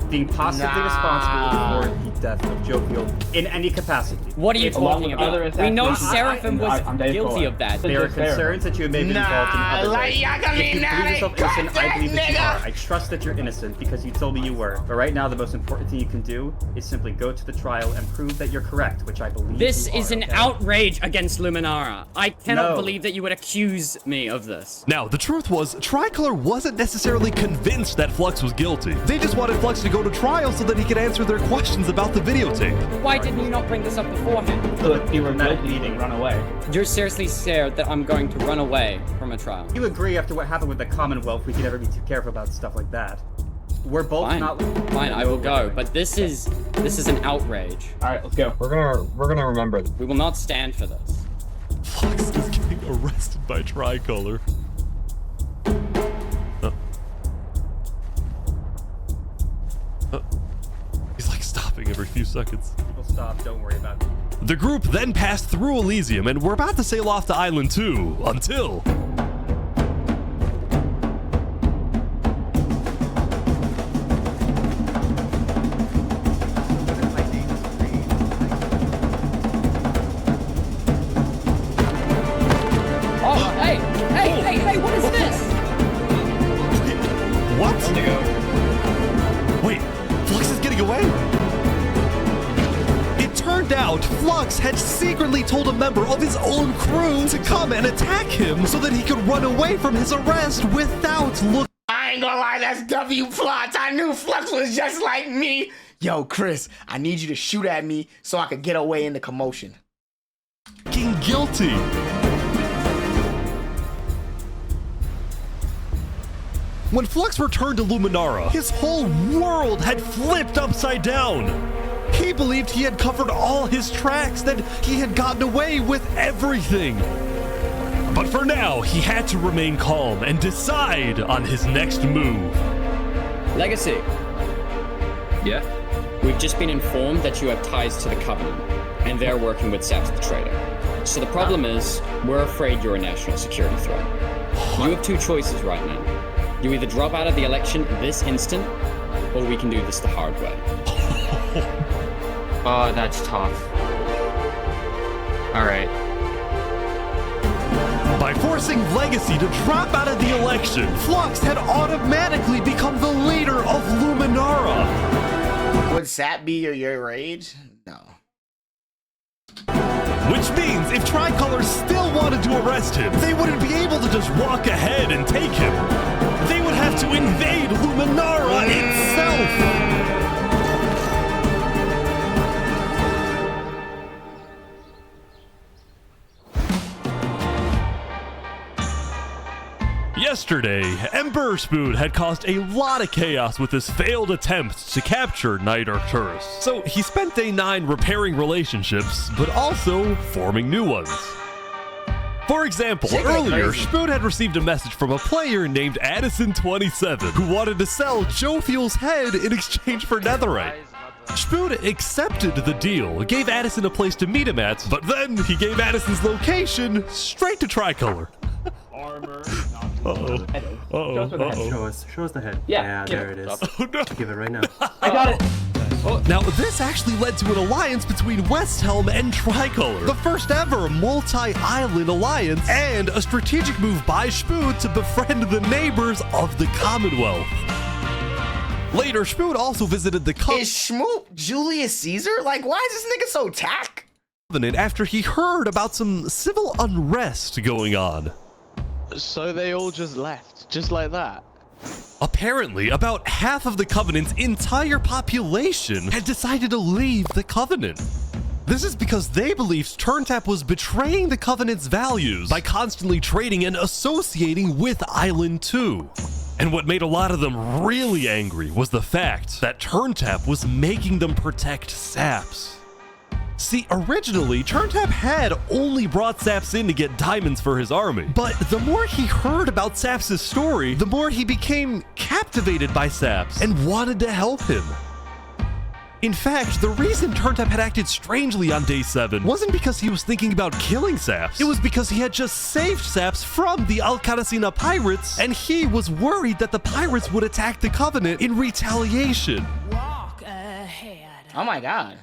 Speaker 9: Being possibly responsible for the death of Jovial in any capacity.
Speaker 18: What are you talking about? We know Seraphim was guilty of that.
Speaker 9: There are concerns that you may have been involved in other ways. If you believe yourself innocent, I believe that you are. I trust that you're innocent because you told me you were. But right now, the most important thing you can do is simply go to the trial and prove that you're correct, which I believe
Speaker 18: This
Speaker 9: you
Speaker 18: is
Speaker 9: are,
Speaker 18: an
Speaker 9: okay?
Speaker 18: outrage against Luminara. I cannot
Speaker 9: No.
Speaker 18: believe that you would accuse me of this.
Speaker 2: Now, the truth was, Tricolor wasn't necessarily convinced that Flux was guilty. They just wanted Flux to go to trial so that he could answer their questions about the videotape.
Speaker 18: Why didn't you not bring this up beforehand?
Speaker 6: So if you were guilty, run away.
Speaker 18: You're seriously scared that I'm going to run away from a trial?
Speaker 9: You agree after what happened with the Commonwealth, we can never be too careful about stuff like that. We're both not.
Speaker 18: Fine, I will go. But this is an outrage.
Speaker 6: All right, let's go.
Speaker 18: We're gonna remember. We will not stand for this.
Speaker 2: Flux is getting arrested by Tricolor. He's like stopping every few seconds.
Speaker 9: People stop, don't worry about it.
Speaker 2: The group then passed through Elysium and were about to sail off to Island 2 until...
Speaker 18: Oh, hey, what is this?
Speaker 2: What? Wait, Flux is getting away? It turned out Flux had secretly told a member of his own crew to come and attack him so that he could run away from his arrest without looking.
Speaker 1: I ain't gonna lie, that's W plots. I knew Flux was just like me. Yo, Chris, I need you to shoot at me so I could get away in the commotion.
Speaker 2: Guilty. When Flux returned to Luminara, his whole world had flipped upside down. He believed he had covered all his tracks, that he had gotten away with everything. But for now, he had to remain calm and decide on his next move.
Speaker 18: Legacy.
Speaker 10: Yeah?
Speaker 18: We've just been informed that you have ties to the Covenant, and they're working with Saps the Traitor. So the problem is, we're afraid you're a national security threat. You have two choices right now. You either drop out of the election this instant, or we can do this the hard way.
Speaker 10: Oh, that's tough. Alright.
Speaker 2: By forcing Legacy to drop out of the election, Flux had automatically become the leader of Luminara.
Speaker 1: Would Sap be your age? No.
Speaker 2: Which means if Tricolor still wanted to arrest him, they wouldn't be able to just walk ahead and take him. They would have to invade Luminara itself. Yesterday, Emperor Spoon had caused a lot of chaos with his failed attempt to capture Knight Arcturus. So he spent day 9 repairing relationships, but also forming new ones. For example, earlier, Spoon had received a message from a player named Addison27 who wanted to sell Jovial's head in exchange for netherite. Spoon accepted the deal, gave Addison a place to meet him at, but then he gave Addison's location straight to Tricolor.
Speaker 6: Armor.
Speaker 9: Show us the head.
Speaker 6: Yeah,
Speaker 9: there it is.
Speaker 2: Oh, no.
Speaker 9: Give it right now.
Speaker 6: I got it.
Speaker 2: Now, this actually led to an alliance between West Helm and Tricolor, the first ever multi-island alliance, and a strategic move by Spoon to befriend the neighbors of the Commonwealth. Later, Spoon also visited the
Speaker 1: Is Schmoop Julius Caesar? Like, why is this nigga so tack?
Speaker 2: Covenant after he heard about some civil unrest going on.
Speaker 27: So they all just left, just like that?
Speaker 2: Apparently, about half of the Covenant's entire population had decided to leave the Covenant. This is because they believed ScumTk was betraying the Covenant's values by constantly trading and associating with Island 2. And what made a lot of them really angry was the fact that ScumTk was making them protect Saps. See, originally, ScumTk had only brought Saps in to get diamonds for his army. But the more he heard about Saps' story, the more he became captivated by Saps and wanted to help him. In fact, the reason ScumTk had acted strangely on day 7 wasn't because he was thinking about killing Saps. It was because he had just saved Saps from the Alcaracina pirates, and he was worried that the pirates would attack the Covenant in retaliation.
Speaker 11: Oh my god.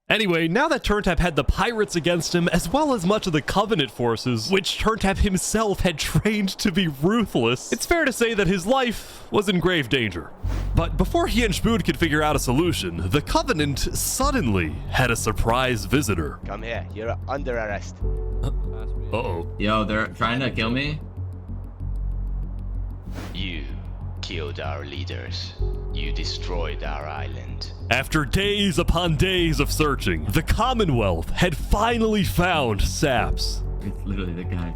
Speaker 2: Anyway, now that ScumTk had the pirates against him, as well as much of the Covenant forces, which ScumTk himself had trained to be ruthless, it's fair to say that his life was in grave danger. But before he and Spood could figure out a solution, the Covenant suddenly had a surprise visitor.
Speaker 27: Come here, you're under arrest.
Speaker 2: Uh-oh.
Speaker 3: Yo, they're trying to kill me?
Speaker 27: You killed our leaders. You destroyed our island.
Speaker 2: After days upon days of searching, the Commonwealth had finally found Saps.
Speaker 3: It's literally the guy.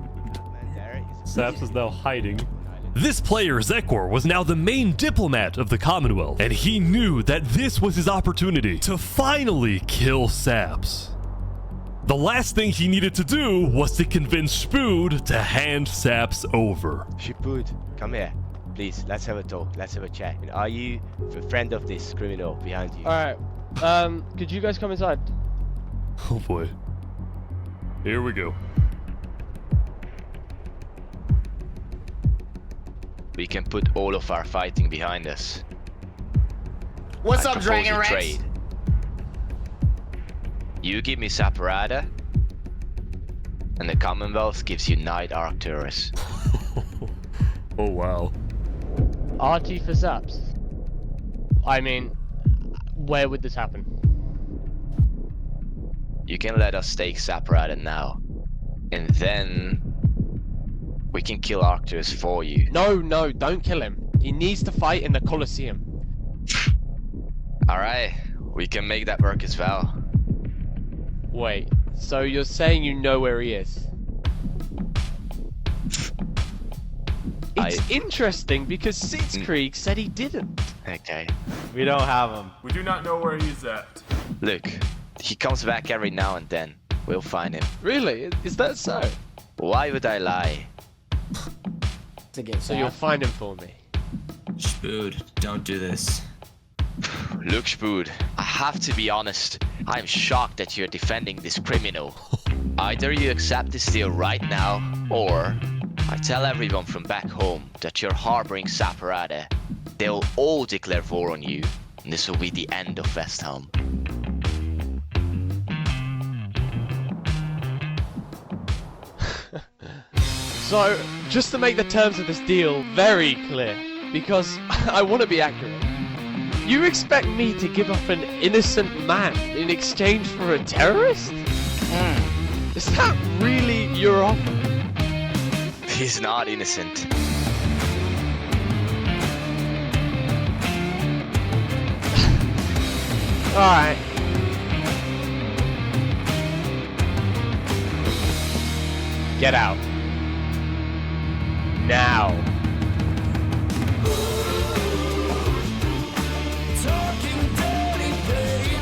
Speaker 2: Saps is now hiding. This player, Zekor, was now the main diplomat of the Commonwealth, and he knew that this was his opportunity to finally kill Saps. The last thing he needed to do was to convince Spood to hand Saps over.
Speaker 27: Spood, come here. Please, let's have a talk. Let's have a chat. Are you a friend of this criminal behind you?
Speaker 12: Alright. Could you guys come inside?
Speaker 2: Oh boy. Here we go.
Speaker 27: We can put all of our fighting behind us.
Speaker 11: What's
Speaker 27: I
Speaker 11: up,
Speaker 27: propose
Speaker 11: Dragon
Speaker 27: a
Speaker 11: Rex?
Speaker 27: trade. You give me Saparada, and the Commonwealth gives you Night Arcturus.
Speaker 2: Oh wow.
Speaker 12: RT for Saps. I mean, where would this happen?
Speaker 27: You can let us take Saparada now, and then we can kill Arcturus for you.
Speaker 12: No, don't kill him. He needs to fight in the Colosseum.
Speaker 27: Alright, we can make that work as well.
Speaker 12: Wait, so you're saying you know where he is? It's interesting because Sitzkrieg said he didn't.
Speaker 27: Okay.
Speaker 5: We don't have him.
Speaker 25: We do not know where he's at.
Speaker 27: Look, he comes back every now and then. We'll find him.
Speaker 12: Really? Is that so?
Speaker 27: Why would I lie?
Speaker 12: So you'll find him for me.
Speaker 3: Spood, don't do this.
Speaker 27: Look, Spood, I have to be honest. I'm shocked that you're defending this criminal. Either you accept this deal right now, or I tell everyone from back home that you're harboring Saparada. They'll all declare war on you, and this will be the end of West Helm.
Speaker 12: So, just to make the terms of this deal very clear, because I want to be accurate, you expect me to give up an innocent man in exchange for a terrorist? Is that really your offer?
Speaker 27: He's not innocent.
Speaker 12: Alright. Get out. Now.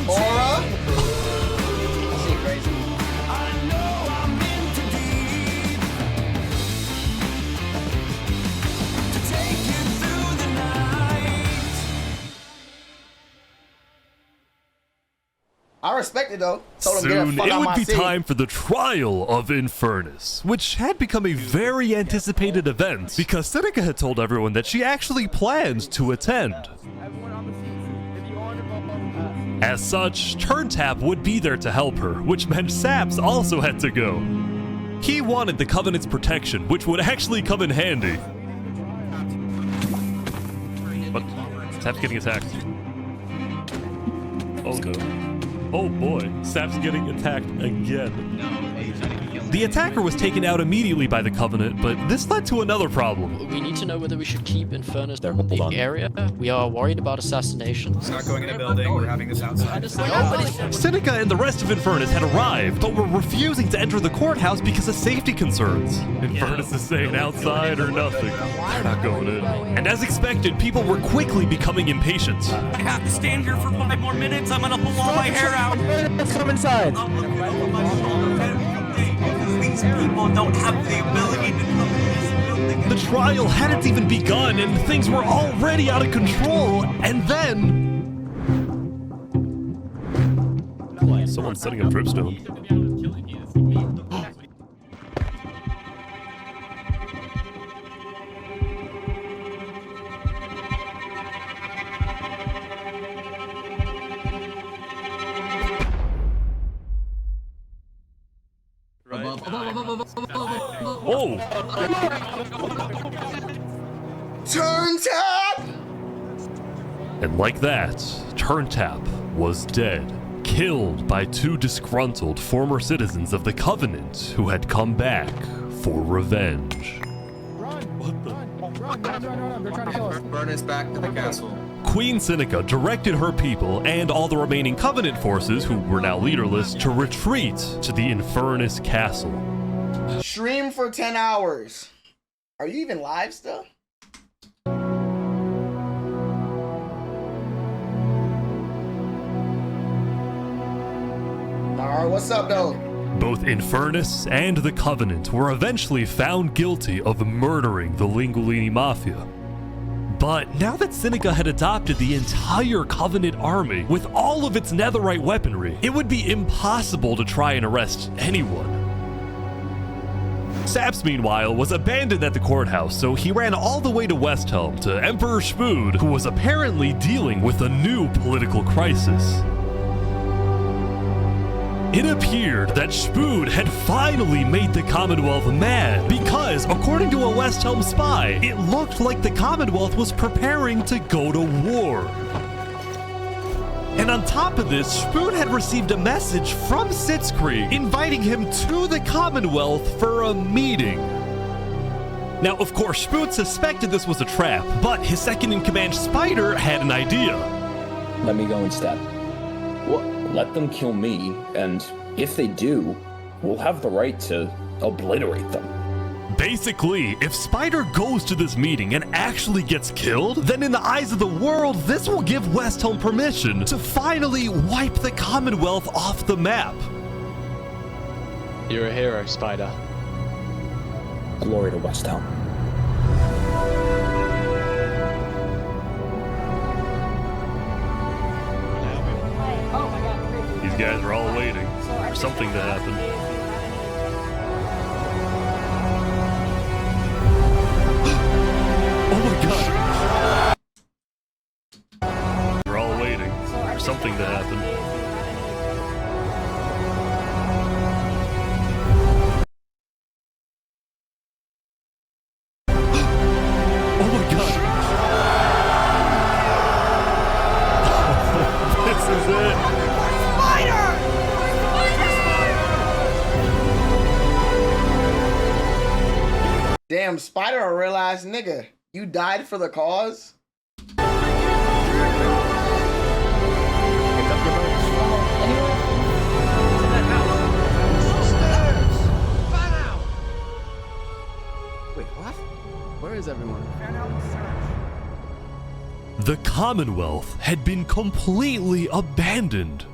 Speaker 1: Aura? This is crazy. I respect it though. Told him, get the
Speaker 2: Soon
Speaker 1: fuck
Speaker 2: it
Speaker 1: out
Speaker 2: would
Speaker 1: my
Speaker 2: be
Speaker 1: city.
Speaker 2: time for the trial of Infernus, which had become a very anticipated event because Seneca had told everyone that she actually planned to attend. As such, ScumTk would be there to help her, which meant Saps also had to go. He wanted the Covenant's protection, which would actually come in handy. But Saps getting attacked. Oh no. Oh boy, Saps getting attacked again. The attacker was taken out immediately by the Covenant, but this led to another problem.
Speaker 16: We need to know whether we should keep Infernus in the area. We are worried about assassinations.
Speaker 19: Not going in a building, we're having this outside.
Speaker 2: Seneca and the rest of Infernus had arrived, but were refusing to enter the courthouse because of safety concerns. Infernus is saying outside or nothing. They're not going in. And as expected, people were quickly becoming impatient.
Speaker 14: I have to stand here for 5 more minutes. I'm gonna pull all my hair out. Let's come inside. These people don't have the ability to come in this building.
Speaker 2: The trial hadn't even begun and things were already out of control. And then... Someone's setting up dripstone. Oh!
Speaker 1: Turn tap!
Speaker 2: And like that, Turntap was dead, killed by two disgruntled former citizens of the Covenant who had come back for revenge.
Speaker 8: Run! They're trying to kill us.
Speaker 10: Burn us back to the castle.
Speaker 2: Queen Seneca directed her people and all the remaining Covenant forces, who were now leaderless, to retreat to the Infernus Castle.
Speaker 1: Stream for 10 hours. Are you even live still? Alright, what's up though?
Speaker 2: Both Infernus and the Covenant were eventually found guilty of murdering the Lingolini Mafia. But now that Seneca had adopted the entire Covenant army with all of its netherite weaponry, it would be impossible to try and arrest anyone. Saps, meanwhile, was abandoned at the courthouse, so he ran all the way to West Helm to Emperor Spood, who was apparently dealing with a new political crisis. It appeared that Spood had finally made the Commonwealth mad because, according to a West Helm spy, it looked like the Commonwealth was preparing to go to war. And on top of this, Spood had received a message from Sitzkrieg inviting him to the Commonwealth for a meeting. Now, of course, Spood suspected this was a trap, but his second-in-command Spider had an idea.
Speaker 13: Let me go instead. Let them kill me, and if they do, we'll have the right to obliterate them.
Speaker 2: Basically, if Spider goes to this meeting and actually gets killed, then in the eyes of the world, this will give West Helm permission to finally wipe the Commonwealth off the map.
Speaker 16: You're a hero, Spider.
Speaker 13: Glory to West Helm.
Speaker 2: These guys are all waiting for something to happen. Oh my god! They're all waiting for something to happen. Oh my god! This is it!
Speaker 1: Damn, Spider a real ass nigga. You died for the cause?
Speaker 8: Wait, what? Where is everyone?
Speaker 2: The Commonwealth had been completely abandoned.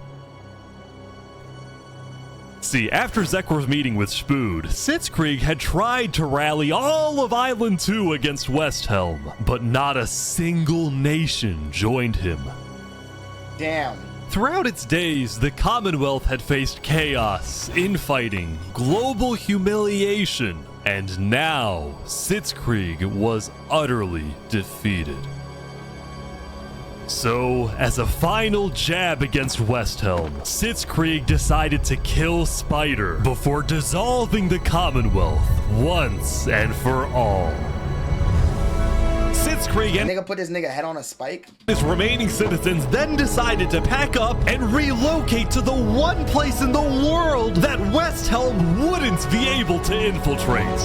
Speaker 2: See, after Zekor's meeting with Spood, Sitzkrieg had tried to rally all of Island 2 against West Helm, but not a single nation joined him.
Speaker 1: Damn.
Speaker 2: Throughout its days, the Commonwealth had faced chaos, infighting, global humiliation, and now Sitzkrieg was utterly defeated. So, as a final jab against West Helm, Sitzkrieg decided to kill Spider before dissolving the Commonwealth once and for all. Sitzkrieg and
Speaker 1: nigga put this nigga head on a spike.
Speaker 2: His remaining citizens then decided to pack up and relocate to the one place in the world that West Helm wouldn't be able to infiltrate.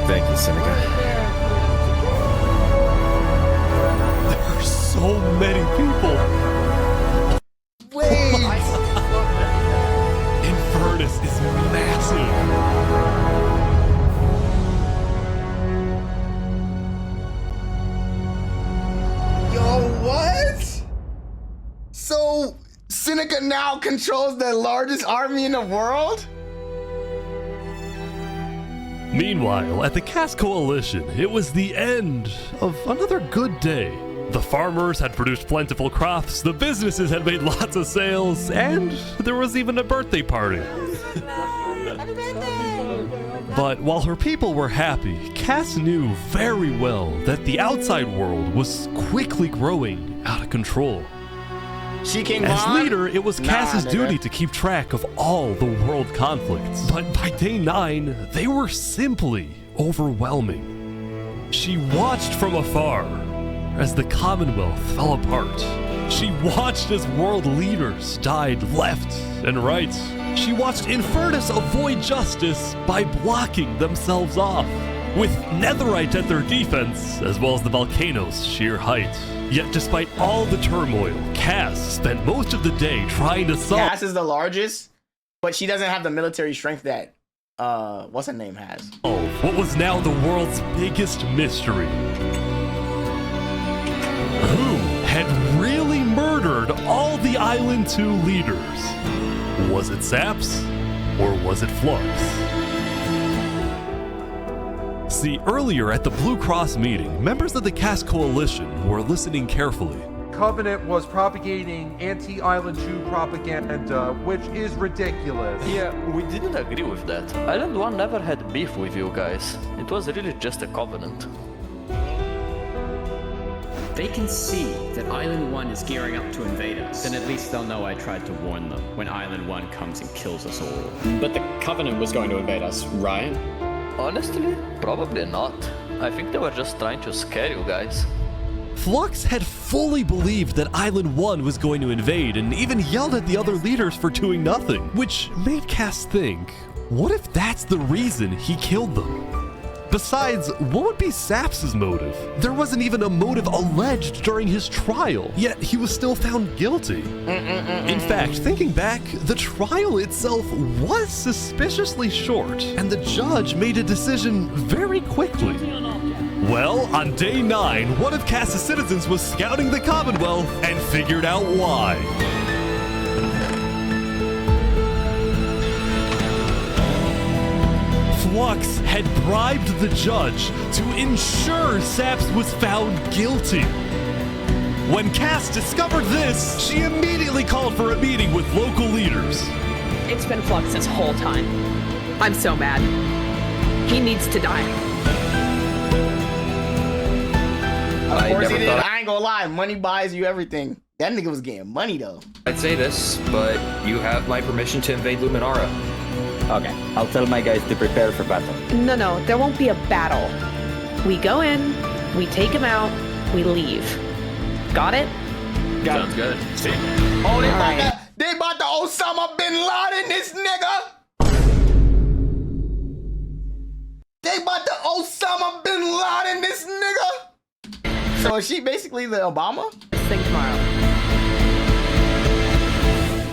Speaker 28: Thank you, Seneca.
Speaker 2: There are so many people.
Speaker 1: Wait.
Speaker 2: Infernus
Speaker 1: Seneca now controls the largest army in the world?
Speaker 2: Meanwhile, at the Caste Coalition, it was the end of another good day. The farmers had produced plentiful crops, the businesses had made lots of sales, and there was even a birthday party. But while her people were happy, Cass knew very well that the outside world was quickly growing out of control. As leader, it was Cass's duty to keep track of all the world conflicts. But by day 9, they were simply overwhelming. She watched from afar as the Commonwealth fell apart. She watched as world leaders died left and right. She watched Infernus avoid justice by blocking themselves off, with netherite at their defense, as well as the Volcano's sheer height. Yet despite all the turmoil, Cass spent most of the day trying to solve—
Speaker 1: Cass is the largest, but she doesn't have the military strength that, what's her name has.
Speaker 2: What was now the world's biggest mystery. Who had really murdered all the Island 2 leaders? Was it Saps, or was it Flux? See, earlier at the Blue Cross meeting, members of the Caste Coalition were listening carefully.
Speaker 7: Covenant was propagating anti-Island 2 propaganda, which is ridiculous.
Speaker 17: Yeah, we didn't agree with that. Island 1 never had beef with you guys. It was really just a covenant.
Speaker 18: They can see that Island 1 is gearing up to invade us. Then at least they'll know I tried to warn them when Island 1 comes and kills us all. But the Covenant was going to invade us, right?
Speaker 17: Honestly, probably not. I think they were just trying to scare you guys.
Speaker 2: Flux had fully believed that Island 1 was going to invade and even yelled at the other leaders for doing nothing, which made Cass think, what if that's the reason he killed them? Besides, what would be Saps' motive? There wasn't even a motive alleged during his trial, yet he was still found guilty. In fact, thinking back, the trial itself was suspiciously short, and the judge made a decision very quickly. Well, on day 9, one of Cass's citizens was scouting the Commonwealth and figured out why. Flux had bribed the judge to ensure Saps was found guilty. When Cass discovered this, she immediately called for a meeting with local leaders.
Speaker 20: It's been Flux this whole time. I'm so mad. He needs to die.
Speaker 1: Of course he did. I ain't gonna lie, money buys you everything. That nigga was getting money though.
Speaker 10: I'd say this, but you have my permission to invade Luminara.
Speaker 21: Okay, I'll tell my guys to prepare for battle.
Speaker 20: No, there won't be a battle. We go in, we take him out, we leave. Got it?
Speaker 10: Sounds good. See?
Speaker 1: Oh, they about to Osama bin Laden this nigga. They about to Osama bin Laden this nigga. So is she basically the Obama?
Speaker 20: Think tomorrow.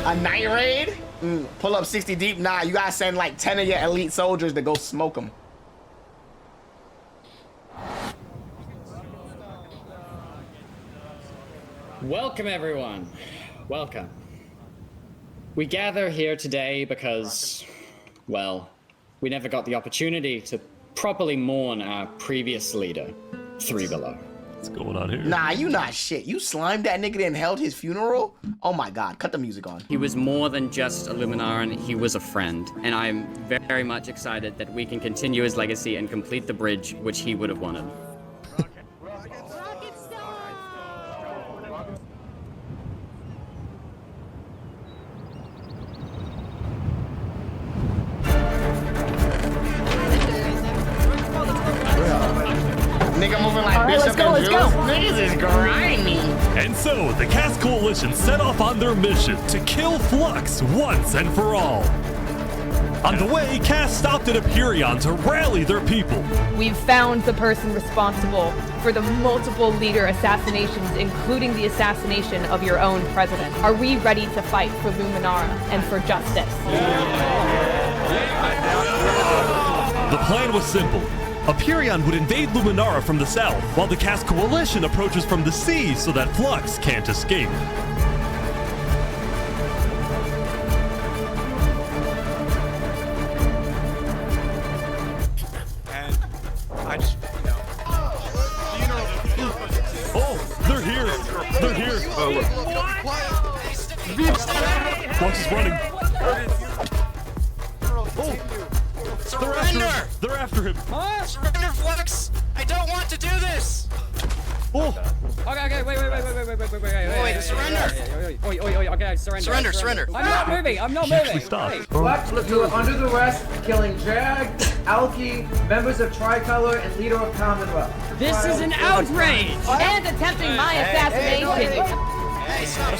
Speaker 1: A night raid? Pull up 60 deep? Nah, you gotta send like 10 of your elite soldiers to go smoke them.
Speaker 18: Welcome, everyone. Welcome. We gather here today because, well, we never got the opportunity to properly mourn our previous leader, 3 Below.
Speaker 2: What's going on here?
Speaker 1: Nah, you not shit. You slimed that nigga and held his funeral? Oh my god, cut the music on.
Speaker 18: He was more than just a Luminaran, he was a friend. And I'm very much excited that we can continue his legacy and complete the bridge which he would have wanted.
Speaker 1: Nigga moving like Bishop and Jules. Niggas is grimy.
Speaker 2: And so, the Caste Coalition set off on their mission to kill Flux once and for all. On the way, Cass stopped at Empyreon to rally their people.
Speaker 20: We've found the person responsible for the multiple leader assassinations, including the assassination of your own president. Are we ready to fight for Luminara and for justice?
Speaker 2: The plan was simple. Empyreon would invade Luminara from the south, while the Caste Coalition approaches from the sea so that Flux can't escape. Flux is running.
Speaker 14: Surrender!
Speaker 2: They're after him.
Speaker 14: Surrender, Flux! I don't want to do this!
Speaker 2: Oh.
Speaker 8: Okay, wait,
Speaker 14: surrender!
Speaker 8: Okay, surrender.
Speaker 14: Surrender.
Speaker 8: I'm not
Speaker 2: He actually
Speaker 8: moving.
Speaker 2: stopped.
Speaker 4: Flux, you are under the arrest, killing Jag, Alki, members of Tricolor, and leader of Commonwealth.
Speaker 11: This is an outrage!
Speaker 20: And attempting my assassination.
Speaker 14: Hey, stop!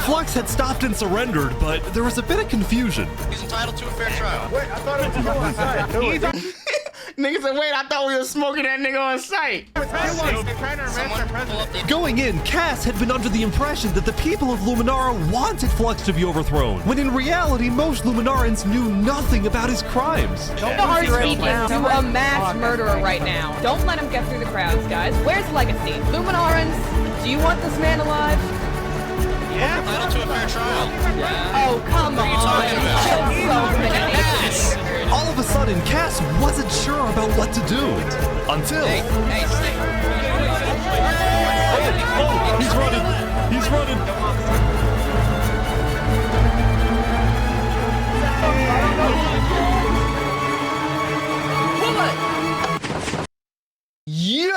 Speaker 2: Flux had stopped and surrendered, but there was a bit of confusion.
Speaker 14: He's entitled to a fair trial.
Speaker 4: Wait, I thought it was on side.
Speaker 1: Nigga said, wait, I thought we were smoking that nigga on sight.
Speaker 2: Going in, Cass had been under the impression that the people of Luminara wanted Flux to be overthrown, when in reality, most Luminarans knew nothing about his crimes.
Speaker 20: Don't hard speaking to a mass murderer right now. Don't let him get through the crowds, guys. Where's Legacy? Luminarans, do you want this man alive?
Speaker 14: Yeah, entitled to a fair trial.
Speaker 20: Oh, come on.
Speaker 2: All of a sudden, Cass wasn't sure about what to do. Until... Oh, he's running! He's running!
Speaker 1: Yo!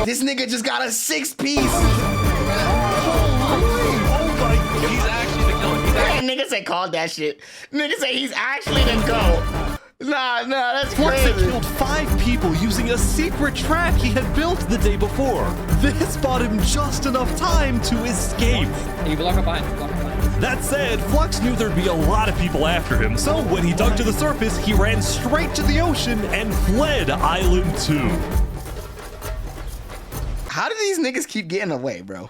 Speaker 1: This nigga just got a 6-piece.
Speaker 14: He's actually the killer.
Speaker 1: Nigga said called that shit. Nigga said he's actually the GOAT. Nah, that's
Speaker 2: Flux
Speaker 1: crazy.
Speaker 2: had killed 5 people using a secret trap he had built the day before. This bought him just enough time to escape.
Speaker 8: You block up behind.
Speaker 2: That said, Flux knew there'd be a lot of people after him, so when he dug to the surface, he ran straight to the ocean and fled Island 2.
Speaker 1: How do these niggas keep getting away, bro?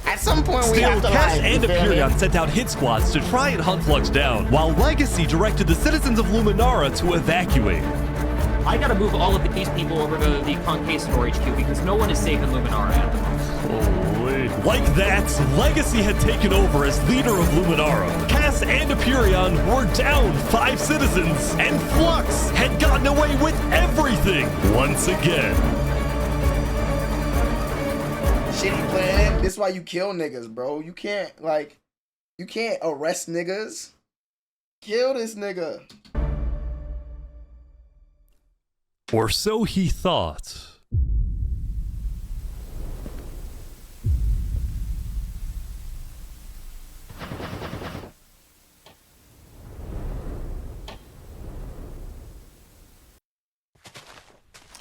Speaker 1: At some point, we
Speaker 2: Still,
Speaker 1: have to
Speaker 2: Cass
Speaker 1: lie.
Speaker 2: and Aperion sent out hit squads to try and hunt Flux down, while Legacy directed the citizens of Luminara to evacuate.
Speaker 6: I gotta move all of these people over to the Conquistador HQ because no one is safe in Luminara at the moment.
Speaker 2: Holy. Like that, Legacy had taken over as leader of Luminara. Cass and Aperion were down 5 citizens, and Flux had gotten away with everything once again.
Speaker 1: Shitty plan. This is why you kill niggas, bro. You can't arrest niggas. Kill this nigga.
Speaker 2: Or so he thought.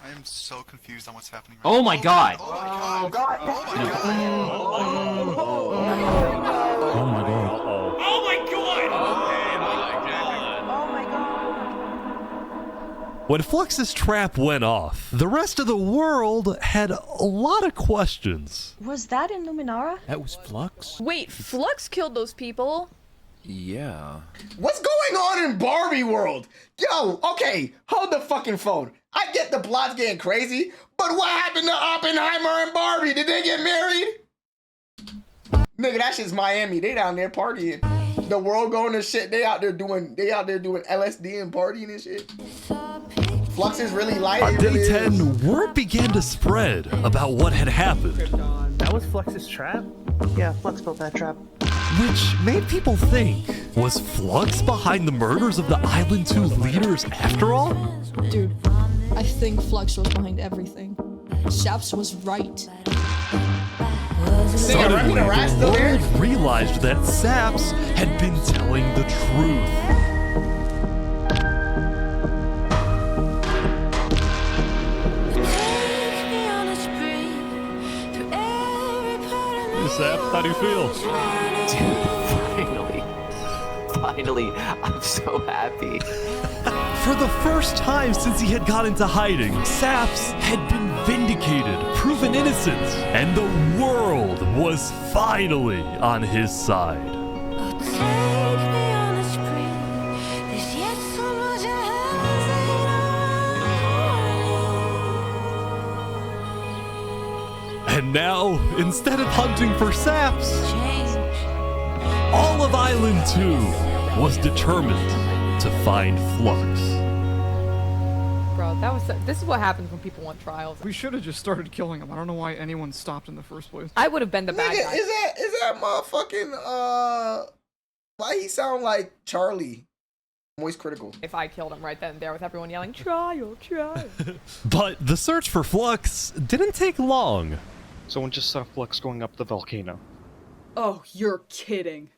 Speaker 9: I am so confused on what's happening right
Speaker 6: Oh my god!
Speaker 9: Oh my god! Oh my god!
Speaker 2: Oh my god.
Speaker 14: Oh my god!
Speaker 2: When Flux's trap went off, the rest of the world had a lot of questions.
Speaker 15: Was that in Luminara?
Speaker 28: That was Flux?
Speaker 20: Wait, Flux killed those people?
Speaker 28: Yeah.
Speaker 1: What's going on in Barbie world? Yo, okay, hold the fucking phone. I get the plot's getting crazy, but what happened to Oppenheimer and Barbie? Did they get married? Nigga, that shit's Miami. They down there partying. The world going to shit. They out there doing LSD and partying and shit. Flux is really light.
Speaker 2: On day
Speaker 1: really
Speaker 2: 10,
Speaker 1: is.
Speaker 2: word began to spread about what had happened.
Speaker 22: That was Flux's trap? Yeah, Flux built that trap.
Speaker 2: Which made people think, was Flux behind the murders of the Island 2 leaders after all?
Speaker 23: Dude, I think Flux was behind everything. Saps was right.
Speaker 2: Suddenly, the world realized that Saps had been telling the truth. Hey, Saps, how do you feel?
Speaker 17: Finally, I'm so happy.
Speaker 2: For the first time since he had got into hiding, Saps had been vindicated, proven innocent, and the world was finally on his side. And now, instead of hunting for Saps, all of Island 2 was determined to find Flux.
Speaker 20: Bro, this is what happens when people want trials.
Speaker 3: We should have just started killing him. I don't know why anyone stopped in the first place.
Speaker 20: I would have been the bad
Speaker 1: Nigga,
Speaker 20: guy.
Speaker 1: is that motherfucking why he sound like Charlie? Moist Critical.
Speaker 20: If I killed him right then and there with everyone yelling, trial, trial.
Speaker 2: But the search for Flux didn't take long.
Speaker 5: Someone just saw Flux going up the volcano.
Speaker 11: Oh, you're kidding.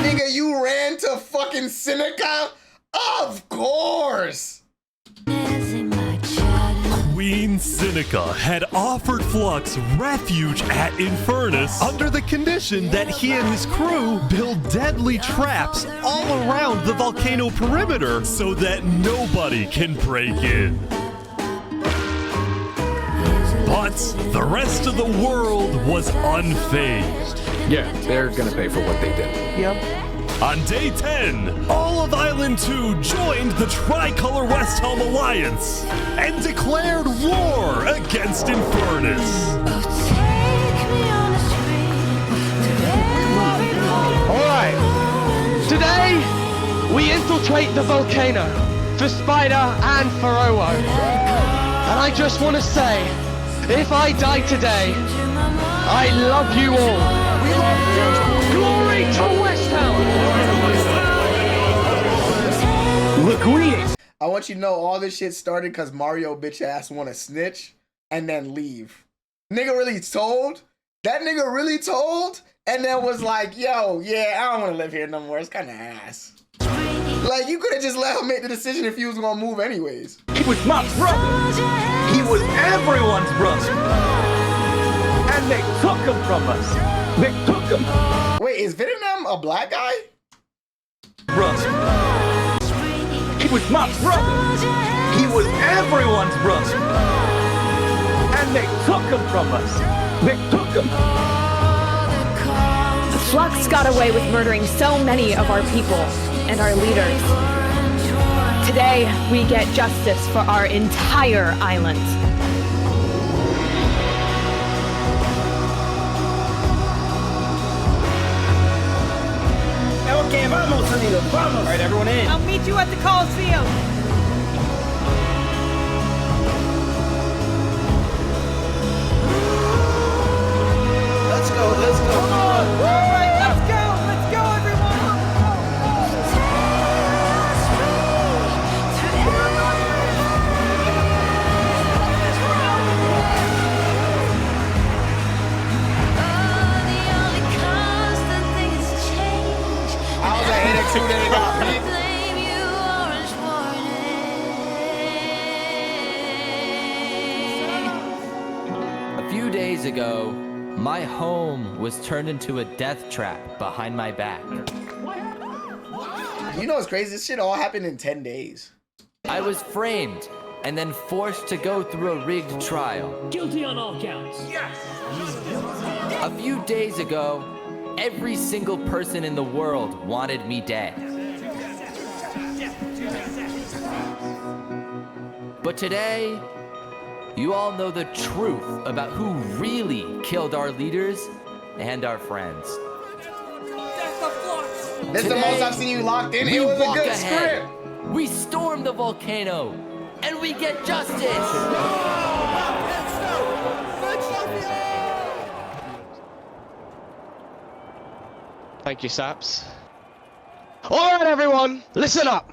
Speaker 1: Nigga, you ran to fucking Seneca? Of course!
Speaker 2: Queen Seneca had offered Flux refuge at Infernus under the condition that he and his crew build deadly traps all around the volcano perimeter so that nobody can break in. But the rest of the world was unfazed.
Speaker 8: Yeah, they're gonna pay for what they did.
Speaker 22: Yep.
Speaker 2: On day 10, all of Island 2 joined the Tricolor West Helm Alliance and declared war against Infernus.
Speaker 12: Alright, today we infiltrate the volcano for Spider and for Owo. And I just want to say, if I die today, I love you all. We love you. Glory to West Helm.
Speaker 1: I want you to know all this shit started because Mario bitch ass want to snitch and then leave. Nigga really told? That nigga really told? And then was like, yo, yeah, I don't want to live here no more. It's kind of ass. Like, you could have just let him make the decision if he was going to move anyways.
Speaker 21: He was my brother. He was everyone's brother. And they took him from us. They took him.
Speaker 1: Wait, is Venom a black guy?
Speaker 21: Brother. He was my brother. He was everyone's brother. And they took him from us. They took him.
Speaker 20: Flux got away with murdering so many of our people and our leaders. Today, we get justice for our entire island.
Speaker 21: Okay, vamos, amigos, vamos. All right, everyone in.
Speaker 11: I'll meet you at the Coliseum.
Speaker 1: Let's go, let's go.
Speaker 11: Come on. All right, let's go, everyone.
Speaker 1: I was ahead of 2 days out,
Speaker 15: A few days ago, my home was turned into a death trap behind my back.
Speaker 1: You know what's crazy? This shit all happened in 10 days.
Speaker 15: I was framed and then forced to go through a rigged trial.
Speaker 11: Guilty on all counts. Yes.
Speaker 15: A few days ago, every single person in the world wanted me dead. But today, you all know the truth about who really killed our leaders and our friends.
Speaker 1: This is the most I've seen you locked in. It was a good script.
Speaker 15: We storm the volcano, and we get justice.
Speaker 12: Thank you, Saps. All right, everyone, listen up.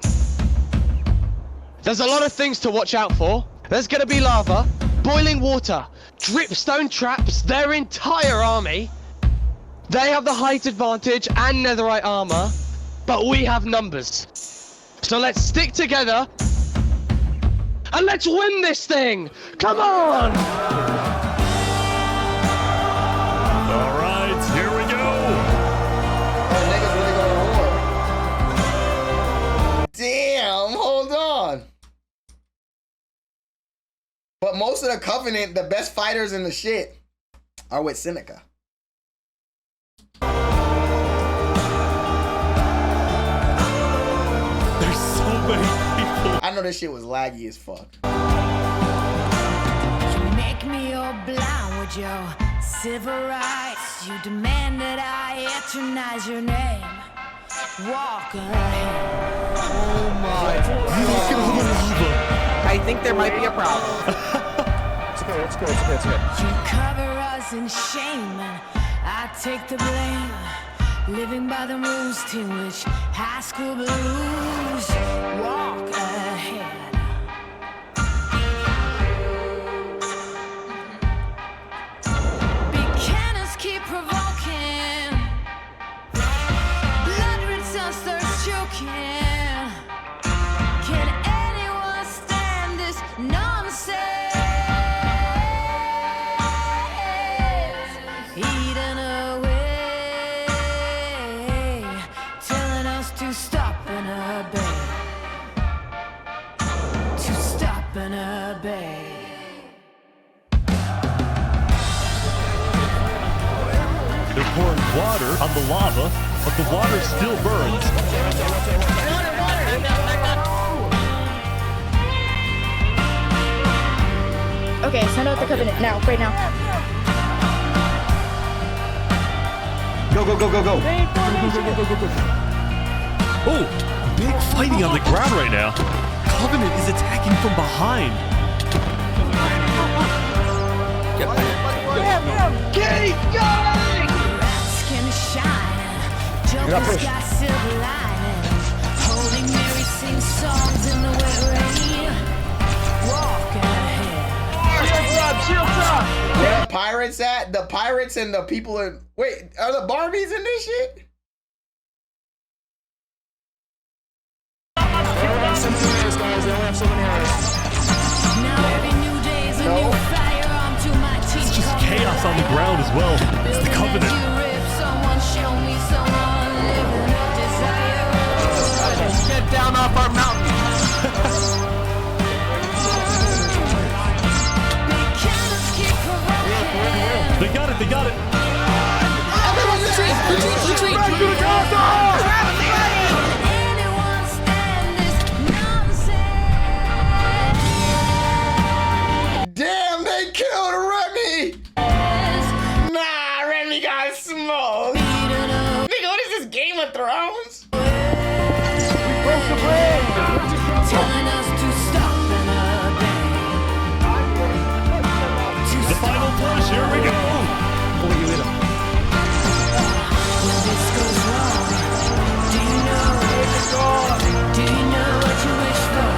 Speaker 12: There's a lot of things to watch out for. There's gonna be lava, boiling water, dripstone traps, their entire army. They have the height advantage and netherite armor, but we have numbers. So let's stick together and let's win this thing. Come on!
Speaker 2: All right, here we go.
Speaker 1: Damn, hold on. But most of the Covenant, the best fighters in the shit, are with Seneca.
Speaker 2: There's so many people.
Speaker 1: I know this shit was laggy as fuck.
Speaker 7: You make me all blind with your civil rights. You demand that I eternize your name. Walk ahead.
Speaker 8: Oh my
Speaker 7: God.
Speaker 8: I think there might be a problem.
Speaker 7: It's okay. You cover us in shame and I take the blame. Living by the rules to which high school blues. Walk ahead. Big cannons keep provoking. Blood returns thirst choking. Can anyone stand this nonsense? Eating away, telling us to stop and obey. To stop and obey.
Speaker 2: They're pouring water on the lava, but the water still burns.
Speaker 13: Okay, send out the covenant now, right now.
Speaker 2: Go, go, go, go, go. Oh, big fighting on the ground right now. Covenant is attacking from behind.
Speaker 7: Keep going! Skin shining, Joker's got silver linings. Holy Mary sings songs in the wet rain. Walk ahead.
Speaker 1: Shields up! Where the pirates at? The pirates and the people in... Wait, are the Barbies in this shit?
Speaker 2: It's just chaos on the ground as well. It's the Covenant.
Speaker 8: Get down off our mountain.
Speaker 2: They got it, they got it.
Speaker 7: Everyone retreat, retreat, retreat.
Speaker 1: Damn, they killed Remy! Nah, Remy got smoked. Nigga, what is this, Game of Thrones?
Speaker 7: We broke the bridge. Telling us to stop and obey.
Speaker 2: The final push, here we go.
Speaker 7: When this goes wrong, do you know what you wish for?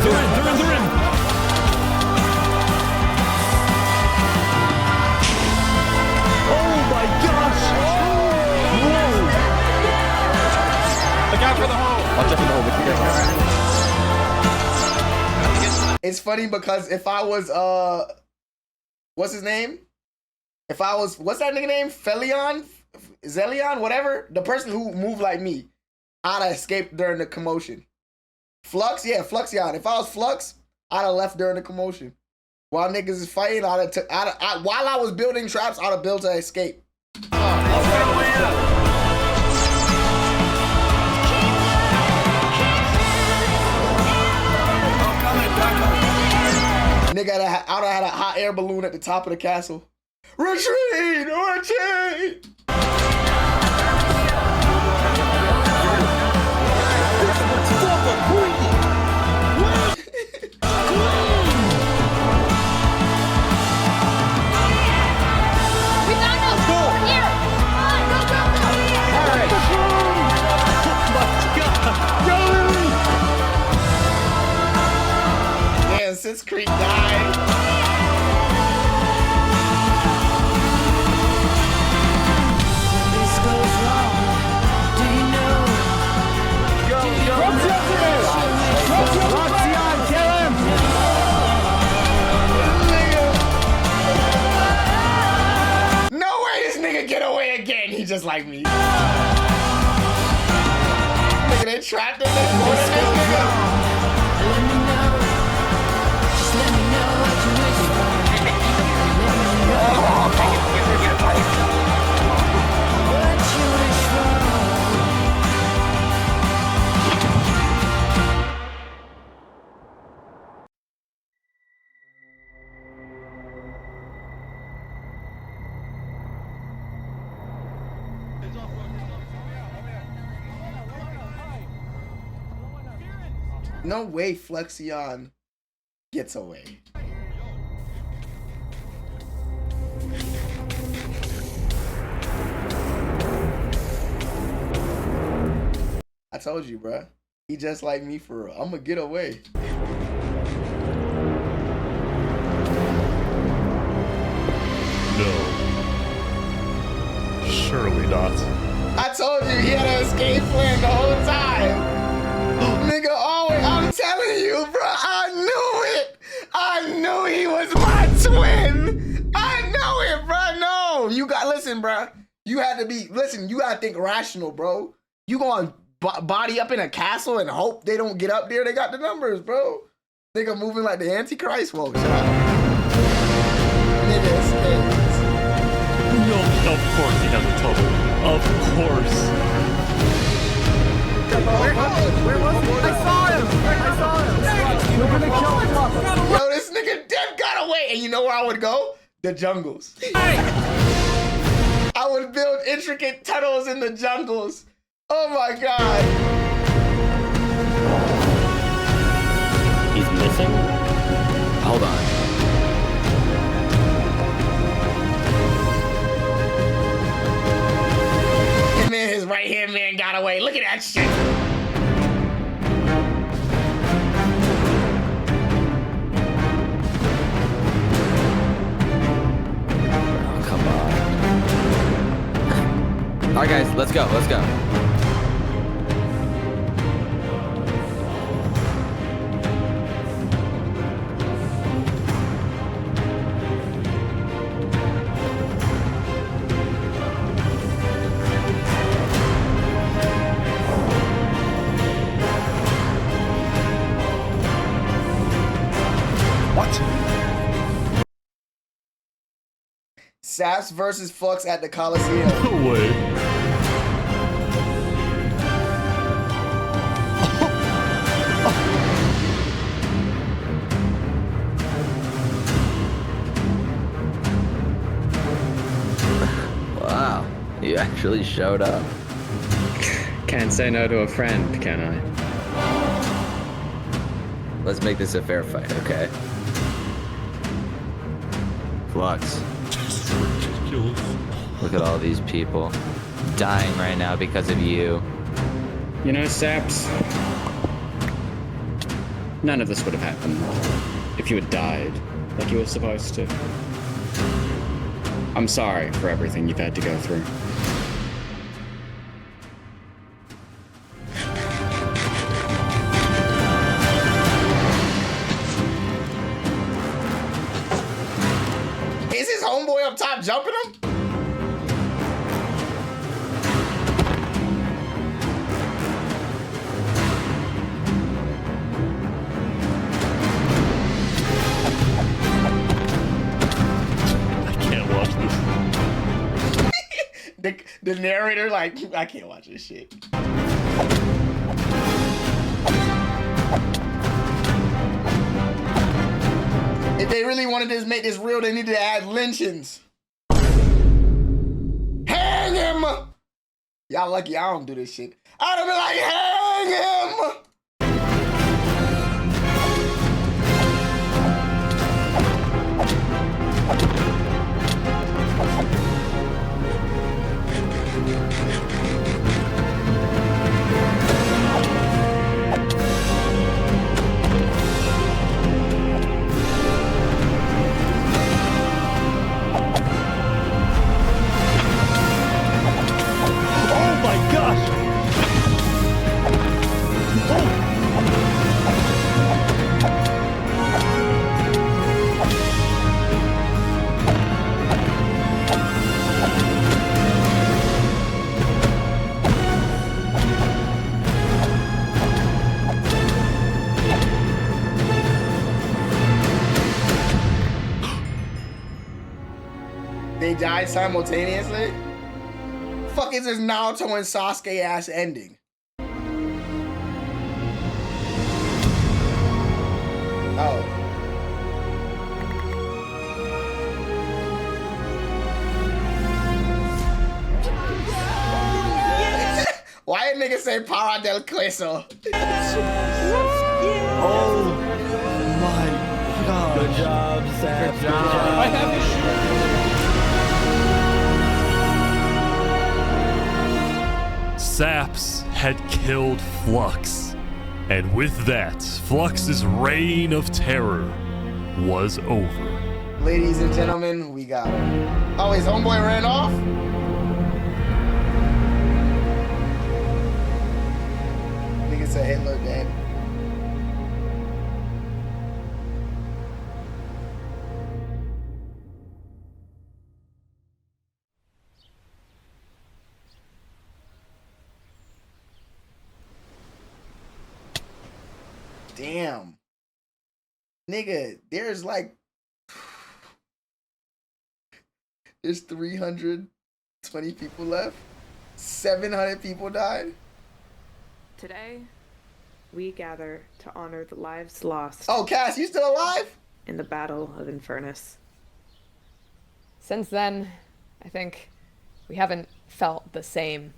Speaker 2: They're in. Oh my gosh! Whoa!
Speaker 8: Look out for the hole! Watch out for the hole.
Speaker 1: It's funny because if I was, what's his name? If I was, what's that nigga name? Zelion, whatever. The person who moved like me, I'd have escaped during the commotion. Flux, yeah, Fluxion. If I was Flux, I'd have left during the commotion. While niggas is fighting, while I was building traps, I'd have built an escape. Nigga, I'd have had a hot air balloon at the top of the castle. Retreat! Retreat! Damn, since Creek died. No way this nigga get away again. He just like me. Look at that trapped in this corner. This nigga. No way Flexion gets away. I told you, bruh. He just like me for real. I'm gonna get away.
Speaker 2: No. Surely not.
Speaker 1: I told you he had an escape plan the whole time. Nigga, always, I'm telling you, bro. I knew it. I knew he was my twin. I know it, bro. No, you got, listen, bro. You had to be, listen, you gotta think rational, bro. You gonna body up in a castle and hope they don't get up there? They got the numbers, bro. Nigga moving like the Antichrist. Whoa, shut up. Nigga escaped.
Speaker 2: No, of course he has a total. Of course.
Speaker 4: Where was he? I saw him! I saw him! We're gonna kill him.
Speaker 1: Yo, this nigga dead got away. And you know where I would go? The jungles. I would build intricate tunnels in the jungles. Oh my god.
Speaker 10: He's missing? Hold on.
Speaker 1: And then his right hand man got away. Look at that shit.
Speaker 10: Oh, come on. Alright guys, let's go, let's go.
Speaker 1: Saps versus Flux at the Coliseum.
Speaker 2: No way.
Speaker 10: Wow, you actually showed up.
Speaker 16: Can't say no to a friend, can I?
Speaker 10: Let's make this a fair fight, okay? Flux.
Speaker 2: Ridiculous.
Speaker 10: Look at all these people dying right now because of you.
Speaker 16: You know, Saps, none of this would have happened if you had died like you were supposed to. I'm sorry for everything you've had to go through.
Speaker 1: Is his homeboy up top jumping him? The narrator, like, I can't watch this shit. If they really wanted to make this real, they needed to add lynchings. Hang him! Y'all lucky I don't do this shit. I'd have been like, hang him! They died simultaneously? Fuck is this Naruto and Sasuke ass ending? Oh. Why did nigga say Para del Queso?
Speaker 2: Oh my god.
Speaker 21: Good job, Saps. Good job.
Speaker 2: I have a Saps had killed Flux. And with that, Flux's reign of terror was over.
Speaker 1: Ladies and gentlemen, we got him. Oh, his homeboy ran off? Nigga said Hitler dead. Damn. Nigga, there's like... There's 320 people left. 700 people died.
Speaker 6: Today, we gather to honor the lives lost.
Speaker 1: Oh, Cass, you still alive?
Speaker 6: In the Battle of Infernus.
Speaker 20: Since then, I think we haven't felt the same.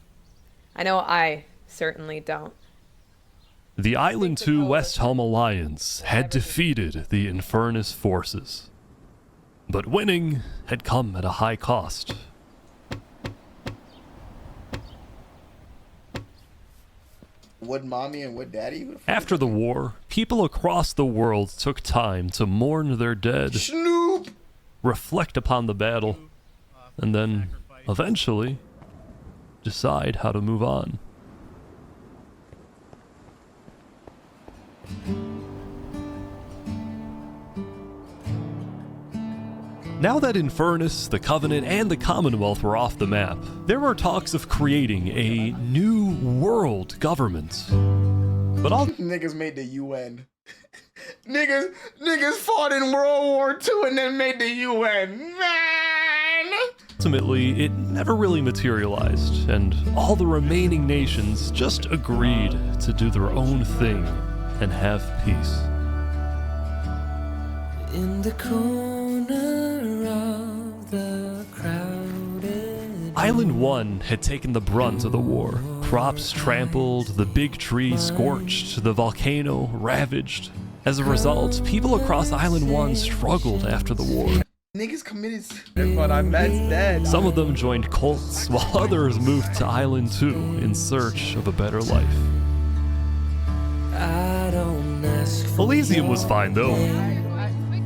Speaker 20: I know I certainly don't.
Speaker 2: The Island 2 West Helm Alliance had defeated the Infernus forces. But winning had come at a high cost.
Speaker 1: Would mommy and would daddy?
Speaker 2: After the war, people across the world took time to mourn their dead,
Speaker 1: Snoop!
Speaker 2: reflect upon the battle, and then, eventually, decide how to move on. Now that Infernus, the Covenant, and the Commonwealth were off the map, there were talks of creating a new world government. But all
Speaker 1: niggas made the UN. niggas fought in World War II and then made the UN. Man!
Speaker 2: ultimately, it never really materialized, and all the remaining nations just agreed to do their own thing and have peace.
Speaker 7: In the corner of the crowded
Speaker 2: Island 1 had taken the brunt of the war. Crops trampled, the big tree scorched, the volcano ravaged. As a result, people across Island 1 struggled after the war.
Speaker 1: Niggas committed.
Speaker 4: But I'm dead.
Speaker 2: Some of them joined cults, while others moved to Island 2 in search of a better life. Elysium was fine though.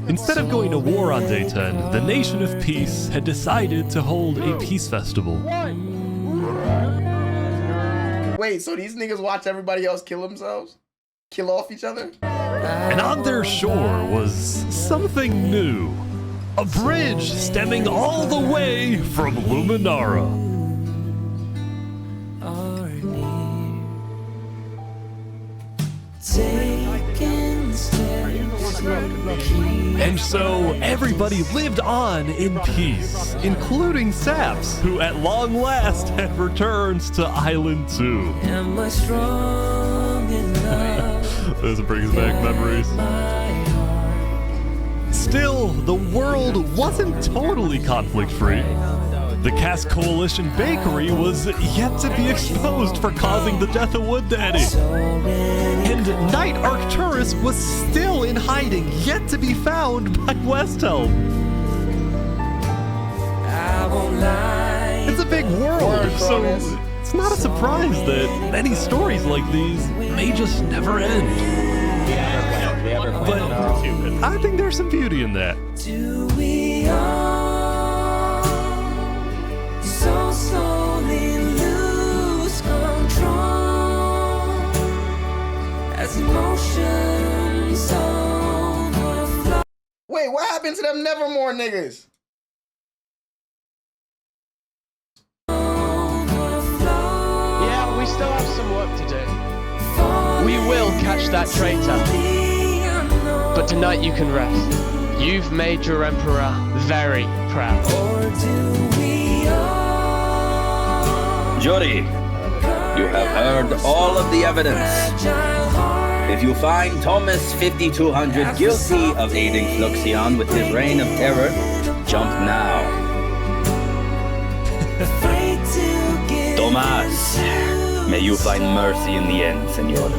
Speaker 2: Instead of going to war on day 10, the Nation of Peace had decided to hold a peace festival.
Speaker 1: Wait, so these niggas watch everybody else kill themselves? Kill off each other?
Speaker 2: And on their shore was something new. A bridge stemming all the way from Luminara. And so everybody lived on in peace, including Saps, who at long last had returned to Island 2.
Speaker 7: Am I strong enough?
Speaker 2: This brings back memories. Still, the world wasn't totally conflict-free. The Cass Coalition Bakery was yet to be exposed for causing the death of Wood Daddy. And Knight Arcturus was still in hiding, yet to be found by West Helm. It's a big world, so it's not a surprise that many stories like these may just never end. But I think there's some beauty in that.
Speaker 7: Do we all so slowly lose control as emotions overflow?
Speaker 1: Wait, what happened to them Nevermore niggas?
Speaker 12: Yeah, we still have some work to do. We will catch that traitor. But tonight you can rest. You've made your emperor very proud.
Speaker 21: Jury, you have heard all of the evidence. If you find Thomas 5200 guilty of aiding Fluxion with his reign of terror, jump now. Thomas, may you find mercy in the end, senor.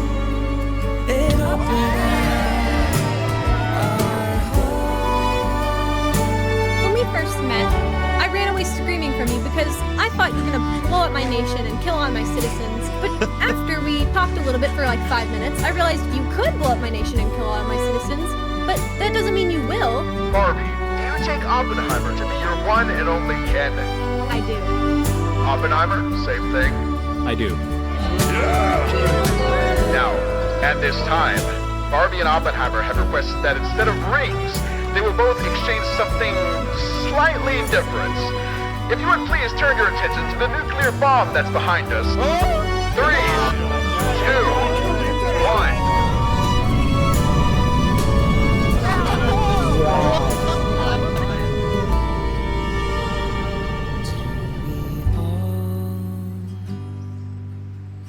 Speaker 9: meant, I ran away screaming from you because I thought you were gonna blow up my nation and kill all my citizens. But after we talked a little bit for like 5 minutes, I realized you could blow up my nation and kill all my citizens. But that doesn't mean you will.
Speaker 14: Barbie, do you take Oppenheimer to be your one and only candidate?
Speaker 9: I do.
Speaker 14: Oppenheimer, same thing.
Speaker 28: I do.
Speaker 14: Now, at this time, Barbie and Oppenheimer have requested that instead of rings, they will both exchange something slightly different. If you would please turn your attention to the nuclear bomb that's behind us. 3, 2, 1.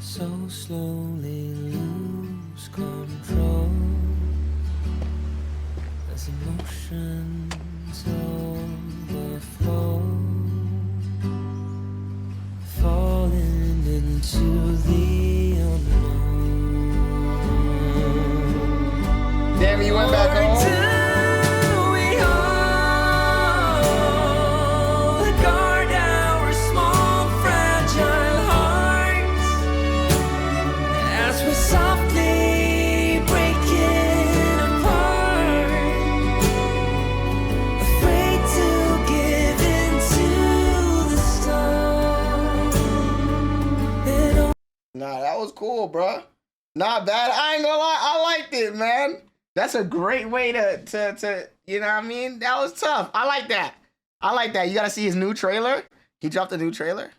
Speaker 7: So slowly lose control as emotions overflow, falling into the unknown.
Speaker 1: Damn, you went back home.
Speaker 7: Softly breaking apart, afraid to give in to the storm.
Speaker 1: Nah, that was cool, bro. Not bad. I ain't gonna lie, I liked it, man. That's a great way to you know what I mean? That was tough. I like that. I like that. You gotta see his new trailer. He dropped a new trailer.